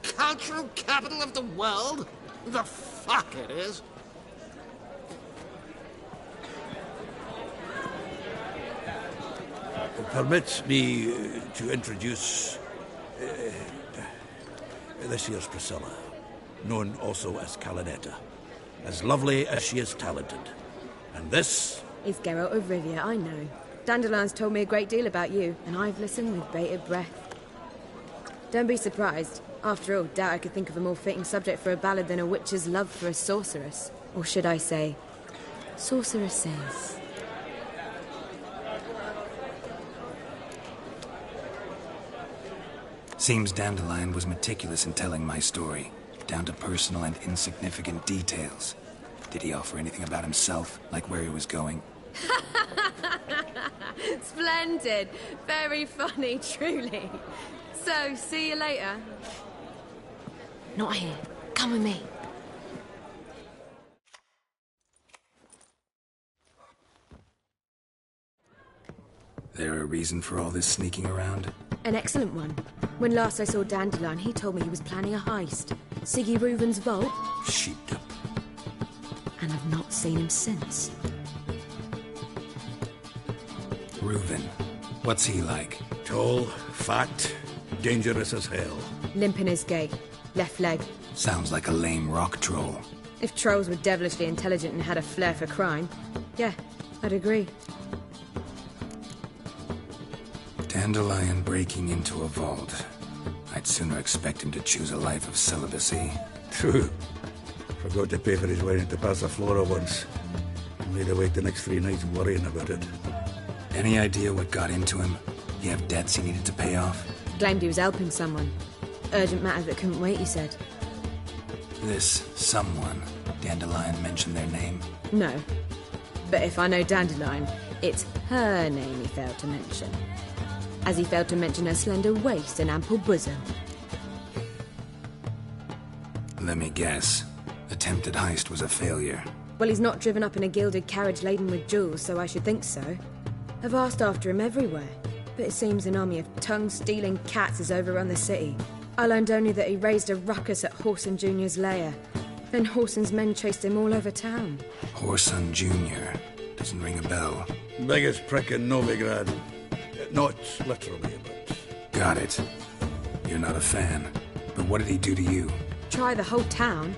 Cultural capital of the world? The fuck it is.
Permit me to introduce this here's Priscilla, known also as Calinetta, as lovely as she is talented. And this
is Geralt of Rivia, I know. Dandelion's told me a great deal about you, and I've listened with bated breath. Don't be surprised. After all, doubt I could think of a more fitting subject for a ballad than a witch's love for a sorceress. Or should I say, sorceresses.
Seems Dandelion was meticulous in telling my story, down to personal and insignificant details. Did he offer anything about himself, like where he was going?
Splendid. Very funny, truly. So, see you later.
Not here. Come with me.
There a reason for all this sneaking around?
An excellent one. When last I saw Dandelion, he told me he was planning a heist. Siggy Reuven's vault.
Sheeped up.
And I've not seen him since.
Reuven. What's he like?
Tall, fat, dangerous as hell.
Limp in his gait. Left leg.
Sounds like a lame rock troll.
If trolls were devilishly intelligent and had a flair for crime, yeah, I'd agree.
Dandelion breaking into a vault. I'd sooner expect him to choose a life of celibacy.
True. Forgot to pay for his wedding to Passaflora once. Made her wait the next 3 nights worrying about it.
Any idea what got into him? He have debts he needed to pay off?
Claimed he was helping someone. Urgent matter that couldn't wait, he said.
This someone, Dandelion mentioned their name?
No. But if I know Dandelion, it's her name he failed to mention. As he failed to mention her slender waist and ample bosom.
Let me guess. Attempted heist was a failure.
Well, he's not driven up in a gilded carriage laden with jewels, so I should think so. I've asked after him everywhere, but it seems an army of tongue-stealing cats has overrun the city. I learned only that he raised a ruckus at Whoreson Jr.'s lair. Then Whoreson's men chased him all over town.
Whoreson Jr. Doesn't ring a bell.
Biggest prick in Novigrad. Not literally, but...
Got it. You're not a fan. But what did he do to you?
Try the whole town.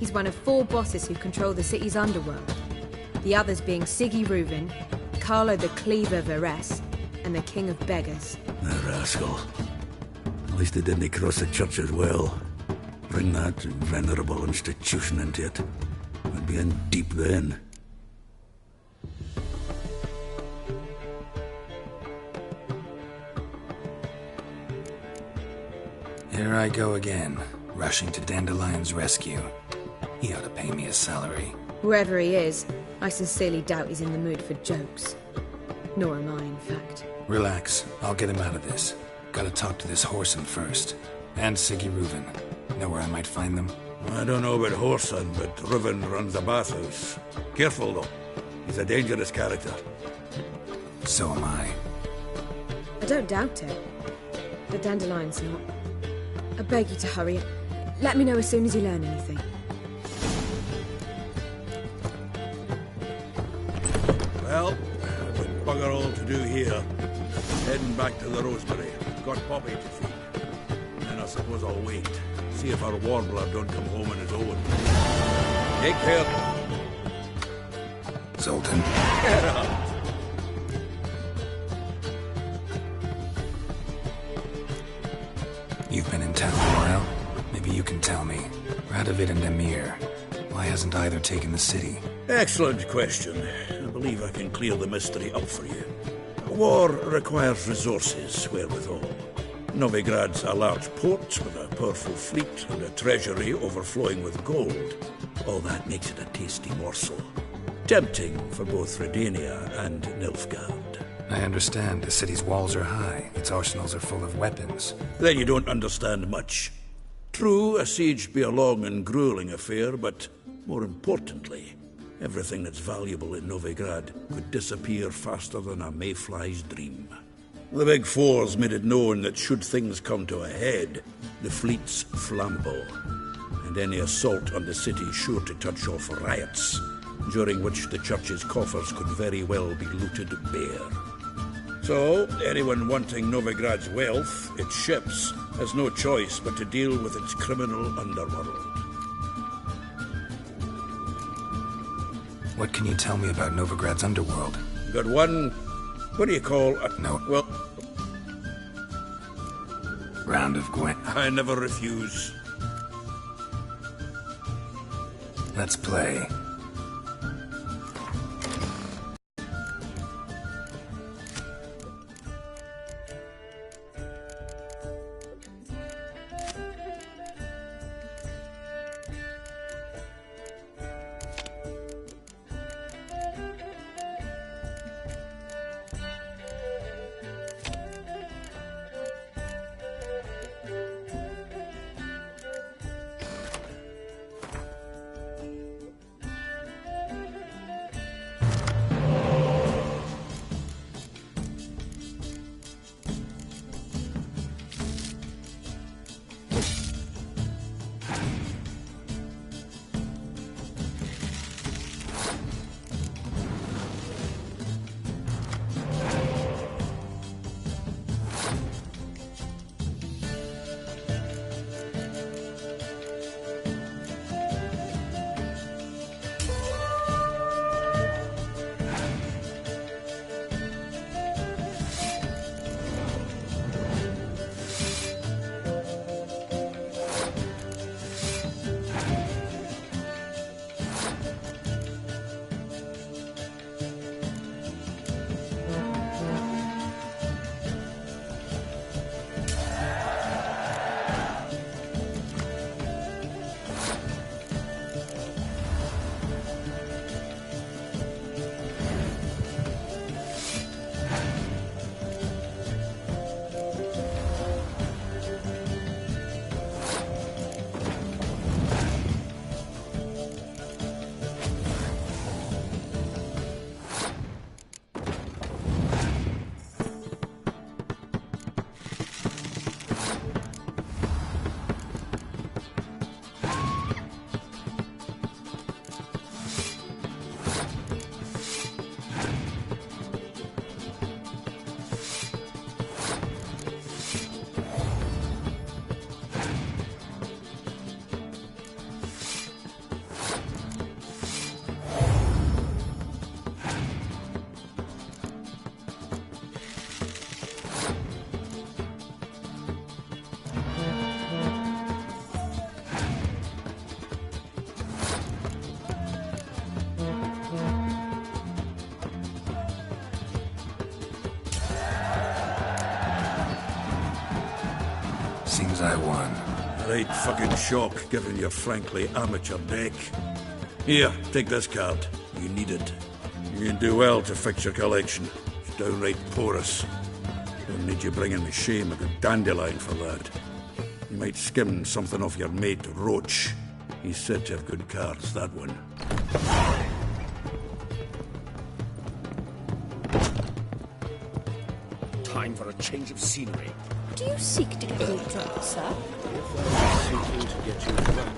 He's one of 4 bosses who control the city's underworld. The others being Siggy Reuven, Carlo the Cleaver Varese, and the King of Beggars.
The rascal. At least he didn't cross the church as well. Bring that venerable institution into it. We'd be in deep then.
Here I go again, rushing to Dandelion's rescue. He ought to pay me a salary.
Whoever he is, I sincerely doubt he's in the mood for jokes. Nor am I, in fact.
Relax, I'll get him out of this. Gotta talk to this Whoreson first. And Siggy Reuven. Know where I might find them?
I don't know about Whoreson, but Reuven runs a bathhouse. Careful, though. He's a dangerous character.
So am I.
I don't doubt it. But Dandelion's not. I beg you to hurry. Let me know as soon as you learn anything.
Well, with bugger all to do here. Heading back to the Rosemary. Got Poppy to feed. Then I suppose I'll wait. See if our warbler don't come home on his own. Take care.
Zoltan.
Get up.
You've been in town a while. Maybe you can tell me. Radovid and Emir. Why hasn't either taken the city?
Excellent question. I believe I can clear the mystery up for you. War requires resources wherewithal. Novigrad's a large port with a powerful fleet and a treasury overflowing with gold. All that makes it a tasty morsel. Tempting for both Redania and Nilfgaard.
I understand. The city's walls are high. Its arsenals are full of weapons.
Then you don't understand much. True, a siege be a long and grueling affair, but More importantly, everything that's valuable in Novigrad could disappear faster than a mayfly's dream. The Big Four's made it known that should things come to a head, the fleet's flammable, and any assault on the city sure to touch off riots, during which the church's coffers could very well be looted bare. So, anyone wanting Novigrad's wealth, its ships, has no choice but to deal with its criminal underworld.
What can you tell me about Novigrad's underworld?
Got one... what do you call a...
No.
Well...
Round of Gwent.
I never refuse.
Let's play. Seems I won.
Right fucking shock, given your frankly amateur deck. Here, take this card. You need it. You can do well to fix your collection. It's downright porous. Don't need you bringing me shame a good dandelion for that. You might skim something off your mate, Roach. He's said to have good cards, that one.
Time for a change of scenery.
Do you seek to get me drunk, sir?
Seeking to get you drunk.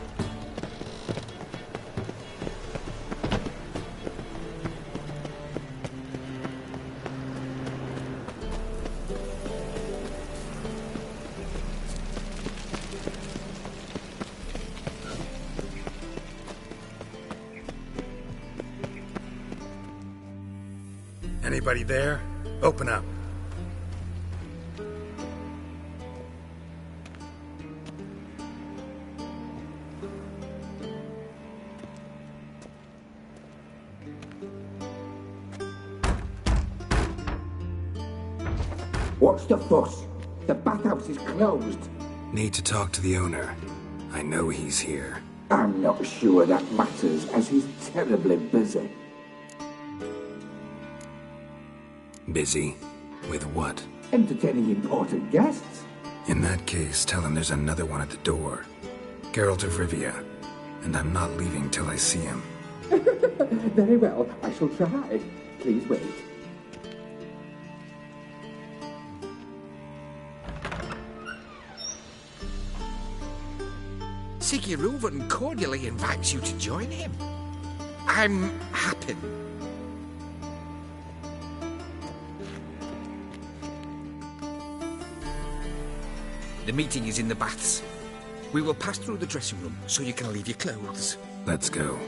Anybody there? Open up.
What's the fuss? The bathhouse is closed.
Need to talk to the owner. I know he's here.
I'm not sure that matters, as he's terribly busy.
Busy? With what?
Entertaining important guests.
In that case, tell him there's another one at the door. Geralt of Rivia. and I'm not leaving till I see him.
Very well, I shall try. Please wait.
Soloararum cordially invites you to join him. I'm happy. The meeting is in the baths. We will pass through the dressing room so you can leave your clothes.
Let's go.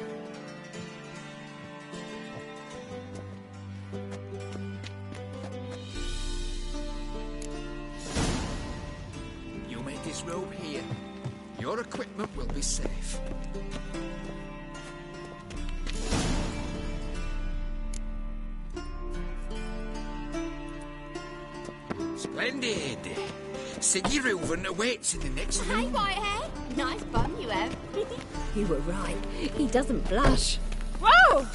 You may disrobe here. Your equipment will be safe. Splendid! Soloararum awaits in the next room.
Hey, Whitehead. Nice bum you have.
You were right. He doesn't blush.
Whoa!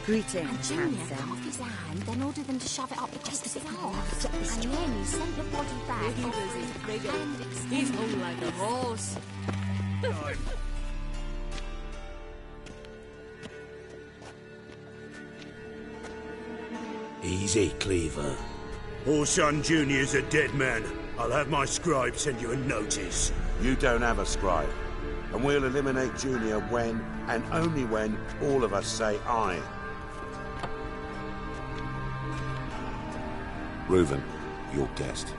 Greetings,
Junior
handsome.
cut off his hand, then ordered them to shove it up the crest of his arse. And then he sent the body back.
He was his rigger. He's hung like a horse.
Easy, Cleaver. Orson Jr.'s a dead man. I'll have my scribe send you a notice.
You don't have a scribe. And we'll eliminate Junior when, and only when, all of us say aye. Reuven, your guest.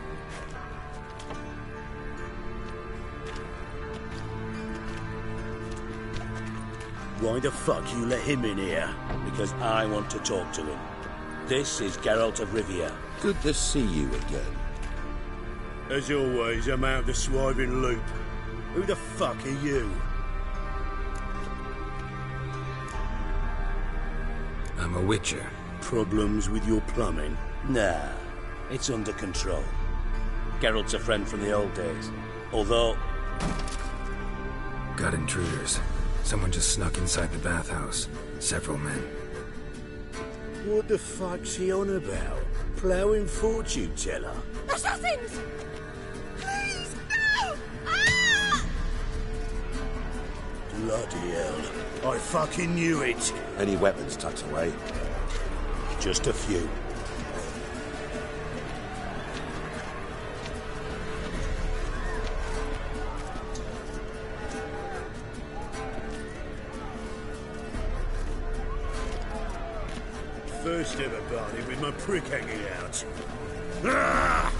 Why the fuck you let him in here?
Because I want to talk to him. This is Geralt of Rivia.
Good to see you again.
As always, I'm out the swiving loop. Who the fuck are you?
I'm a witcher.
Problems with your plumbing?
Nah, it's under control. Geralt's a friend from the old days. Although...
Got intruders. Someone just snuck inside the bathhouse. Several men.
What the fuck's he on about? Ploughing fortune teller?
Assassins! Please, no! Ah!
Bloody hell. I fucking knew it.
Any weapons tucked away?
Just a few. First ever party with my prick hanging out. Ah!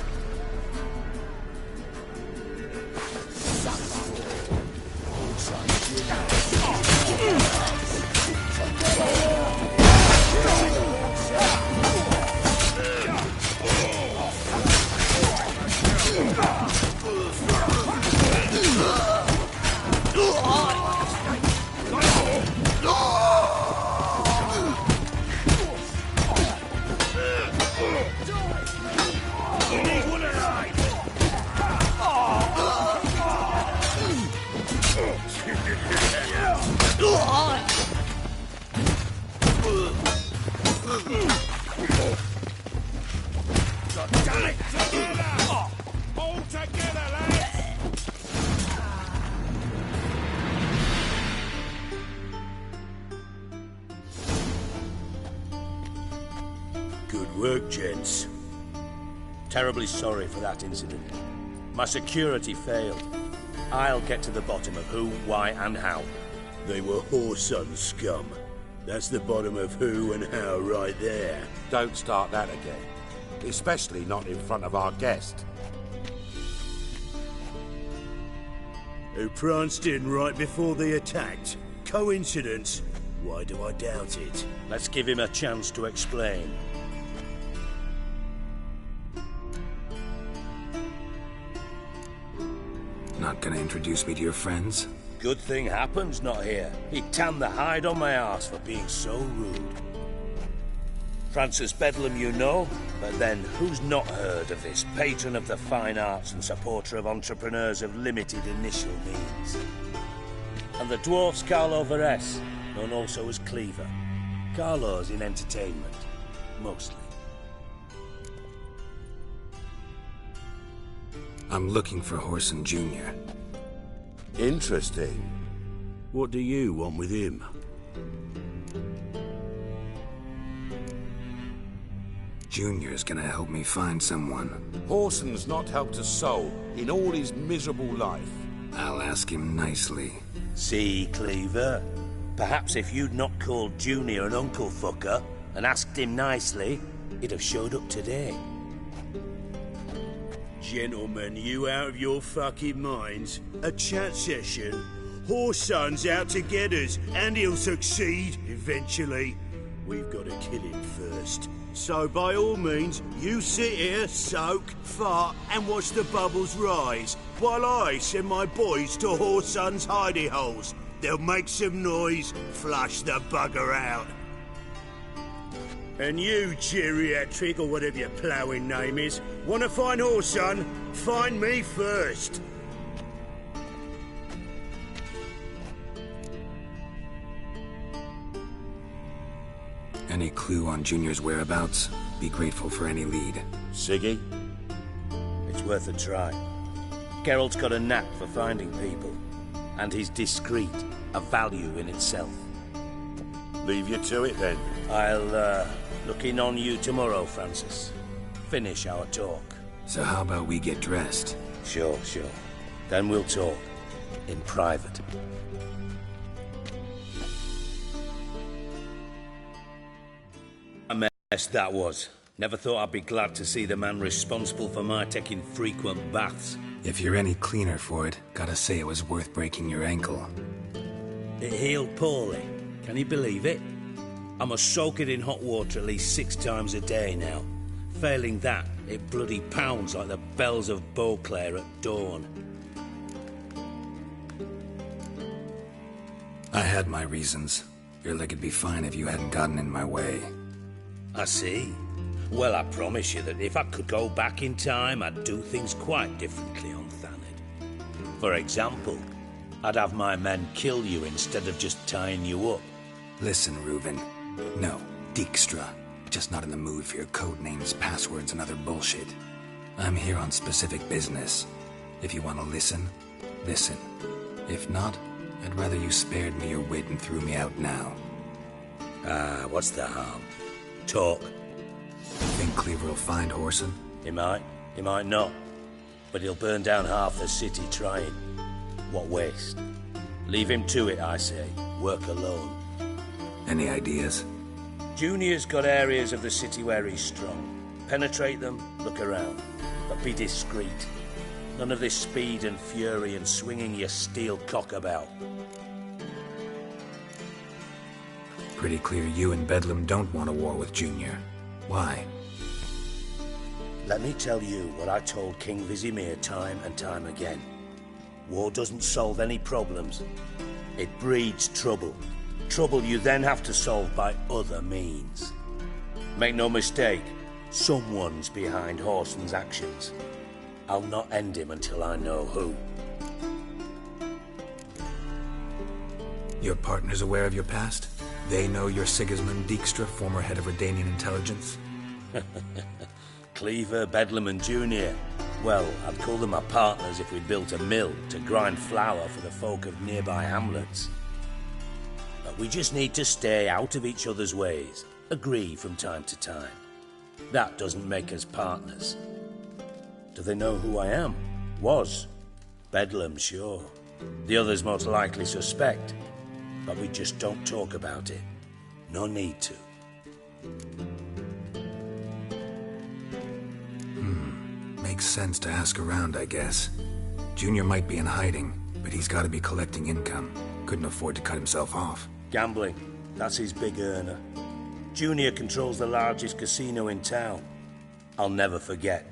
Good work, gents.
Terribly sorry for that incident. My security failed. I'll get to the bottom of who, why, and how.
They were whoreson scum. That's the bottom of who and how right there.
Don't start that again. Especially not in front of our guest.
Who pranced in right before they attacked. Coincidence? Why do I doubt it?
Let's give him a chance to explain.
Not gonna introduce me to your friends?
Good thing Happen's not here. He'd tan the hide on my arse for being so rude. Francis Bedlam you know, but then who's not heard of this patron of the fine arts and supporter of entrepreneurs of limited initial means? And the dwarf's Carlo Veres, known also as Cleaver. Carlo's in entertainment, mostly.
I'm looking for Whoreson Jr.
Interesting.
What do you want with him?
Junior's gonna help me find someone.
Horson's not helped a soul in all his miserable life.
I'll ask him nicely.
See, Cleaver? Perhaps if you'd not called Junior an uncle fucker and asked him nicely, he'd have showed up today.
Gentlemen, you out of your fucking minds? A chat session? Horson's out to get us, and he'll succeed eventually. We've got to kill him first. So by all means, you sit here, soak, fart, and watch the bubbles rise, while I send my boys to Horson's hidey holes. They'll make some noise, flush the bugger out. And you, geriatric, or whatever your ploughing name is, want to find Horson? Find me first.
Any clue on Junior's whereabouts? Be grateful for any lead.
Siggy? It's worth a try. Geralt's got a knack for finding people. And he's discreet, a value in itself.
Leave you to it, then.
I'll, look in on you tomorrow, Francis. Finish our talk.
So how about we get dressed?
Sure. Then we'll talk. In private. A mess that was. Never thought I'd be glad to see the man responsible for my taking frequent baths.
If you're any cleaner for it, gotta say it was worth breaking your ankle.
It healed poorly. Can you believe it? I must soak it in hot water at least 6 times a day now. Failing that, it bloody pounds like the bells of Beauclair at dawn.
I had my reasons. Your leg would be fine if you hadn't gotten in my way.
I see. Well, I promise you that if I could go back in time, I'd do things quite differently on Thanedd. For example, I'd have my men kill you instead of just tying you up.
Listen, Reuben. No, Dijkstra. Just not in the mood for your code names, passwords, and other bullshit. I'm here on specific business. If you want to listen, listen. If not, I'd rather you spared me your wit and threw me out now.
What's the harm? Talk.
Think Cleaver will find Horson?
He might not. But he'll burn down half the city trying. What waste. Leave him to it, I say. Work alone.
Any ideas?
Junior's got areas of the city where he's strong. Penetrate them, look around. But be discreet. None of this speed and fury and swinging your steel cock about.
Pretty clear you and Bedlam don't want a war with Junior. Why?
Let me tell you what I told King Vizimir time and time again. War doesn't solve any problems. It breeds trouble. Trouble you then have to solve by other means. Make no mistake, someone's behind Horson's actions. I'll not end him until I know who.
Your partner's aware of your past? They know you're Sigismund Dijkstra, former head of Redanian intelligence?
Cleaver, Bedlam and Junior. Well, I'd call them my partners if we built a mill to grind flour for the folk of nearby hamlets. But we just need to stay out of each other's ways, agree from time to time. That doesn't make us partners. Do they know who I am? Was. Bedlam, sure. The others most likely suspect. But we just don't talk about it. No need to.
Makes sense to ask around, I guess. Junior might be in hiding, but he's got to be collecting income. Couldn't afford to cut himself off.
Gambling. That's his big earner. Junior controls the largest casino in town. I'll never forget.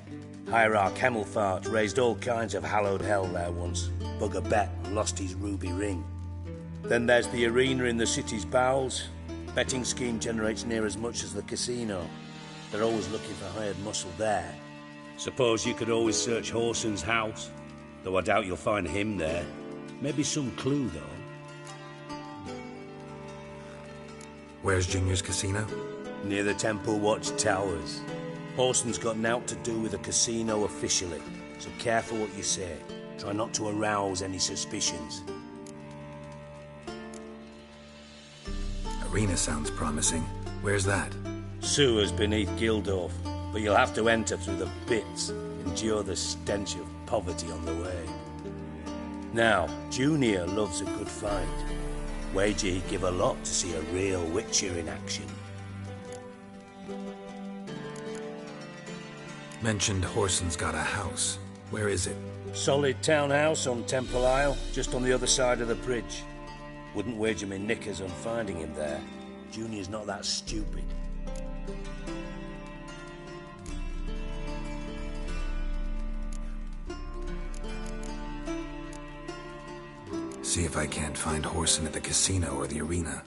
Hierarch Hemmelfart raised all kinds of hallowed hell there once. Bugger bet and lost his ruby ring. Then there's the arena in the city's bowels. Betting scheme generates near as much as the casino. They're always looking for hired muscle there. Suppose you could always search Horson's house. Though I doubt you'll find him there. Maybe some clue, though.
Where's Junior's casino?
Near the Temple Watch Towers. Horson's got naught to do with the casino officially, so careful what you say. Try not to arouse any suspicions.
Arena sounds promising. Where's that?
Sewers beneath Gildorf, but you'll have to enter through the pits, endure the stench of poverty on the way. Now, Junior loves a good fight. Wager he'd give a lot to see a real Witcher in action.
Mentioned Horson's got a house. Where is it?
Solid townhouse on Temple Isle, just on the other side of the bridge. Wouldn't wager me knickers on finding him there. Junior's not that stupid.
See if I can't find Horson at the casino or the arena.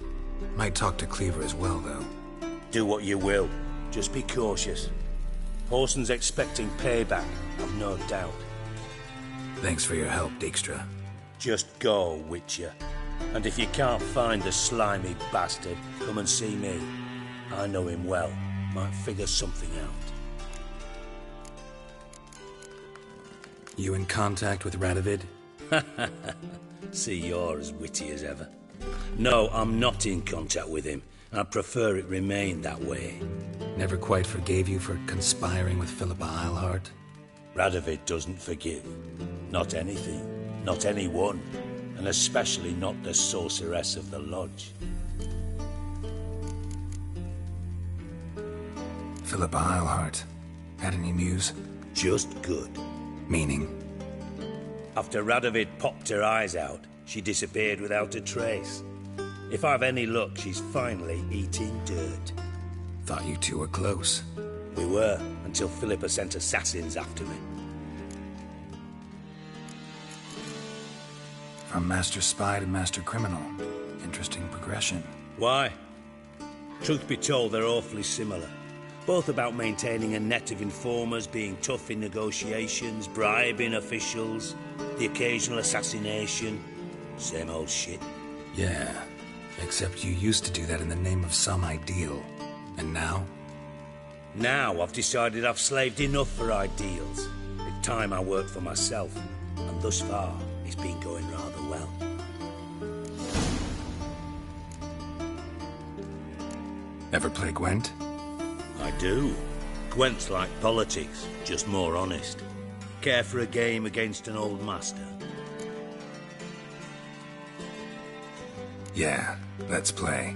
Might talk to Cleaver as well, though.
Do what you will. Just be cautious. Horson's expecting payback, I've no doubt.
Thanks for your help, Dijkstra.
Just go, Witcher. And if you can't find the slimy bastard, come and see me. I know him well. Might figure something out.
You in contact with Radovid?
See, you're as witty as ever. No, I'm not in contact with him. I prefer it remain that way.
Never quite forgave you for conspiring with Philippa Eilhart?
Radovid doesn't forgive. Not anything. Not anyone. And especially not the sorceress of the lodge.
Philippa Eilhart. Had any news?
Just good.
Meaning?
After Radovid popped her eyes out, she disappeared without a trace. If I've any luck, she's finally eating dirt.
Thought you two were close.
We were, until Philippa sent assassins after me.
From Master Spy to Master Criminal. Interesting progression.
Why? Truth be told, they're awfully similar. Both about maintaining a net of informers, being tough in negotiations, bribing officials, the occasional assassination. Same old shit.
Yeah, except you used to do that in the name of some ideal. And now?
Now I've decided I've slaved enough for ideals. It's time I worked for myself. And thus far, it's been going rather well.
Ever play Gwent?
I do. Gwent's like politics, just more honest. Care for a game against an old master?
Yeah, let's play.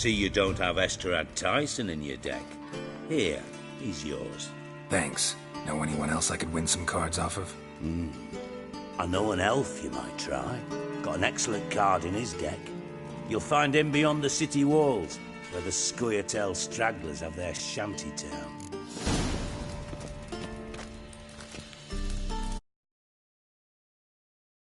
See you don't have Esterad Tyson in your deck. Here, he's yours.
Thanks. Know anyone else I could win some cards off of?
I know an elf you might try. Got an excellent card in his deck. You'll find him beyond the city walls, where the Scoia'tael stragglers have their shanty town.